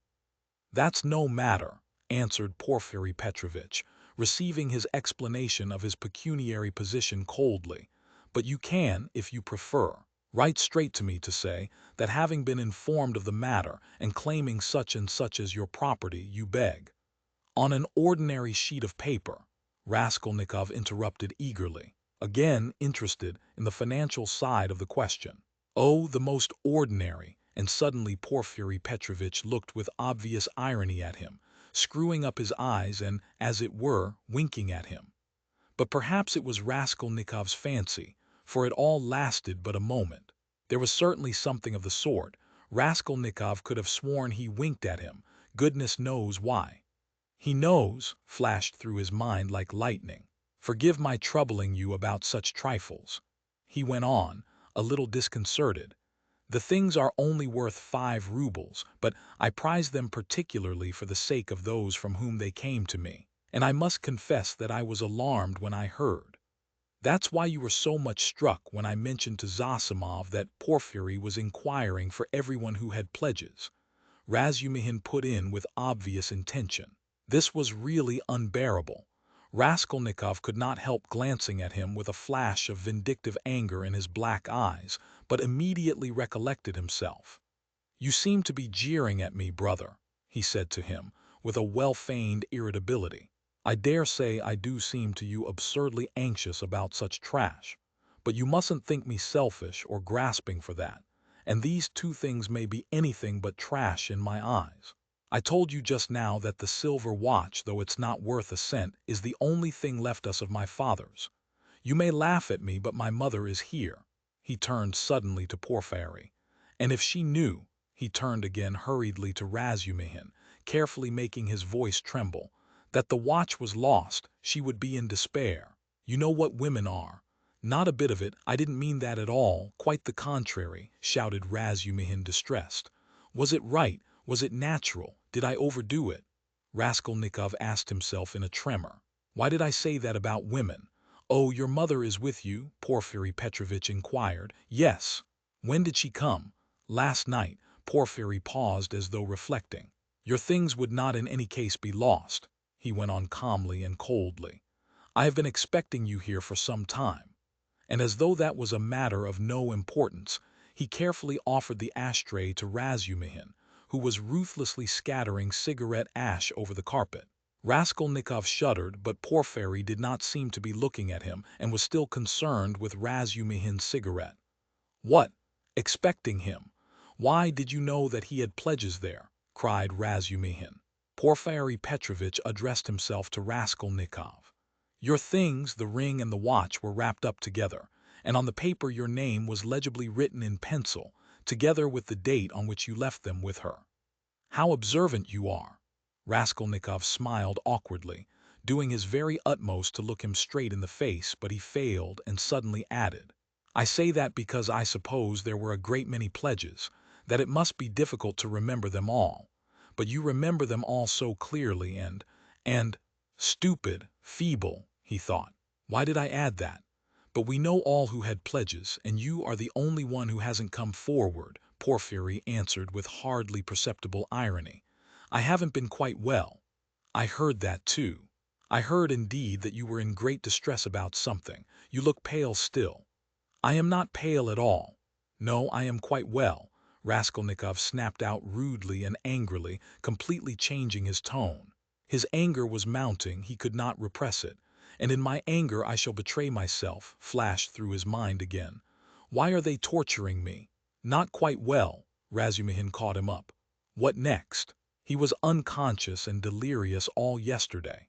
That's no matter, answered Porfiry Petrovitch, receiving his explanation of his pecuniary position coldly, but you can, if you prefer, write straight to me to say that having been informed of the matter and claiming such and such as your property, you beg. On an ordinary sheet of paper, Raskolnikov interrupted eagerly, again interested in the financial side of the question. Oh, the most ordinary, and suddenly Porfiry Petrovitch looked with obvious irony at him, screwing up his eyes and, as it were, winking at him. But perhaps it was Raskolnikov's fancy, for it all lasted but a moment. There was certainly something of the sort. Raskolnikov could have sworn he winked at him, goodness knows why. He knows, flashed through his mind like lightning. Forgive my troubling you about such trifles, he went on, a little disconcerted. The things are only worth 5 rubles, but I prize them particularly for the sake of those from whom they came to me, and I must confess that I was alarmed when I heard. That's why you were so much struck when I mentioned to Zosimov that Porfiry was inquiring for everyone who had pledges, Razumihin put in with obvious intention. This was really unbearable. Raskolnikov could not help glancing at him with a flash of vindictive anger in his black eyes, but immediately recollected himself. "You seem to be jeering at me, brother," he said to him, with a well-feigned irritability. "I dare say I do seem to you absurdly anxious about such trash, but you mustn't think me selfish or grasping for that, and these 2 things may be anything but trash in my eyes. I told you just now that the silver watch, though it's not worth a cent, is the only thing left us of my father's. You may laugh at me, but my mother is here." He turned suddenly to Porfiry. "And if she knew," he turned again hurriedly to Razumihin, carefully making his voice tremble, "that the watch was lost, she would be in despair. You know what women are." "Not a bit of it, I didn't mean that at all, quite the contrary," shouted Razumihin, distressed. "Was it right? Was it natural? Did I overdo it?" Raskolnikov asked himself in a tremor. "Why did I say that about women?" "Oh, your mother is with you?" Porfiry Petrovitch inquired. "Yes." "When did she come?" "Last night." Porfiry paused as though reflecting. "Your things would not in any case be lost," he went on calmly and coldly. "I have been expecting you here for some time." And as though that was a matter of no importance, he carefully offered the ashtray to Razumihin, who was ruthlessly scattering cigarette ash over the carpet. Raskolnikov shuddered, but Porfiry did not seem to be looking at him and was still concerned with Razumihin's cigarette. "What? Expecting him? Why, did you know that he had pledges there?" cried Razumihin. Porfiry Petrovitch addressed himself to Raskolnikov. "Your things, the ring and the watch, were wrapped up together, and on the paper your name was legibly written in pencil, together with the date on which you left them with her." "How observant you are!" Raskolnikov smiled awkwardly, doing his very utmost to look him straight in the face, but he failed and suddenly added, "I say that because I suppose there were a great many pledges, that it must be difficult to remember them all. But you remember them all so clearly and stupid, feeble," he thought. "Why did I add that? But we know all who had pledges, and you are the only one who hasn't come forward," Porfiry answered with hardly perceptible irony. "I haven't been quite well." "I heard that too. I heard, indeed, that you were in great distress about something. You look pale still." "I am not pale at all. No, I am quite well," Raskolnikov snapped out rudely and angrily, completely changing his tone. His anger was mounting, he could not repress it. "And in my anger I shall betray myself," flashed through his mind again. "Why are they torturing me?" "Not quite well," Razumihin caught him up. "What next?" "He was unconscious and delirious all yesterday.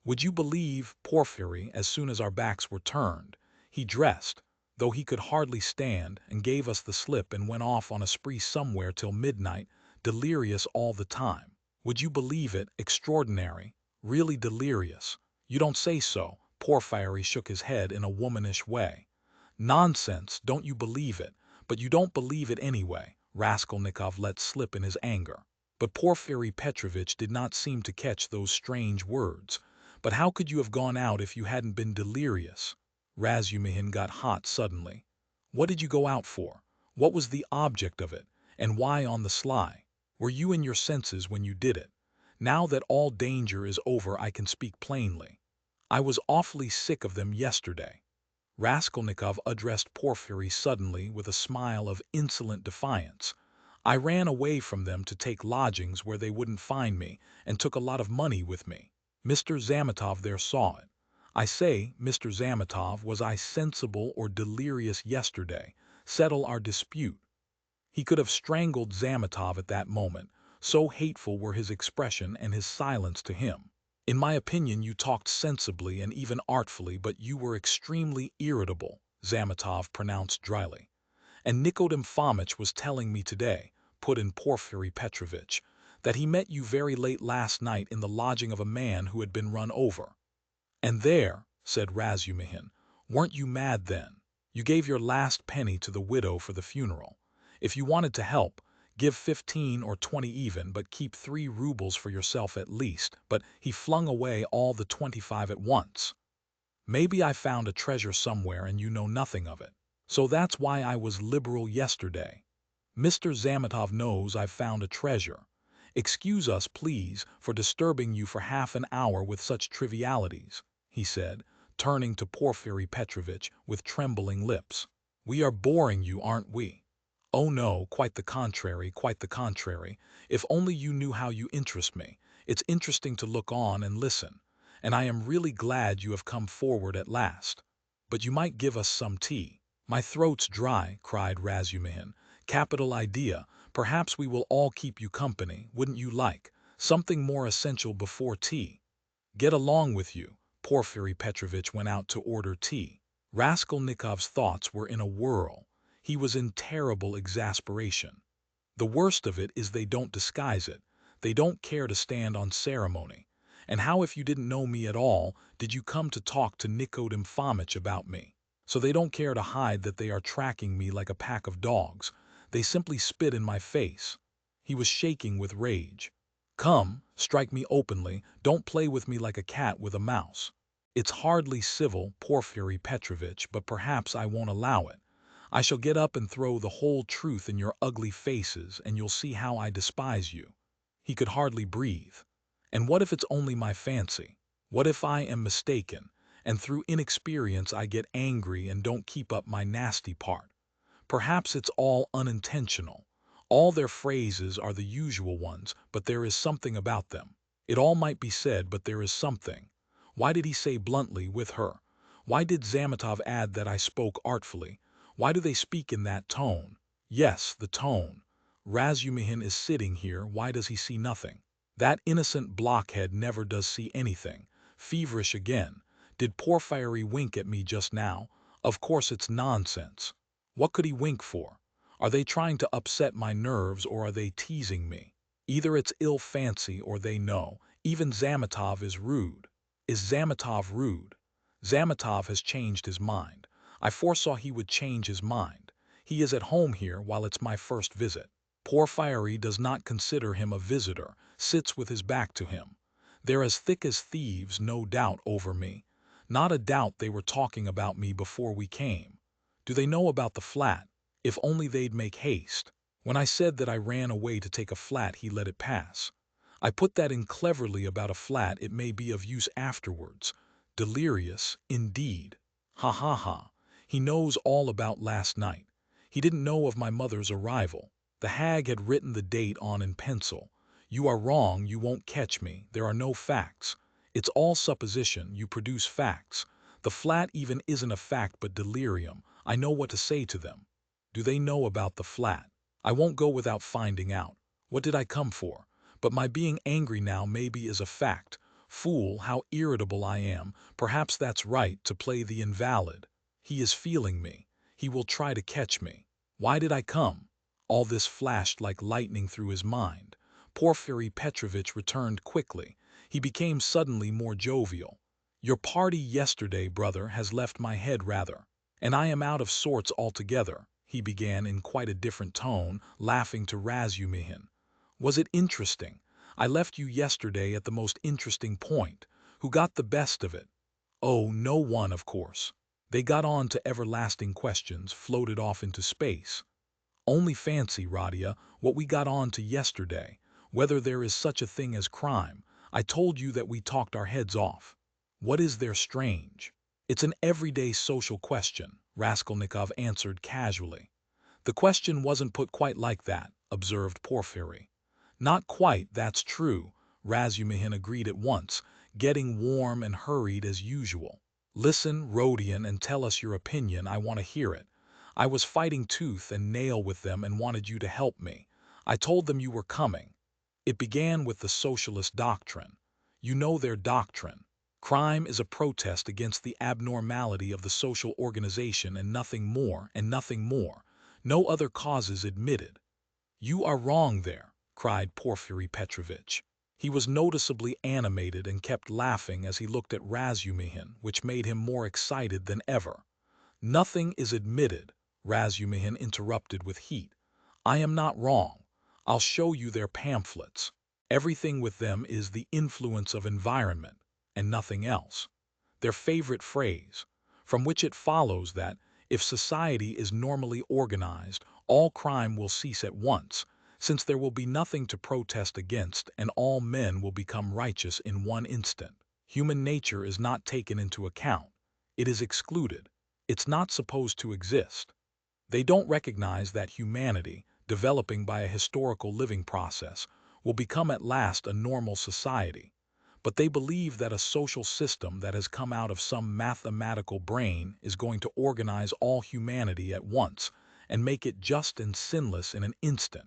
Would you believe, Porfiry, as soon as our backs were turned, he dressed, though he could hardly stand, and gave us the slip and went off on a spree somewhere till midnight, delirious all the time. Would you believe it? Extraordinary. Really delirious. You don't say so. Porfiry shook his head in a womanish way. Nonsense, don't you believe it? But you don't believe it anyway, Raskolnikov let slip in his anger. But Porfiry Petrovitch did not seem to catch those strange words. But how could you have gone out if you hadn't been delirious? Razumihin got hot suddenly. What did you go out for? What was the object of it? And why on the sly? Were you in your senses when you did it? Now that all danger is over I can speak plainly. I was awfully sick of them yesterday. Raskolnikov addressed Porfiry suddenly with a smile of insolent defiance. I ran away from them to take lodgings where they wouldn't find me, and took a lot of money with me. Mr. Zametov there saw it. I say, Mr. Zametov, was I sensible or delirious yesterday? Settle our dispute. He could have strangled Zametov at that moment, so hateful were his expression and his silence to him. In my opinion you talked sensibly and even artfully, but you were extremely irritable, Zametov pronounced dryly. And Nikodem Fomitch was telling me today, put in Porfiry Petrovitch, that he met you very late last night in the lodging of a man who had been run over. And there, said Razumihin, weren't you mad then? You gave your last penny to the widow for the funeral. If you wanted to help, give 15 or 20 even, but keep 3 rubles for yourself at least. But he flung away all the 25 at once. Maybe I found a treasure somewhere and you know nothing of it. So that's why I was liberal yesterday. Mr. Zametov knows I've found a treasure. Excuse us, please, for disturbing you for half an hour with such trivialities, he said, turning to Porfiry Petrovitch with trembling lips. We are boring you, aren't we? Oh no, quite the contrary, quite the contrary. If only you knew how you interest me. It's interesting to look on and listen. And I am really glad you have come forward at last. But you might give us some tea. My throat's dry, cried Razumihin. Capital idea. Perhaps we will all keep you company, wouldn't you like? Something more essential before tea. Get along with you. Porfiry Petrovitch went out to order tea. Raskolnikov's thoughts were in a whirl. He was in terrible exasperation. The worst of it is they don't disguise it. They don't care to stand on ceremony. And how, if you didn't know me at all, did you come to talk to Nikodem Fomitch about me? So they don't care to hide that they are tracking me like a pack of dogs. They simply spit in my face. He was shaking with rage. Come, strike me openly, don't play with me like a cat with a mouse. It's hardly civil, Porfiry Petrovitch, but perhaps I won't allow it. I shall get up and throw the whole truth in your ugly faces, and you'll see how I despise you. He could hardly breathe. And what if it's only my fancy? What if I am mistaken, and through inexperience I get angry and don't keep up my nasty part? Perhaps it's all unintentional. All their phrases are the usual ones, but there is something about them. It all might be said, but there is something. Why did he say bluntly with her? Why did Zametov add that I spoke artfully? Why do they speak in that tone? Yes, the tone. Razumihin is sitting here, why does he see nothing? That innocent blockhead never does see anything. Feverish again. Did Porfiry wink at me just now? Of course it's nonsense. What could he wink for? Are they trying to upset my nerves, or are they teasing me? Either it's ill fancy or they know. Even Zametov is rude. Is Zametov rude? Zametov has changed his mind. I foresaw he would change his mind. He is at home here while it's my first visit. Porfiry does not consider him a visitor, sits with his back to him. They're as thick as thieves, no doubt, over me. Not a doubt they were talking about me before we came. Do they know about the flat? If only they'd make haste. When I said that I ran away to take a flat, he let it pass. I put that in cleverly about a flat, it may be of use afterwards. Delirious, indeed. Ha ha ha. He knows all about last night. He didn't know of my mother's arrival. The hag had written the date on in pencil. You are wrong, you won't catch me. There are no facts. It's all supposition, you produce facts. The flat even isn't a fact but delirium. I know what to say to them. Do they know about the flat? I won't go without finding out. What did I come for? But my being angry now maybe is a fact. Fool, how irritable I am. Perhaps that's right, to play the invalid. He is feeling me. He will try to catch me. Why did I come? All this flashed like lightning through his mind. Porfiry Petrovitch returned quickly. He became suddenly more jovial. Your party yesterday, brother, has left my head rather, and I am out of sorts altogether, he began in quite a different tone, laughing to Razumihin. Was it interesting? I left you yesterday at the most interesting point. Who got the best of it? Oh, no one, of course. They got on to everlasting questions, floated off into space. Only fancy, Radia, what we got on to yesterday, whether there is such a thing as crime. I told you that we talked our heads off. What is there strange? It's an everyday social question, Raskolnikov answered casually. The question wasn't put quite like that, observed Porfiry. Not quite, that's true, Razumihin agreed at once, getting warm and hurried as usual. Listen, Rodion, and tell us your opinion, I want to hear it. I was fighting tooth and nail with them and wanted you to help me. I told them you were coming. It began with the socialist doctrine. You know their doctrine. Crime is a protest against the abnormality of the social organization and nothing more, and nothing more. No other causes admitted. You are wrong there, cried Porfiry Petrovitch. He was noticeably animated and kept laughing as he looked at Razumihin, which made him more excited than ever. Nothing is admitted, Razumihin interrupted with heat. I am not wrong. I'll show you their pamphlets. Everything with them is the influence of environment, and nothing else. Their favorite phrase, from which it follows that, if society is normally organized, all crime will cease at once, since there will be nothing to protest against and all men will become righteous in one instant. Human nature is not taken into account. It is excluded. It's not supposed to exist. They don't recognize that humanity, developing by a historical living process, will become at last a normal society. But they believe that a social system that has come out of some mathematical brain is going to organize all humanity at once and make it just and sinless in an instant,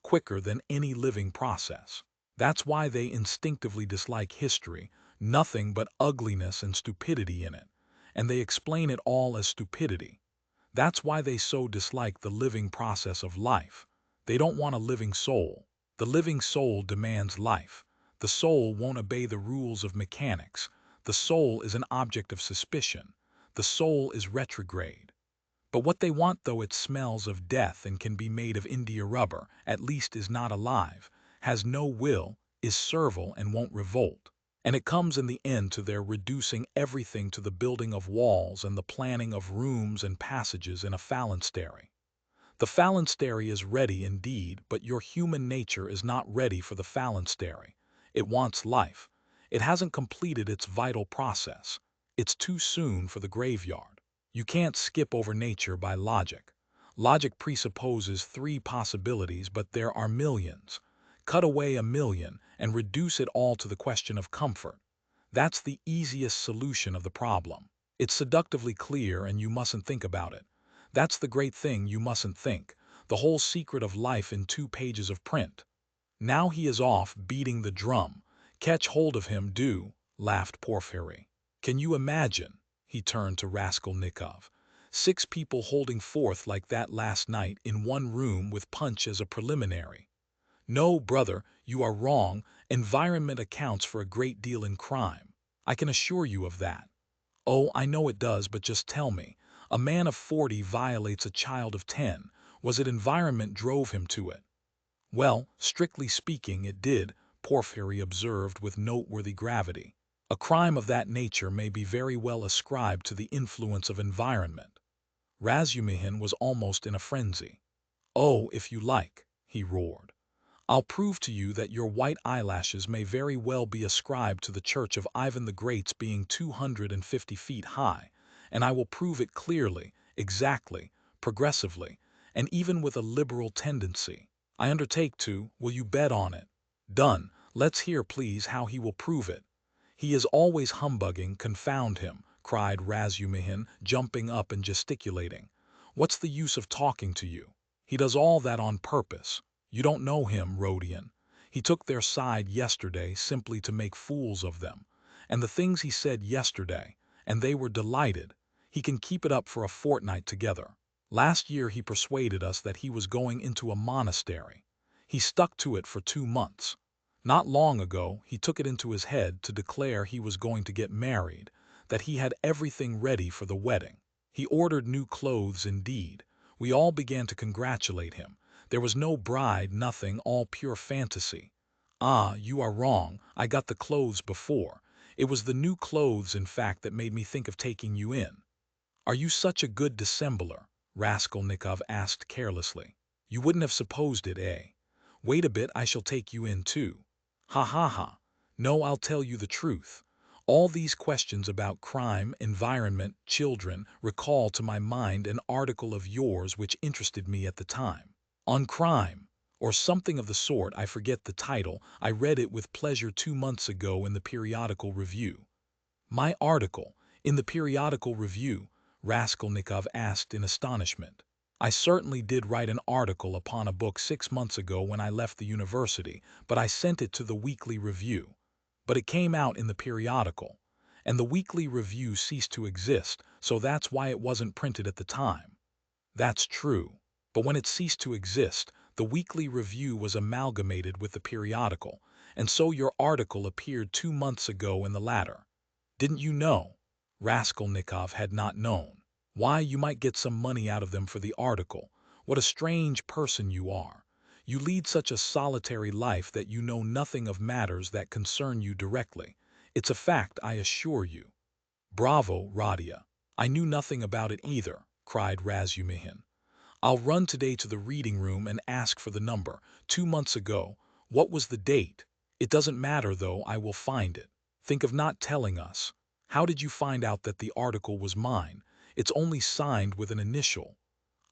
quicker than any living process. That's why they instinctively dislike history, nothing but ugliness and stupidity in it, and they explain it all as stupidity. That's why they so dislike the living process of life. They don't want a living soul. The living soul demands life. The soul won't obey the rules of mechanics. The soul is an object of suspicion. The soul is retrograde. But what they want, though it smells of death and can be made of India rubber, at least is not alive, has no will, is servile and won't revolt. And it comes in the end to their reducing everything to the building of walls and the planning of rooms and passages in a phalanstery. The phalanstery is ready indeed, but your human nature is not ready for the phalanstery. It wants life. It hasn't completed its vital process. It's too soon for the graveyard. You can't skip over nature by logic. Logic presupposes 3 possibilities, but there are millions. Cut away a million and reduce it all to the question of comfort. That's the easiest solution of the problem. It's seductively clear and you mustn't think about it. That's the great thing, you mustn't think. The whole secret of life in 2 pages of print. Now he is off beating the drum. Catch hold of him, do, laughed Porfiry. Can you imagine? He turned to Raskolnikov. 6 people holding forth like that last night in one room with punch as a preliminary. No, brother, you are wrong. Environment accounts for a great deal in crime. I can assure you of that. Oh, I know it does, but just tell me. A man of 40 violates a child of 10. Was it environment drove him to it? Well, strictly speaking, it did, Porfiry observed with noteworthy gravity. A crime of that nature may be very well ascribed to the influence of environment. Razumihin was almost in a frenzy. Oh, if you like, he roared. I'll prove to you that your white eyelashes may very well be ascribed to the church of Ivan the Great's being 250 feet high, and I will prove it clearly, exactly, progressively, and even with a liberal tendency. I undertake to, will you bet on it? Done. Let's hear, please, how he will prove it. He is always humbugging, confound him, cried Razumihin, jumping up and gesticulating. What's the use of talking to you? He does all that on purpose. You don't know him, Rodion. He took their side yesterday simply to make fools of them. And the things he said yesterday, and they were delighted. He can keep it up for a fortnight together. Last year he persuaded us that he was going into a monastery. He stuck to it for 2 months. Not long ago, he took it into his head to declare he was going to get married, that he had everything ready for the wedding. He ordered new clothes indeed. We all began to congratulate him. There was no bride, nothing, all pure fantasy. Ah, you are wrong. I got the clothes before. It was the new clothes, in fact, that made me think of taking you in. Are you such a good dissembler? Raskolnikov asked carelessly. You wouldn't have supposed it, eh? Wait a bit, I shall take you in too. Ha ha ha. No, I'll tell you the truth. All these questions about crime, environment, children, recall to my mind an article of yours which interested me at the time. On crime, or something of the sort, I forget the title. I read it with pleasure 2 months ago in the periodical review. My article, in the periodical review? Raskolnikov asked in astonishment. I certainly did write an article upon a book 6 months ago when I left the university, but I sent it to the weekly review. But it came out in the periodical, and the weekly review ceased to exist, so that's why it wasn't printed at the time. That's true. But when it ceased to exist, the weekly review was amalgamated with the periodical, and so your article appeared 2 months ago in the latter. Didn't you know? Raskolnikov had not known. Why, you might get some money out of them for the article. What a strange person you are. You lead such a solitary life that you know nothing of matters that concern you directly. It's a fact, I assure you. Bravo, Radia. I knew nothing about it either, cried Razumihin. I'll run today to the reading room and ask for the number. 2 months ago. What was the date? It doesn't matter, though, I will find it. Think of not telling us. How did you find out that the article was mine? It's only signed with an initial.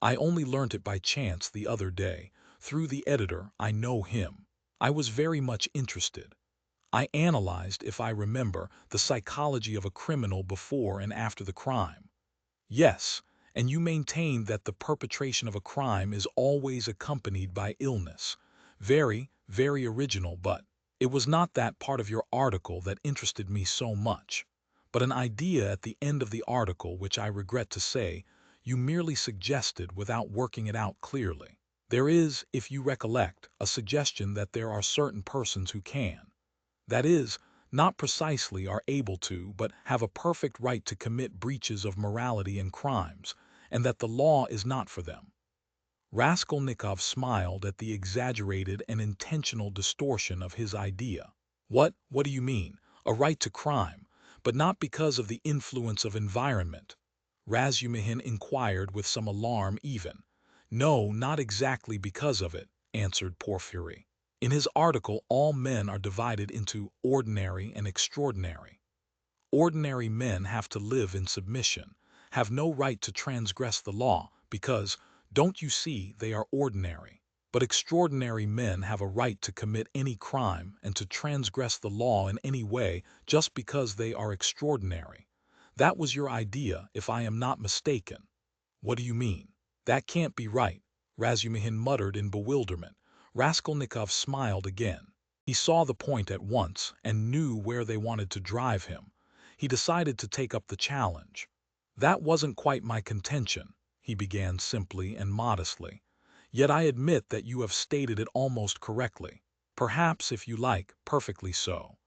I only learnt it by chance the other day. Through the editor, I know him. I was very much interested. I analyzed, if I remember, the psychology of a criminal before and after the crime. Yes, and you maintain that the perpetration of a crime is always accompanied by illness. Very, very original, but it was not that part of your article that interested me so much, but an idea at the end of the article which I regret to say, you merely suggested without working it out clearly. There is, if you recollect, a suggestion that there are certain persons who can, that is, not precisely are able to, but have a perfect right to commit breaches of morality and crimes, and that the law is not for them. Raskolnikov smiled at the exaggerated and intentional distortion of his idea. What do you mean? A right to crime, but not because of the influence of environment? Razumihin inquired with some alarm even. No, not exactly because of it, answered Porfiry. In his article, all men are divided into ordinary and extraordinary. Ordinary men have to live in submission, have no right to transgress the law, because, don't you see, they are ordinary. But extraordinary men have a right to commit any crime and to transgress the law in any way just because they are extraordinary. That was your idea, if I am not mistaken. What do you mean? That can't be right, Razumihin muttered in bewilderment. Raskolnikov smiled again. He saw the point at once and knew where they wanted to drive him. He decided to take up the challenge. That wasn't quite my contention, he began simply and modestly. Yet I admit that you have stated it almost correctly. Perhaps, if you like, perfectly so.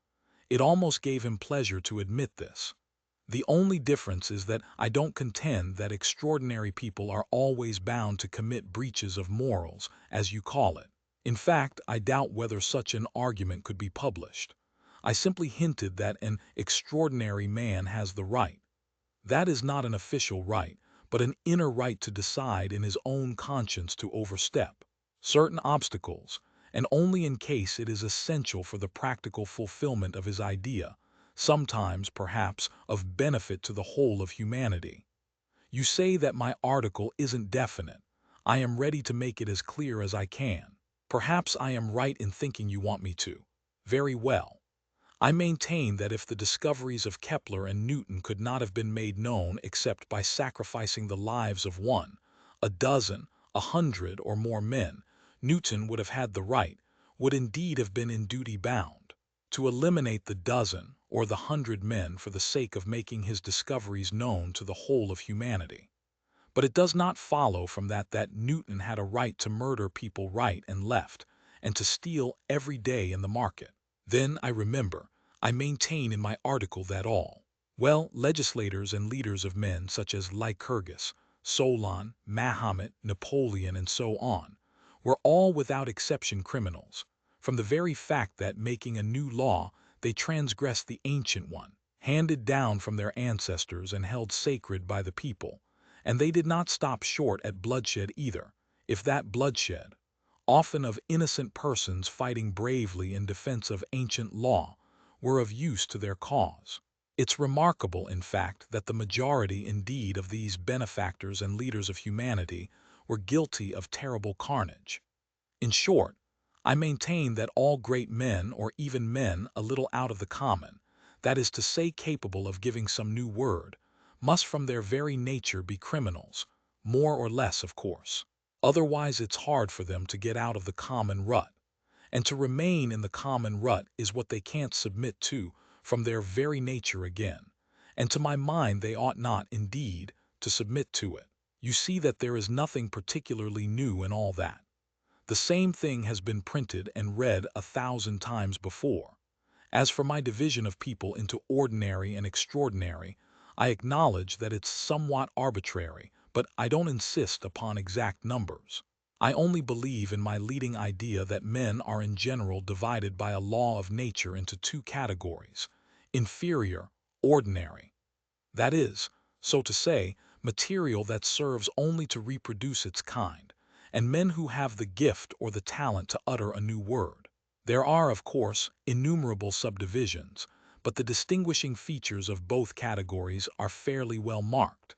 It almost gave him pleasure to admit this. The only difference is that I don't contend that extraordinary people are always bound to commit breaches of morals, as you call it. In fact, I doubt whether such an argument could be published. I simply hinted that an extraordinary man has the right. That is not an official right, but an inner right to decide in his own conscience to overstep certain obstacles, and only in case it is essential for the practical fulfillment of his idea, sometimes, perhaps, of benefit to the whole of humanity. You say that my article isn't definite. I am ready to make it as clear as I can. Perhaps I am right in thinking you want me to. Very well. I maintain that if the discoveries of Kepler and Newton could not have been made known except by sacrificing the lives of one, a dozen, 100, or more men, Newton would have had the right, would indeed have been in duty bound, to eliminate the dozen or the 100 men for the sake of making his discoveries known to the whole of humanity. But it does not follow from that Newton had a right to murder people right and left, and to steal every day in the market. Then I remember, I maintain in my article that legislators and leaders of men such as Lycurgus, Solon, Mahomet, Napoleon, and so on, were all without exception criminals, from the very fact that, making a new law, they transgressed the ancient one, handed down from their ancestors and held sacred by the people. And they did not stop short at bloodshed either, if that bloodshed, often of innocent persons fighting bravely in defense of ancient law, were of use to their cause. It's remarkable, in fact, that the majority indeed of these benefactors and leaders of humanity were guilty of terrible carnage. In short, I maintain that all great men, or even men a little out of the common, that is to say capable of giving some new word, must from their very nature be criminals, more or less, of course. Otherwise it's hard for them to get out of the common rut, and to remain in the common rut is what they can't submit to from their very nature again, and to my mind they ought not, indeed, to submit to it. You see that there is nothing particularly new in all that. The same thing has been printed and read 1,000 times before. As for my division of people into ordinary and extraordinary, I acknowledge that it's somewhat arbitrary, but I don't insist upon exact numbers. I only believe in my leading idea that men are in general divided by a law of nature into two categories: inferior, ordinary. That is, so to say, material that serves only to reproduce its kind, and men who have the gift or the talent to utter a new word. There are, of course, innumerable subdivisions, but the distinguishing features of both categories are fairly well marked.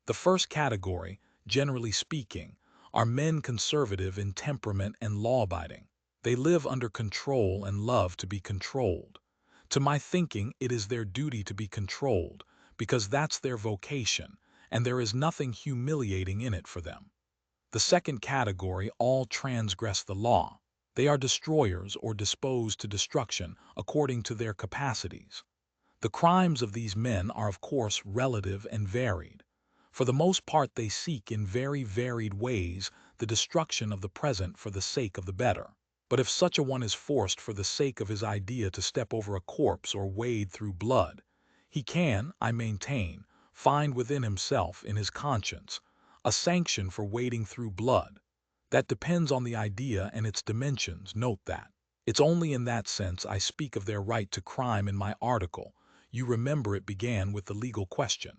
The first category, generally speaking, are men conservative in temperament and law-abiding. They live under control and love to be controlled. To my thinking, it is their duty to be controlled, because that's their vocation, and there is nothing humiliating in it for them. The second category all transgress the law. They are destroyers or disposed to destruction according to their capacities. The crimes of these men are of course relative and varied. For the most part they seek in very varied ways the destruction of the present for the sake of the better. But if such a one is forced for the sake of his idea to step over a corpse or wade through blood, he can, I maintain, find within himself, in his conscience, a sanction for wading through blood. That depends on the idea and its dimensions, note that. It's only in that sense I speak of their right to crime in my article. You remember it began with the legal question.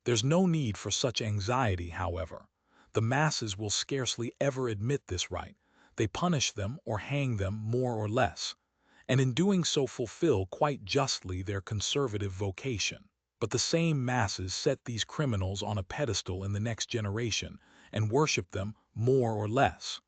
There's no need for such anxiety, however. The masses will scarcely ever admit this right. They punish them or hang them more or less, and in doing so fulfill quite justly their conservative vocation. But the same masses set these criminals on a pedestal in the next generation and worship them more or less.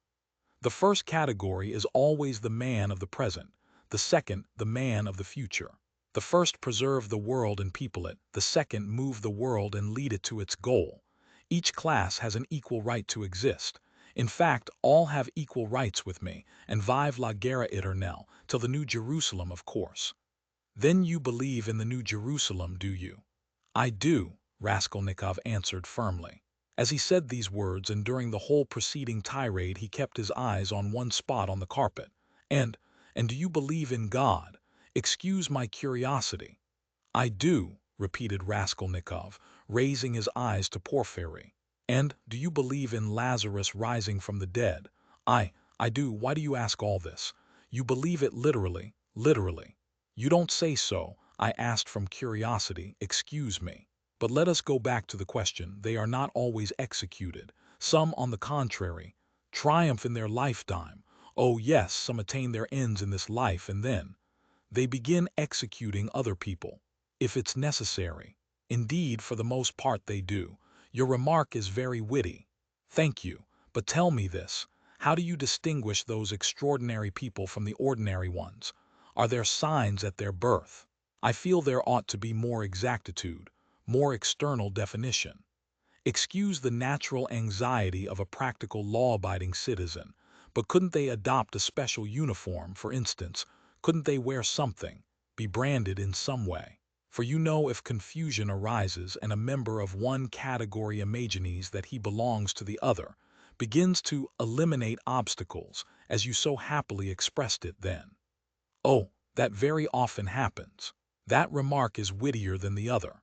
The first category is always the man of the present, the second the man of the future. The first preserve the world and people it, the second move the world and lead it to its goal. Each class has an equal right to exist. In fact, all have equal rights with me, and vive la guerre éternelle, till the New Jerusalem, of course. Then you believe in the New Jerusalem, do you? I do, Raskolnikov answered firmly. As he said these words, and during the whole preceding tirade he kept his eyes on one spot on the carpet. And do you believe in God? Excuse my curiosity. I do, repeated Raskolnikov, raising his eyes to Porfiry. And do you believe in Lazarus rising from the dead? I do. Why do you ask all this? You believe it literally, literally. You don't say so, I asked from curiosity, excuse me. But let us go back to the question. They are not always executed. Some, on the contrary, triumph in their lifetime. Oh yes, some attain their ends in this life, and then they begin executing other people, if it's necessary. Indeed, for the most part they do. Your remark is very witty. Thank you. But tell me this. How do you distinguish those extraordinary people from the ordinary ones? Are there signs at their birth? I feel there ought to be more exactitude, more external definition. Excuse the natural anxiety of a practical law-abiding citizen, but couldn't they adopt a special uniform, for instance? Couldn't they wear something, be branded in some way? For you know if confusion arises and a member of one category imagines that he belongs to the other, begins to eliminate obstacles, as you so happily expressed it then. Oh, that very often happens. That remark is wittier than the other.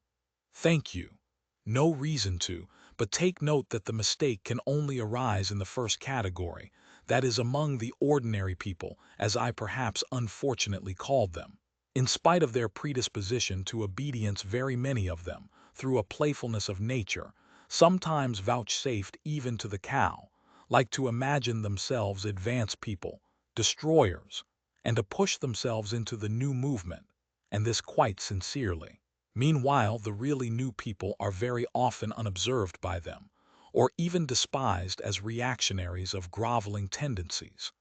Thank you. No reason to, but take note that the mistake can only arise in the first category, that is among the ordinary people, as I perhaps unfortunately called them. In spite of their predisposition to obedience, very many of them, through a playfulness of nature, sometimes vouchsafed even to the cow, like to imagine themselves advanced people, destroyers, and to push themselves into the new movement, and this quite sincerely. Meanwhile, the really new people are very often unobserved by them, or even despised as reactionaries of groveling tendencies.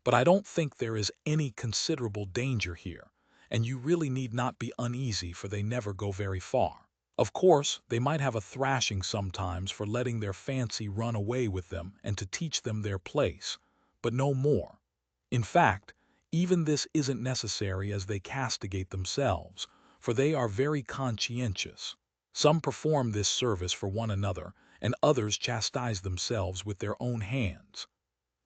But I don't think there is any considerable danger here, and you really need not be uneasy, for they never go very far. Of course, they might have a thrashing sometimes for letting their fancy run away with them and to teach them their place, but no more. In fact, even this isn't necessary, as they castigate themselves, for they are very conscientious. Some perform this service for one another, and others chastise themselves with their own hands.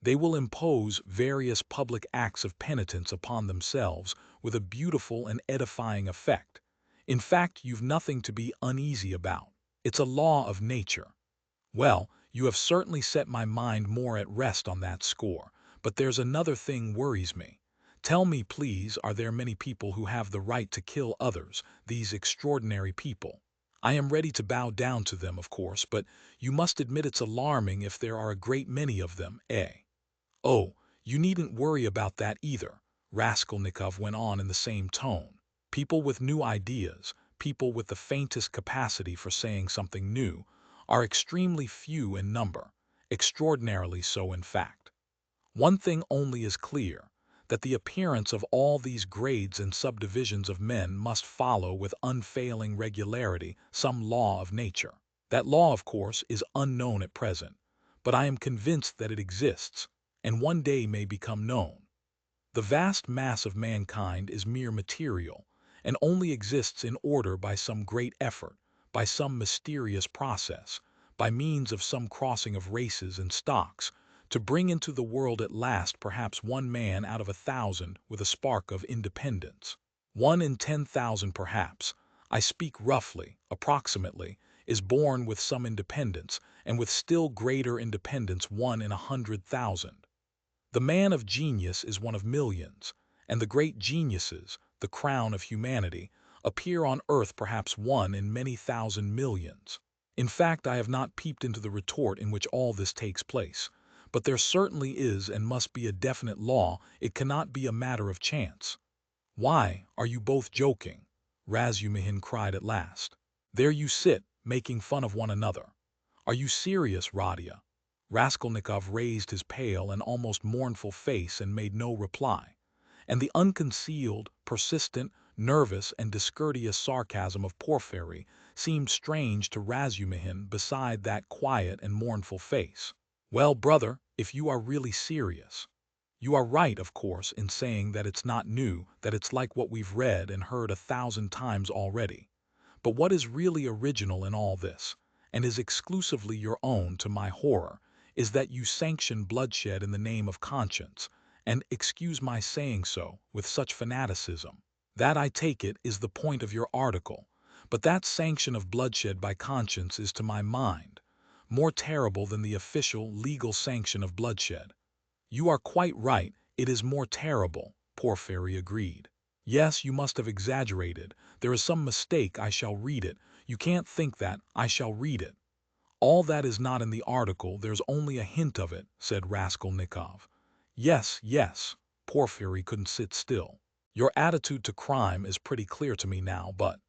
They will impose various public acts of penitence upon themselves with a beautiful and edifying effect. In fact, you've nothing to be uneasy about. It's a law of nature. Well, you have certainly set my mind more at rest on that score, but there's another thing worries me. Tell me, please, are there many people who have the right to kill others, these extraordinary people? I am ready to bow down to them, of course, but you must admit it's alarming if there are a great many of them, eh? Oh, you needn't worry about that either, Raskolnikov went on in the same tone. People with new ideas, people with the faintest capacity for saying something new, are extremely few in number, extraordinarily so in fact. One thing only is clear, that the appearance of all these grades and subdivisions of men must follow with unfailing regularity some law of nature. That law, of course, is unknown at present, but I am convinced that it exists, and one day may become known. The vast mass of mankind is mere material, and only exists in order by some great effort, by some mysterious process, by means of some crossing of races and stocks, to bring into the world at last perhaps one man out of 1,000 with a spark of independence. 1 in 10,000 perhaps, I speak roughly, approximately, is born with some independence, and with still greater independence 1 in 100,000. The man of genius is one of millions, and the great geniuses, the crown of humanity, appear on earth perhaps 1 in many thousand millions. In fact, I have not peeped into the retort in which all this takes place, but there certainly is and must be a definite law. It cannot be a matter of chance. Why, are you both joking? Razumihin cried at last. There you sit, making fun of one another. Are you serious, Radia? Raskolnikov raised his pale and almost mournful face and made no reply, and the unconcealed, persistent, nervous, and discourteous sarcasm of Porfiry seemed strange to Razumihin beside that quiet and mournful face. Well, brother, if you are really serious, you are right, of course, in saying that it's not new, that it's like what we've read and heard 1,000 times already. But what is really original in all this, and is exclusively your own to my horror, is that you sanction bloodshed in the name of conscience, and, excuse my saying so, with such fanaticism. That, I take it, is the point of your article, but that sanction of bloodshed by conscience is, to my mind, more terrible than the official, legal sanction of bloodshed. You are quite right, it is more terrible, Porfiry agreed. Yes, you must have exaggerated. There is some mistake. I shall read it. You can't think that. I shall read it. All that is not in the article, there's only a hint of it, said Raskolnikov. Yes, yes, Porfiry couldn't sit still. Your attitude to crime is pretty clear to me now, but,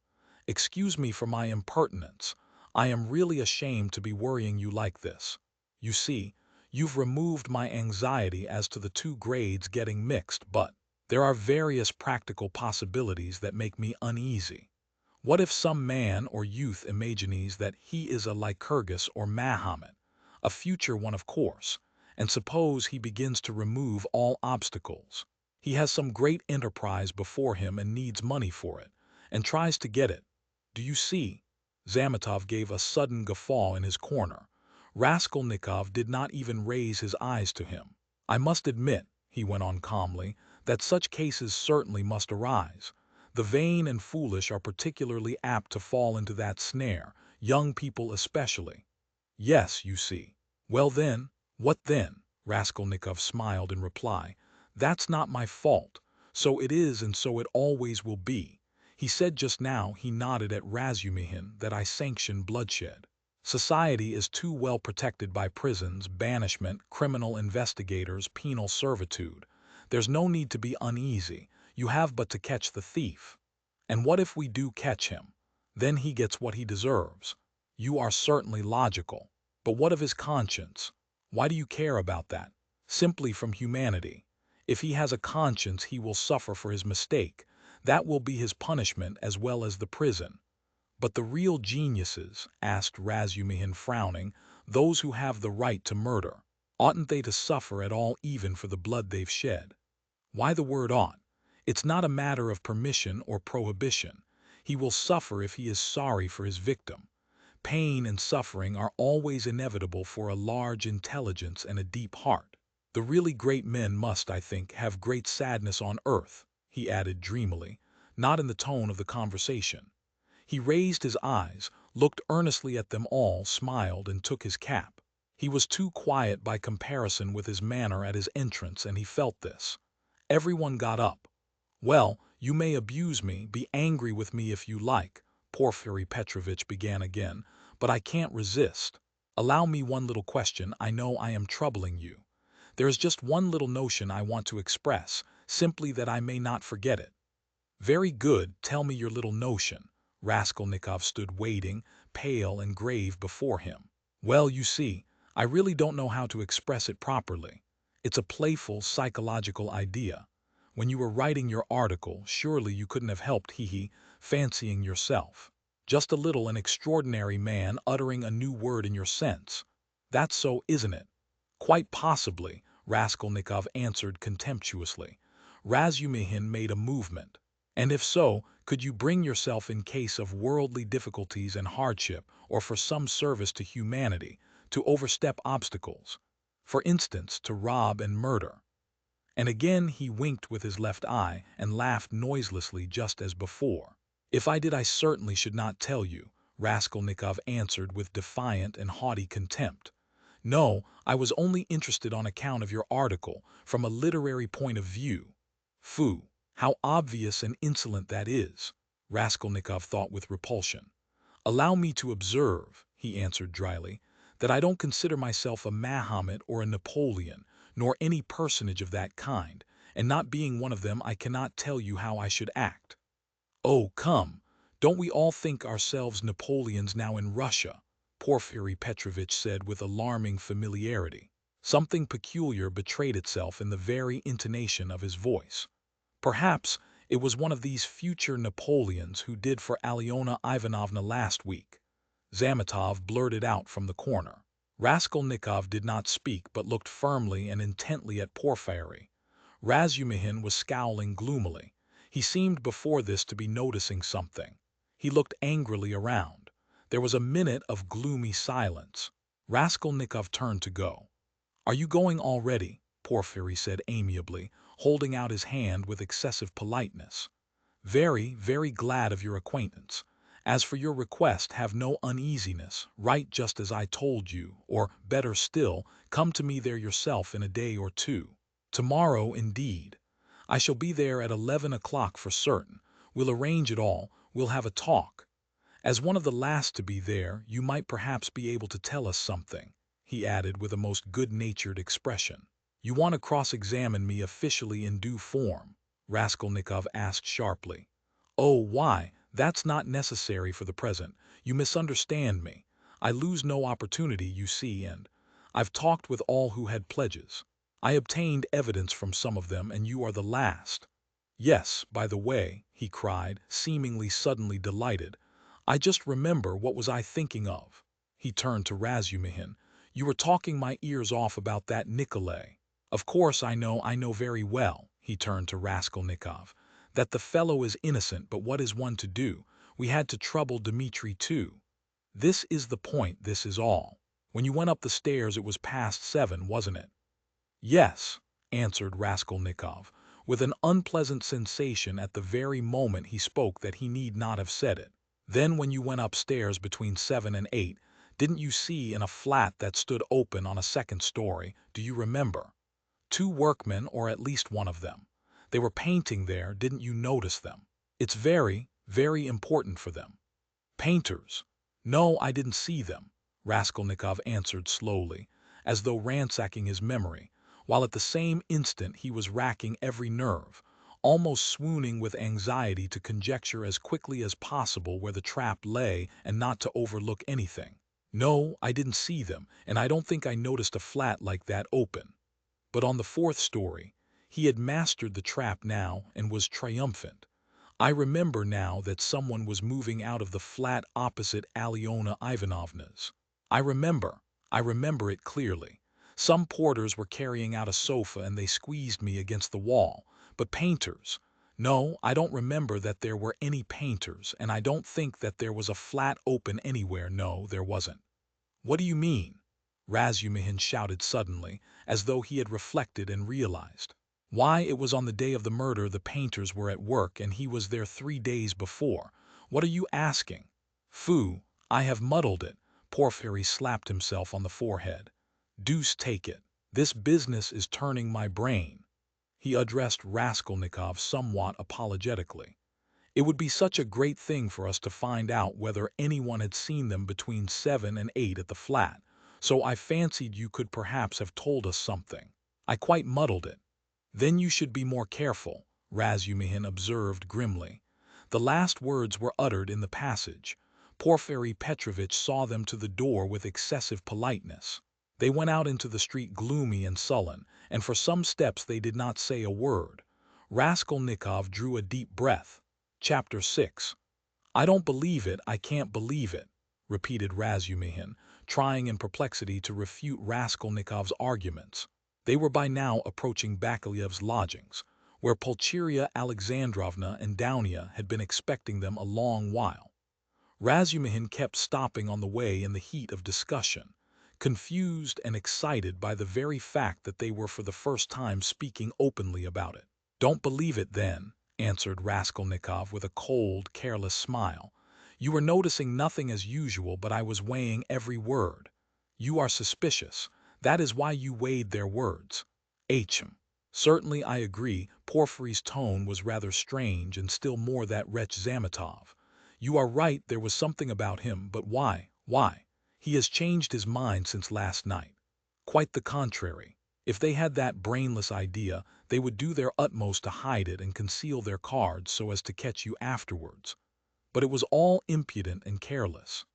excuse me for my impertinence, I am really ashamed to be worrying you like this. You see, you've removed my anxiety as to the two grades getting mixed, but there are various practical possibilities that make me uneasy. What if some man or youth imagines that he is a Lycurgus or Mahomet, a future one of course, and suppose he begins to remove all obstacles. He has some great enterprise before him and needs money for it, and tries to get it. Do you see? Zametov gave a sudden guffaw in his corner. Raskolnikov did not even raise his eyes to him. I must admit, he went on calmly, that such cases certainly must arise. The vain and foolish are particularly apt to fall into that snare, young people especially. Yes, you see. Well then, what then? Raskolnikov smiled in reply. That's not my fault. So it is and so it always will be. He said just now, he nodded at Razumihin, that I sanction bloodshed. Society is too well protected by prisons, banishment, criminal investigators, penal servitude. There's no need to be uneasy. You have but to catch the thief. And what if we do catch him? Then he gets what he deserves. You are certainly logical. But what of his conscience? Why do you care about that? Simply from humanity. If he has a conscience, he will suffer for his mistake. That will be his punishment as well as the prison. But the real geniuses, asked Razumihin frowning, those who have the right to murder, oughtn't they to suffer at all even for the blood they've shed? Why the word ought? It's not a matter of permission or prohibition. He will suffer if he is sorry for his victim. Pain and suffering are always inevitable for a large intelligence and a deep heart. The really great men must, I think, have great sadness on earth, he added dreamily, not in the tone of the conversation. He raised his eyes, looked earnestly at them all, smiled, and took his cap. He was too quiet by comparison with his manner at his entrance, and he felt this. Everyone got up. Well, you may abuse me, be angry with me if you like, Porfiry Petrovitch began again, but I can't resist. Allow me one little question. I know I am troubling you. There is just one little notion I want to express, simply that I may not forget it. Very good, tell me your little notion. Raskolnikov stood waiting, pale and grave before him. Well, you see, I really don't know how to express it properly. It's a playful, psychological idea. When you were writing your article, surely you couldn't have helped, fancying yourself just a little an extraordinary man uttering a new word in your sense. That's so, isn't it? Quite possibly, Raskolnikov answered contemptuously. Razumihin made a movement. And if so, could you bring yourself in case of worldly difficulties and hardship, or for some service to humanity, to overstep obstacles? For instance, to rob and murder. And again he winked with his left eye and laughed noiselessly just as before. If I did, I certainly should not tell you, Raskolnikov answered with defiant and haughty contempt. No, I was only interested on account of your article, from a literary point of view. Phoo, how obvious and insolent that is, Raskolnikov thought with repulsion. Allow me to observe, he answered dryly, that I don't consider myself a Mahomet or a Napoleon, nor any personage of that kind, and not being one of them, I cannot tell you how I should act. Oh, come, don't we all think ourselves Napoleons now in Russia? Porfiry Petrovitch said with alarming familiarity. Something peculiar betrayed itself in the very intonation of his voice. Perhaps it was one of these future Napoleons who did for Alyona Ivanovna last week. Zametov blurted out from the corner. Raskolnikov did not speak but looked firmly and intently at Porfiry. Razumihin was scowling gloomily. He seemed before this to be noticing something. He looked angrily around. There was a minute of gloomy silence. Raskolnikov turned to go. "Are you going already?" Porfiry said amiably, holding out his hand with excessive politeness. "Very, very glad of your acquaintance. As for your request, have no uneasiness. Write just as I told you, or, better still, come to me there yourself in a day or two. Tomorrow, indeed. I shall be there at 11 o'clock for certain. We'll arrange it all. We'll have a talk. As one of the last to be there, you might perhaps be able to tell us something," he added with a most good-natured expression. "You want to cross-examine me officially in due form?" Raskolnikov asked sharply. "Oh, why, that's not necessary for the present. You misunderstand me. I lose no opportunity, you see, and I've talked with all who had pledges. I obtained evidence from some of them, and you are the last. Yes, by the way," he cried, seemingly suddenly delighted, "I just remember what was I thinking of." He turned to Razumihin. "You were talking my ears off about that Nikolay. Of course I know very well," he turned to Raskolnikov. That the fellow is innocent, but what is one to do? We had to trouble Dmitri too. This is the point, this is all. When you went up the stairs it was past 7, wasn't it? Yes, answered Raskolnikov, with an unpleasant sensation at the very moment he spoke that he need not have said it. Then when you went upstairs between 7 and 8, didn't you see in a flat that stood open on a second story, do you remember? 2 workmen, or at least one of them. They were painting there, didn't you notice them? It's very, very important for them. Painters. No, I didn't see them, Raskolnikov answered slowly, as though ransacking his memory, while at the same instant he was racking every nerve, almost swooning with anxiety to conjecture as quickly as possible where the trap lay and not to overlook anything. No, I didn't see them, and I don't think I noticed a flat like that open. But on the 4th story, he had mastered the trap now and was triumphant. I remember now that someone was moving out of the flat opposite Alyona Ivanovna's. I remember it clearly. Some porters were carrying out a sofa and they squeezed me against the wall. But painters? No, I don't remember that there were any painters, and I don't think that there was a flat open anywhere. No, there wasn't. What do you mean? Razumihin shouted suddenly, as though he had reflected and realized. Why, it was on the day of the murder the painters were at work and he was there 3 days before. What are you asking? Phoo, I have muddled it. Porfiry slapped himself on the forehead. Deuce take it. This business is turning my brain. He addressed Raskolnikov somewhat apologetically. It would be such a great thing for us to find out whether anyone had seen them between 7 and 8 at the flat, so I fancied you could perhaps have told us something. I quite muddled it. Then you should be more careful, Razumihin observed grimly. The last words were uttered in the passage. Porfiry Petrovitch saw them to the door with excessive politeness. They went out into the street gloomy and sullen, and for some steps they did not say a word. Raskolnikov drew a deep breath. Chapter 6. I don't believe it, I can't believe it, repeated Razumihin, trying in perplexity to refute Raskolnikov's arguments. They were by now approaching Bakaleyev's lodgings, where Pulcheria Alexandrovna and Dounia had been expecting them a long while. Razumihin kept stopping on the way in the heat of discussion, confused and excited by the very fact that they were for the first time speaking openly about it. Don't believe it, then, answered Raskolnikov with a cold, careless smile. You were noticing nothing as usual, but I was weighing every word. You are suspicious. That is why you weighed their words. H.M. Certainly I agree. Porfiry's tone was rather strange, and still more that wretch Zametov. You are right, there was something about him, but why? Why? He has changed his mind since last night. Quite the contrary. If they had that brainless idea, they would do their utmost to hide it and conceal their cards so as to catch you afterwards. But it was all impudent and careless.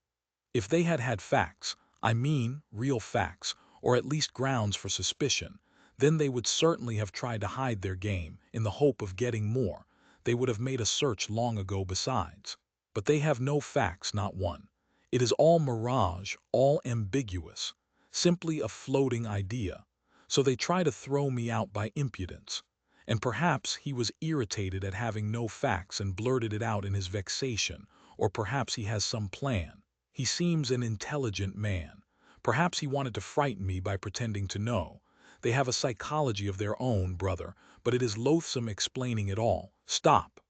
If they had had facts, I mean real facts, or at least grounds for suspicion, then they would certainly have tried to hide their game, in the hope of getting more. They would have made a search long ago besides. But they have no facts, not one. It is all mirage, all ambiguous, simply a floating idea. So they try to throw me out by impudence. And perhaps he was irritated at having no facts and blurted it out in his vexation, or perhaps he has some plan. He seems an intelligent man. Perhaps he wanted to frighten me by pretending to know. They have a psychology of their own, brother, but it is loathsome explaining it all. Stop.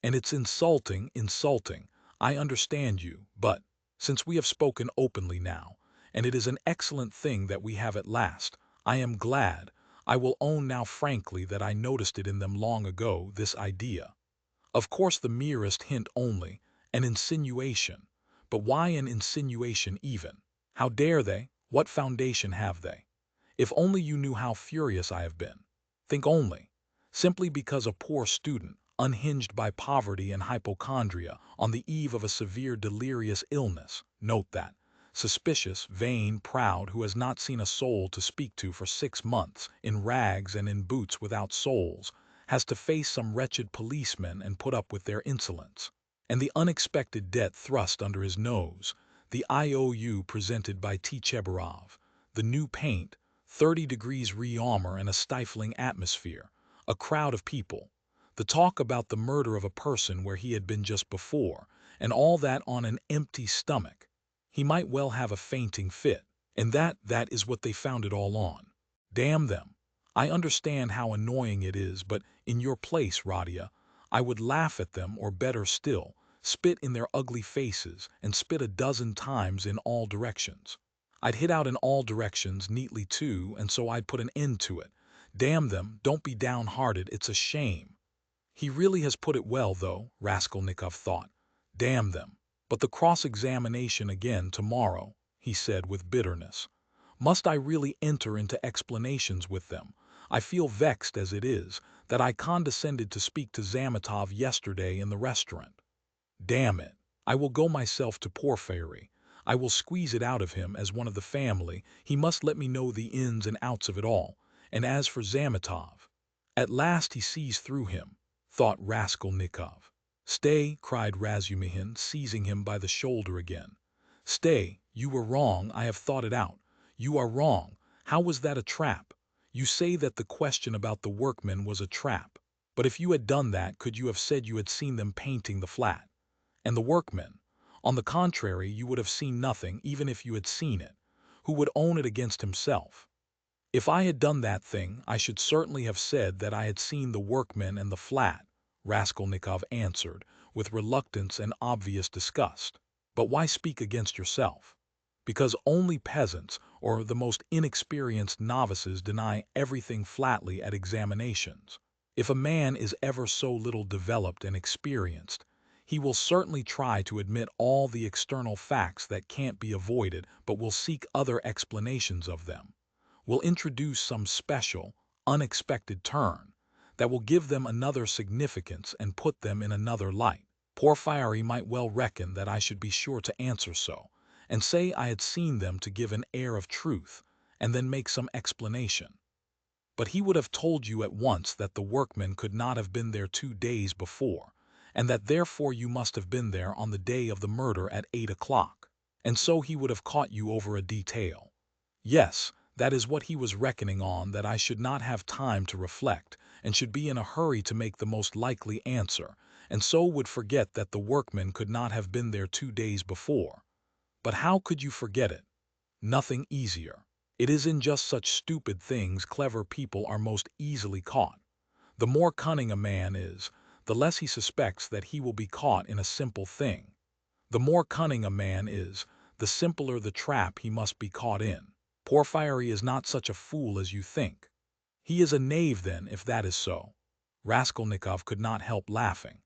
And it's insulting, insulting. I understand you, but, since we have spoken openly now, and it is an excellent thing that we have at last, I am glad. I will own now frankly that I noticed it in them long ago, this idea. Of course the merest hint only, an insinuation. But why an insinuation even? How dare they? What foundation have they? If only you knew how furious I have been. Think only. Simply because a poor student, unhinged by poverty and hypochondria, on the eve of a severe delirious illness, note that, suspicious, vain, proud, who has not seen a soul to speak to for 6 months, in rags and in boots without soles, has to face some wretched policemen and put up with their insolence. And the unexpected debt thrust under his nose, the IOU presented by Tchebarov, the new paint, 30 degrees re-armor and a stifling atmosphere, a crowd of people, The talk about the murder of a person where he had been just before, and all that on an empty stomach. He might well have a fainting fit. And that is what they found it all on. Damn them. I understand how annoying it is, but in your place, Radia, I would laugh at them, or better still, spit in their ugly faces and spit a dozen times in all directions. I'd hit out in all directions neatly too, and so I'd put an end to it. Damn them, don't be downhearted, it's a shame. He really has put it well, though, Raskolnikov thought. Damn them. But the cross-examination again tomorrow, he said with bitterness. Must I really enter into explanations with them? I feel vexed as it is, that I condescended to speak to Zametov yesterday in the restaurant. Damn it. I will go myself to Porfiry. I will squeeze it out of him as one of the family. He must let me know the ins and outs of it all. And as for Zametov, at last he sees through him, thought Raskolnikov. Stay, cried Razumihin, seizing him by the shoulder again. Stay, you were wrong, I have thought it out. You are wrong. How was that a trap? You say that the question about the workmen was a trap. But if you had done that, could you have said you had seen them painting the flat? And the workmen? On the contrary, you would have seen nothing, even if you had seen it. Who would own it against himself? If I had done that thing, I should certainly have said that I had seen the workmen and the flat, Raskolnikov answered, with reluctance and obvious disgust. But why speak against yourself? Because only peasants or the most inexperienced novices deny everything flatly at examinations. If a man is ever so little developed and experienced, he will certainly try to admit all the external facts that can't be avoided, but will seek other explanations of them, will introduce some special, unexpected turn that will give them another significance and put them in another light. Porfiry might well reckon that I should be sure to answer so, and say I had seen them to give an air of truth, and then make some explanation. But he would have told you at once that the workmen could not have been there 2 days before, and that therefore you must have been there on the day of the murder at 8 o'clock. And so he would have caught you over a detail. Yes, that is what he was reckoning on, that I should not have time to reflect, and should be in a hurry to make the most likely answer, and so would forget that the workmen could not have been there 2 days before. But how could you forget it? Nothing easier. It is in just such stupid things clever people are most easily caught. The more cunning a man is, the less he suspects that he will be caught in a simple thing. The more cunning a man is, the simpler the trap he must be caught in. Porfiry is not such a fool as you think. He is a knave then, if that is so. Raskolnikov could not help laughing.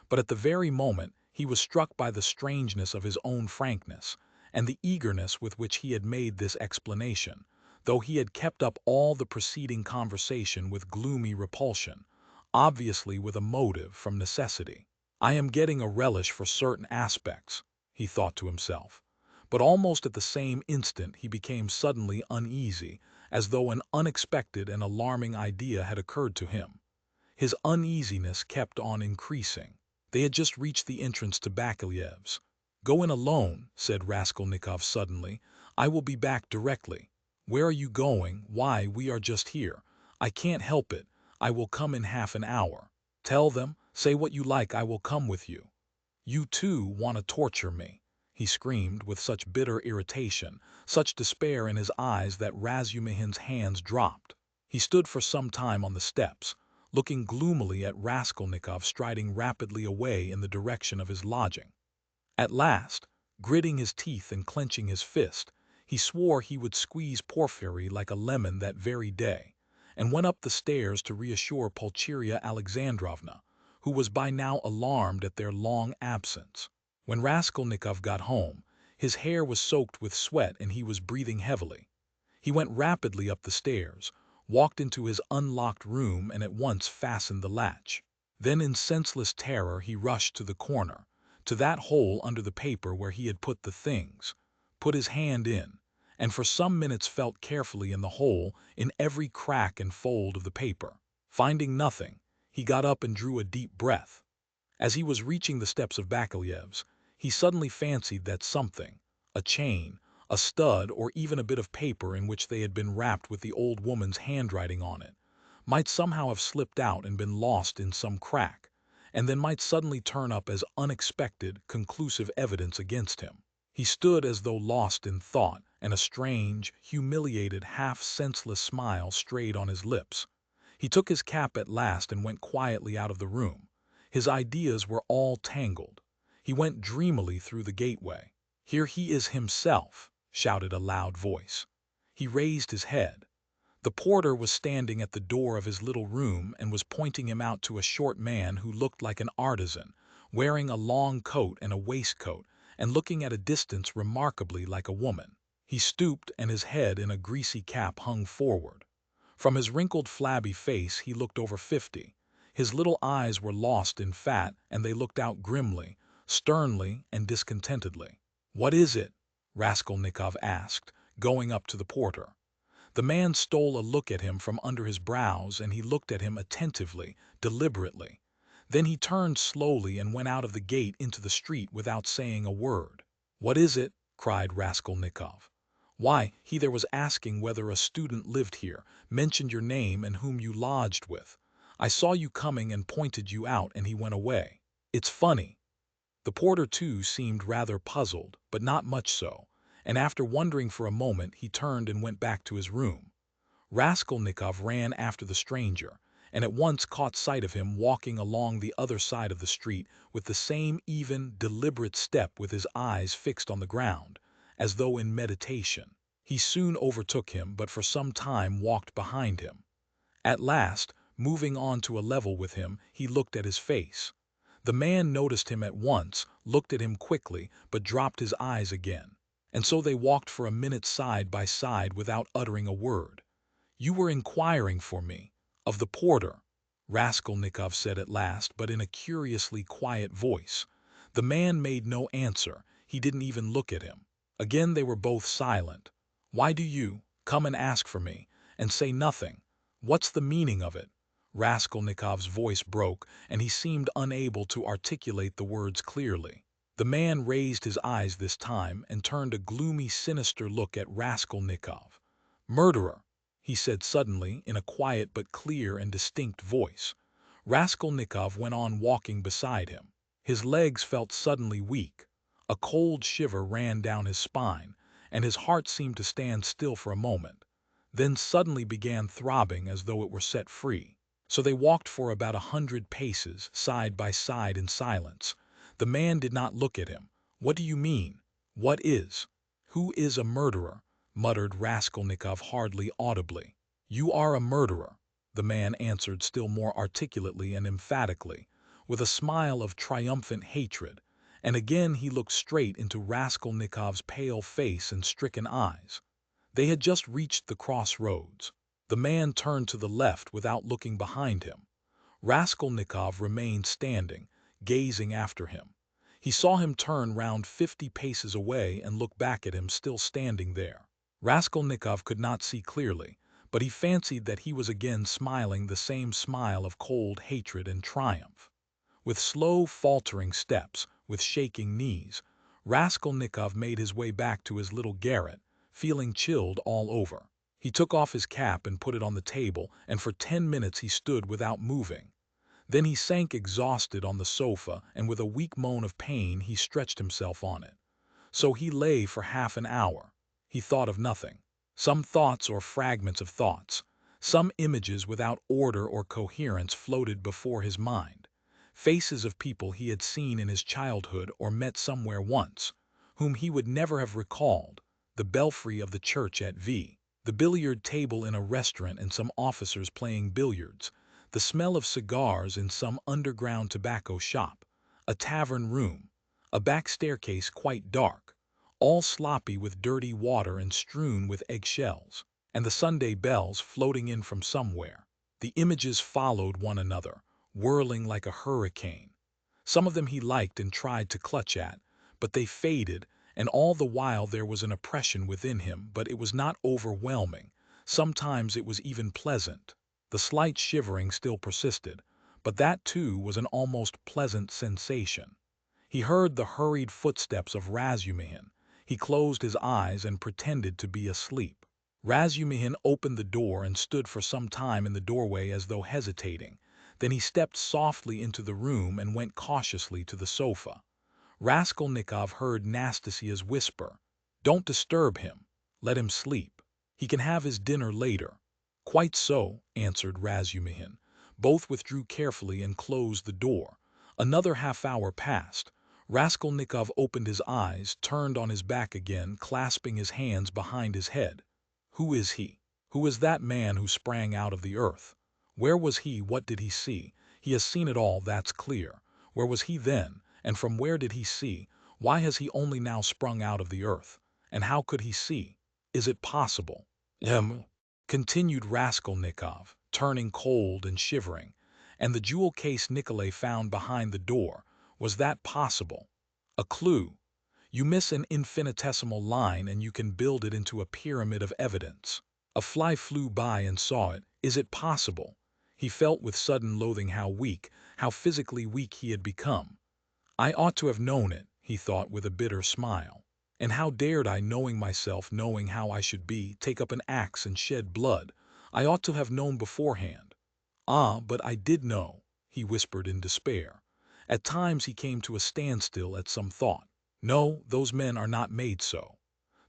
But at the very moment he was struck by the strangeness of his own frankness, and the eagerness with which he had made this explanation, though he had kept up all the preceding conversation with gloomy repulsion, obviously with a motive from necessity. I am getting a relish for certain aspects, he thought to himself. But almost at the same instant he became suddenly uneasy, as though an unexpected and alarming idea had occurred to him. His uneasiness kept on increasing. They had just reached the entrance to Bakaleyev's. "Go in alone," said Raskolnikov suddenly. "I will be back directly." "Where are you going?" "Why, we are just here." "I can't help it. I will come in half an hour." "Tell them, say what you like, I will come with you." "You too want to torture me," he screamed with such bitter irritation, such despair in his eyes that Razumihin's hands dropped. He stood for some time on the steps, looking gloomily at Raskolnikov striding rapidly away in the direction of his lodging. At last, gritting his teeth and clenching his fist, he swore he would squeeze Porfiry like a lemon that very day, and went up the stairs to reassure Pulcheria Alexandrovna, who was by now alarmed at their long absence. When Raskolnikov got home, his hair was soaked with sweat and he was breathing heavily. He went rapidly up the stairs, walked into his unlocked room and at once fastened the latch. Then in senseless terror he rushed to the corner, to that hole under the paper where he had put the things, put his hand in, and for some minutes felt carefully in the hole, in every crack and fold of the paper. Finding nothing, he got up and drew a deep breath. As he was reaching the steps of Bakaleyev's, he suddenly fancied that something, a chain, a stud, or even a bit of paper in which they had been wrapped with the old woman's handwriting on it, might somehow have slipped out and been lost in some crack, and then might suddenly turn up as unexpected, conclusive evidence against him. He stood as though lost in thought, and a strange, humiliated, half-senseless smile strayed on his lips. He took his cap at last and went quietly out of the room. His ideas were all tangled. He went dreamily through the gateway. "Here he is himself," shouted a loud voice. He raised his head. The porter was standing at the door of his little room and was pointing him out to a short man who looked like an artisan, wearing a long coat and a waistcoat, and looking at a distance remarkably like a woman. He stooped, and his head in a greasy cap hung forward. From his wrinkled, flabby face he looked over 50. His little eyes were lost in fat, and they looked out grimly, sternly, and discontentedly. "What is it?" Raskolnikov asked, going up to the porter. The man stole a look at him from under his brows, and he looked at him attentively, deliberately. Then he turned slowly and went out of the gate into the street without saying a word. "What is it?" cried Raskolnikov. "Why, he there was asking whether a student lived here, mentioned your name and whom you lodged with. I saw you coming and pointed you out, and he went away. It's funny." The porter too seemed rather puzzled, but not much so, and after wondering for a moment he turned and went back to his room. Raskolnikov ran after the stranger, and at once caught sight of him walking along the other side of the street with the same even, deliberate step, with his eyes fixed on the ground, as though in meditation. He soon overtook him, but for some time walked behind him. At last, moving on to a level with him, he looked at his face. The man noticed him at once, looked at him quickly, but dropped his eyes again. And so they walked for a minute side by side without uttering a word. "You were inquiring for me, of the porter," Raskolnikov said at last, but in a curiously quiet voice. The man made no answer, he didn't even look at him. Again they were both silent. "Why do you come and ask for me, and say nothing? What's the meaning of it?" Raskolnikov's voice broke, and he seemed unable to articulate the words clearly. The man raised his eyes this time and turned a gloomy, sinister look at Raskolnikov. "Murderer!" he said suddenly in a quiet but clear and distinct voice. Raskolnikov went on walking beside him. His legs felt suddenly weak. A cold shiver ran down his spine, and his heart seemed to stand still for a moment, then suddenly began throbbing as though it were set free. So they walked for about 100 paces, side by side in silence. The man did not look at him. "What do you mean? What is? Who is a murderer?" muttered Raskolnikov hardly audibly. "You are a murderer," the man answered still more articulately and emphatically, with a smile of triumphant hatred, and again he looked straight into Raskolnikov's pale face and stricken eyes. They had just reached the crossroads. The man turned to the left without looking behind him. Raskolnikov remained standing, gazing after him. He saw him turn round 50 paces away and look back at him still standing there. Raskolnikov could not see clearly, but he fancied that he was again smiling the same smile of cold hatred and triumph. With slow, faltering steps, with shaking knees, Raskolnikov made his way back to his little garret, feeling chilled all over. He took off his cap and put it on the table, and for 10 minutes he stood without moving. Then he sank exhausted on the sofa, and with a weak moan of pain he stretched himself on it. So he lay for half an hour. He thought of nothing. Some thoughts or fragments of thoughts, some images without order or coherence floated before his mind. Faces of people he had seen in his childhood or met somewhere once, whom he would never have recalled, the belfry of the church at V, the billiard table in a restaurant and some officers playing billiards, the smell of cigars in some underground tobacco shop, a tavern room, a back staircase quite dark, all sloppy with dirty water and strewn with eggshells, and the Sunday bells floating in from somewhere. The images followed one another, whirling like a hurricane. Some of them he liked and tried to clutch at, but they faded, and all the while there was an oppression within him, but it was not overwhelming. Sometimes it was even pleasant. The slight shivering still persisted, but that too was an almost pleasant sensation. He heard the hurried footsteps of Razumihin. He closed his eyes and pretended to be asleep. Razumihin opened the door and stood for some time in the doorway as though hesitating. Then he stepped softly into the room and went cautiously to the sofa. Raskolnikov heard Nastasia's whisper, "Don't disturb him. Let him sleep. He can have his dinner later." "Quite so," answered Razumihin. Both withdrew carefully and closed the door. Another half-hour passed. Raskolnikov opened his eyes, turned on his back again, clasping his hands behind his head. Who is he? Who is that man who sprang out of the earth? Where was he? What did he see? He has seen it all, that's clear. Where was he then? And from where did he see? Why has he only now sprung out of the earth? And how could he see? Is it possible? Continued Raskolnikov, turning cold and shivering. And the jewel case Nikolay found behind the door, was that possible? A clue. You miss an infinitesimal line and you can build it into a pyramid of evidence. A fly flew by and saw it. Is it possible? He felt with sudden loathing how weak, how physically weak he had become. I ought to have known it, he thought with a bitter smile. And how dared I, knowing myself, knowing how I should be, take up an axe and shed blood? I ought to have known beforehand. Ah, but I did know, he whispered in despair. At times he came to a standstill at some thought. No, those men are not made so.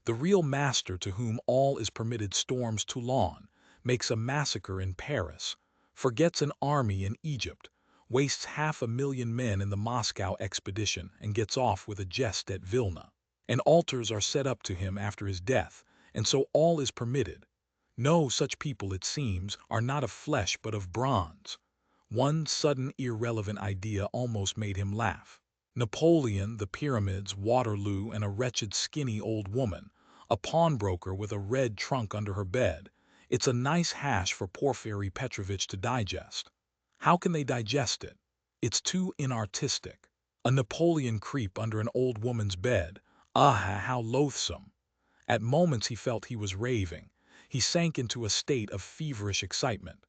The real master to whom all is permitted storms Toulon, makes a massacre in Paris, forgets an army in Egypt, wastes 500,000 men in the Moscow expedition and gets off with a jest at Vilna. And altars are set up to him after his death, and so all is permitted. No, such people, it seems, are not of flesh but of bronze. One sudden irrelevant idea almost made him laugh. Napoleon, the pyramids, Waterloo, and a wretched skinny old woman, a pawnbroker with a red trunk under her bed. It's a nice hash for Porfiry Petrovitch to digest. How can they digest it? It's too inartistic. A Napoleon creep under an old woman's bed. Ah, how loathsome! At moments he felt he was raving. He sank into a state of feverish excitement.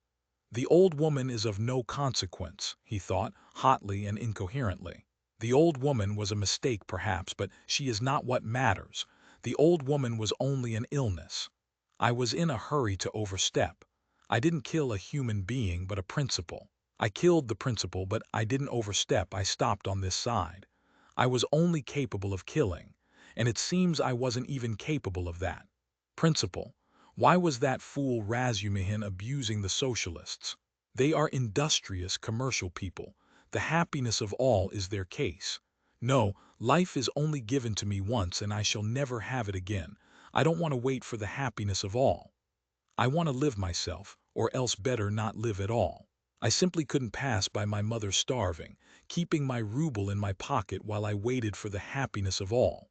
The old woman is of no consequence, he thought, hotly and incoherently. The old woman was a mistake perhaps, but she is not what matters. The old woman was only an illness. I was in a hurry to overstep. I didn't kill a human being but a principle. I killed the principle, but I didn't overstep. I stopped on this side. I was only capable of killing, and it seems I wasn't even capable of that. Principle. Why was that fool Razumihin abusing the socialists? They are industrious, commercial people. The happiness of all is their case. No, life is only given to me once and I shall never have it again. I don't want to wait for the happiness of all. I want to live myself, or else better not live at all. I simply couldn't pass by my mother starving, keeping my ruble in my pocket while I waited for the happiness of all.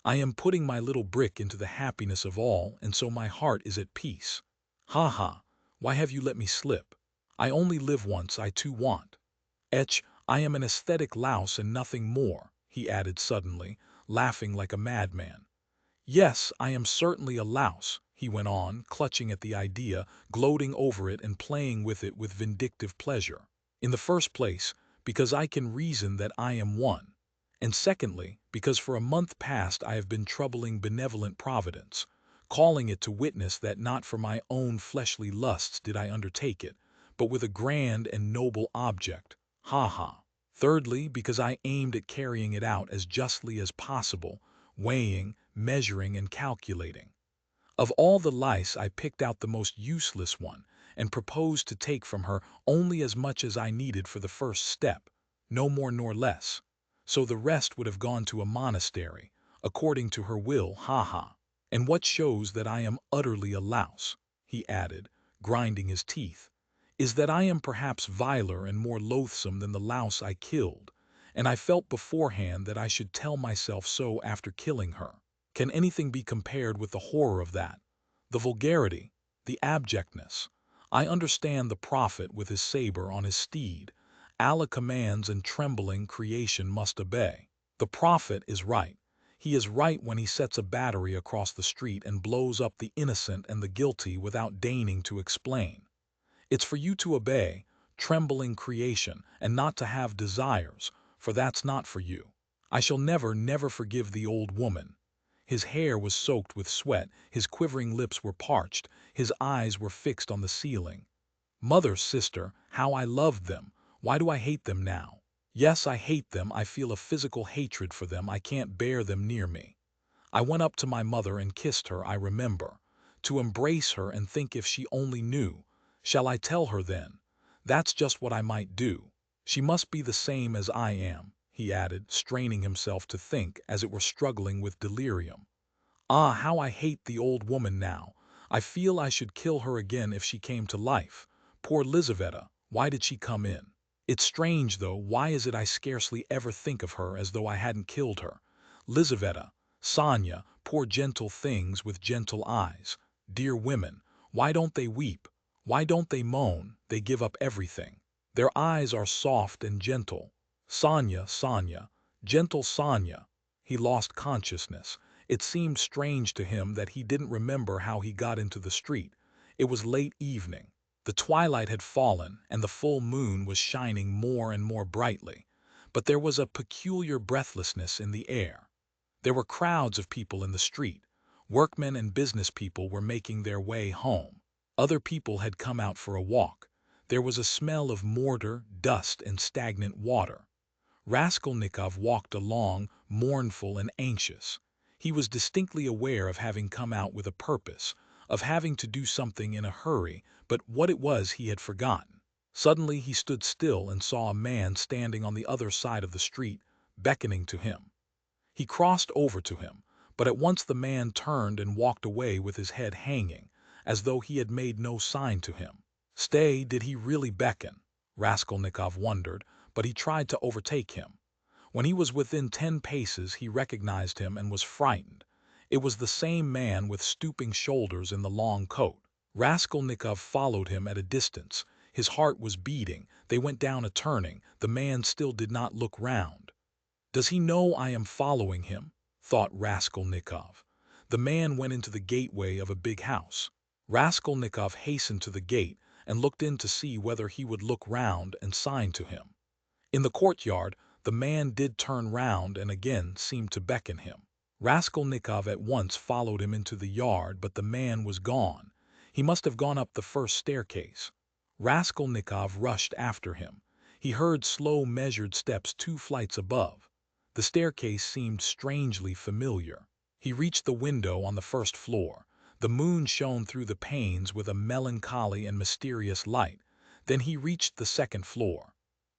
I am putting my little brick into the happiness of all, and so my heart is at peace. Ha ha, why have you let me slip? I only live once, I too want. I am an aesthetic louse and nothing more, he added suddenly, laughing like a madman. Yes, I am certainly a louse, he went on, clutching at the idea, gloating over it and playing with it with vindictive pleasure. In the first place, because I can reason that I am one. And secondly, because for a month past I have been troubling benevolent Providence, calling it to witness that not for my own fleshly lusts did I undertake it, but with a grand and noble object. Ha ha. Thirdly, because I aimed at carrying it out as justly as possible, weighing, measuring, and calculating. Of all the lice I picked out the most useless one, and proposed to take from her only as much as I needed for the first step, no more nor less. So the rest would have gone to a monastery, according to her will, ha ha. And what shows that I am utterly a louse, he added, grinding his teeth, is that I am perhaps viler and more loathsome than the louse I killed, and I felt beforehand that I should tell myself so after killing her. Can anything be compared with the horror of that? The vulgarity, the abjectness. I understand the prophet with his saber on his steed. Allah commands and trembling creation must obey. The prophet is right. He is right when he sets a battery across the street and blows up the innocent and the guilty without deigning to explain. It's for you to obey, trembling creation, and not to have desires, for that's not for you. I shall never, never forgive the old woman. His hair was soaked with sweat, his quivering lips were parched, his eyes were fixed on the ceiling. Mother, sister, how I loved them. Why do I hate them now? Yes, I hate them. I feel a physical hatred for them. I can't bear them near me. I went up to my mother and kissed her, I remember. To embrace her and think if she only knew. Shall I tell her then? That's just what I might do. She must be the same as I am, he added, straining himself to think, as it were struggling with delirium. Ah, how I hate the old woman now. I feel I should kill her again if she came to life. Poor Lizaveta, why did she come in? It's strange, though, why is it I scarcely ever think of her as though I hadn't killed her? Lizaveta, Sonya, poor gentle things with gentle eyes. Dear women, why don't they weep? Why don't they moan? They give up everything. Their eyes are soft and gentle. Sonya, Sonya, gentle Sonya. He lost consciousness. It seemed strange to him that he didn't remember how he got into the street. It was late evening. The twilight had fallen, and the full moon was shining more and more brightly. But there was a peculiar breathlessness in the air. There were crowds of people in the street. Workmen and business people were making their way home. Other people had come out for a walk. There was a smell of mortar, dust, and stagnant water. Raskolnikov walked along, mournful and anxious. He was distinctly aware of having come out with a purpose, of having to do something in a hurry, but what it was he had forgotten. Suddenly he stood still and saw a man standing on the other side of the street, beckoning to him. He crossed over to him, but at once the man turned and walked away with his head hanging, as though he had made no sign to him. Stay, did he really beckon? Raskolnikov wondered, but he tried to overtake him. When he was within 10 paces he recognized him and was frightened. It was the same man with stooping shoulders in the long coat. Raskolnikov followed him at a distance. His heart was beating. They went down a turning. The man still did not look round. Does he know I am following him? Thought Raskolnikov. The man went into the gateway of a big house. Raskolnikov hastened to the gate and looked in to see whether he would look round and sign to him. In the courtyard, the man did turn round and again seemed to beckon him. Raskolnikov at once followed him into the yard, but the man was gone. He must have gone up the first staircase. Raskolnikov rushed after him. He heard slow, measured steps 2 flights above. The staircase seemed strangely familiar. He reached the window on the first floor. The moon shone through the panes with a melancholy and mysterious light. Then he reached the second floor.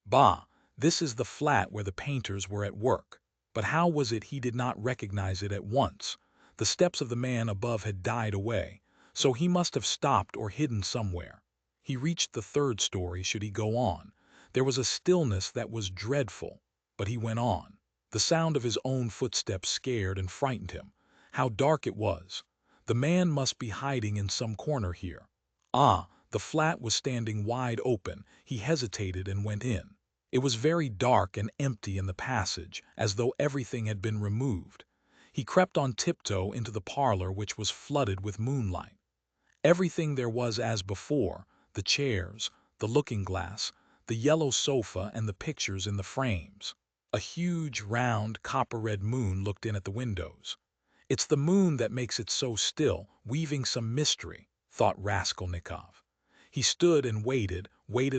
Bah! This is the flat where the painters were at work. But how was it he did not recognize it at once? The steps of the man above had died away, so he must have stopped or hidden somewhere. He reached the third story. Should he go on? There was a stillness that was dreadful, but he went on. The sound of his own footsteps scared and frightened him. How dark it was! The man must be hiding in some corner here. Ah, the flat was standing wide open. He hesitated and went in. It was very dark and empty in the passage, as though everything had been removed. He crept on tiptoe into the parlor, which was flooded with moonlight. Everything there was as before, the chairs, the looking-glass, the yellow sofa, and the pictures in the frames. A huge, round, copper-red moon looked in at the windows. It's the moon that makes it so still, weaving some mystery, thought Raskolnikov. He stood and waited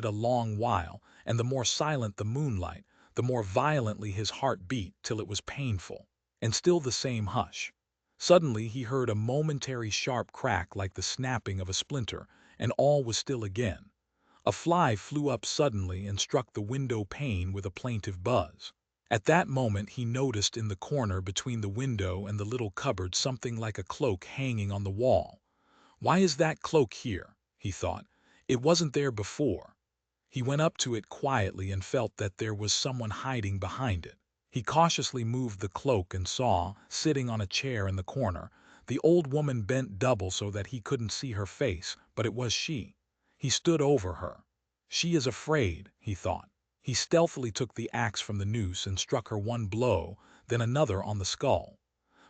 a long while, and the more silent the moonlight, the more violently his heart beat, till it was painful. And still the same hush. Suddenly he heard a momentary sharp crack like the snapping of a splinter, and all was still again. A fly flew up suddenly and struck the window pane with a plaintive buzz. At that moment he noticed in the corner between the window and the little cupboard something like a cloak hanging on the wall. Why is that cloak here? He thought. It wasn't there before. He went up to it quietly and felt that there was someone hiding behind it. He cautiously moved the cloak and saw, sitting on a chair in the corner, the old woman bent double so that he couldn't see her face, but it was she. He stood over her. She is afraid, he thought. He stealthily took the axe from the noose and struck her one blow, then another on the skull.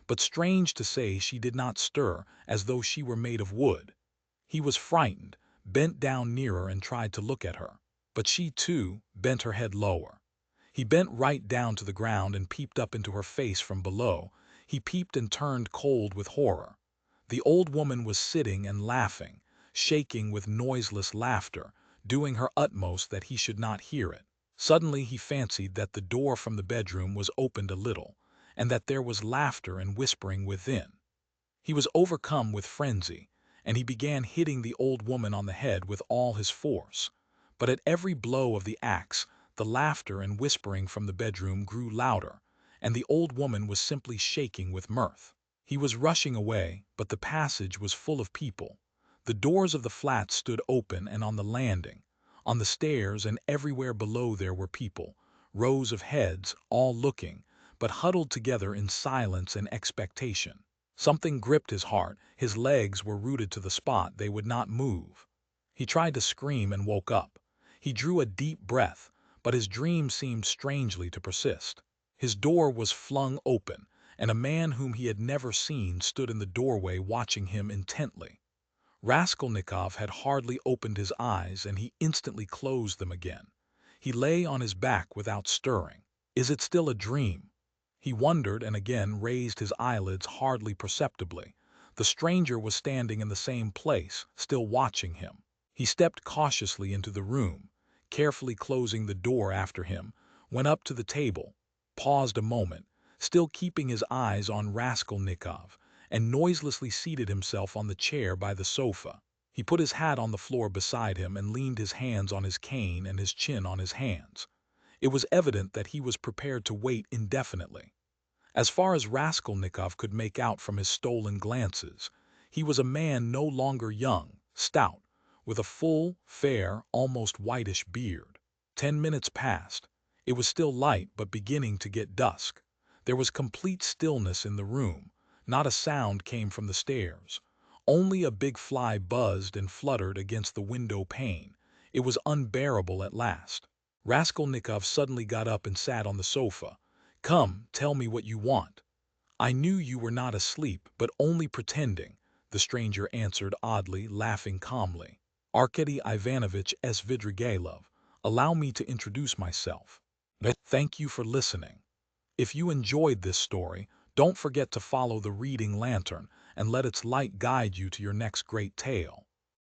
But strange to say, she did not stir, as though she were made of wood. He was frightened, bent down nearer and tried to look at her. But she, too, bent her head lower. He bent right down to the ground and peeped up into her face from below. He peeped and turned cold with horror. The old woman was sitting and laughing, shaking with noiseless laughter, doing her utmost that he should not hear it. Suddenly he fancied that the door from the bedroom was opened a little, and that there was laughter and whispering within. He was overcome with frenzy, and he began hitting the old woman on the head with all his force. But at every blow of the axe, the laughter and whispering from the bedroom grew louder, and the old woman was simply shaking with mirth. He was rushing away, but the passage was full of people. The doors of the flats stood open, and on the landing, on the stairs, and everywhere below there were people, rows of heads, all looking, but huddled together in silence and expectation. Something gripped his heart, his legs were rooted to the spot, they would not move. He tried to scream and woke up. He drew a deep breath, but his dream seemed strangely to persist. His door was flung open, and a man whom he had never seen stood in the doorway watching him intently. Raskolnikov had hardly opened his eyes, and he instantly closed them again. He lay on his back without stirring. Is it still a dream? He wondered and again raised his eyelids hardly perceptibly. The stranger was standing in the same place, still watching him. He stepped cautiously into the room, carefully closing the door after him, went up to the table, paused a moment, still keeping his eyes on Raskolnikov, and noiselessly seated himself on the chair by the sofa. He put his hat on the floor beside him and leaned his hands on his cane and his chin on his hands. It was evident that he was prepared to wait indefinitely. As far as Raskolnikov could make out from his stolen glances, he was a man no longer young, stout, with a full, fair, almost whitish beard. 10 minutes passed. It was still light but beginning to get dusk. There was complete stillness in the room. Not a sound came from the stairs. Only a big fly buzzed and fluttered against the window pane. It was unbearable at last. Raskolnikov suddenly got up and sat on the sofa. "Come, tell me what you want." "I knew you were not asleep, but only pretending," the stranger answered oddly, laughing calmly. "Arkady Ivanovich Svidrigailov, allow me to introduce myself. Thank you for listening. If you enjoyed this story, don't forget to follow the reading lantern and let its light guide you to your next great tale.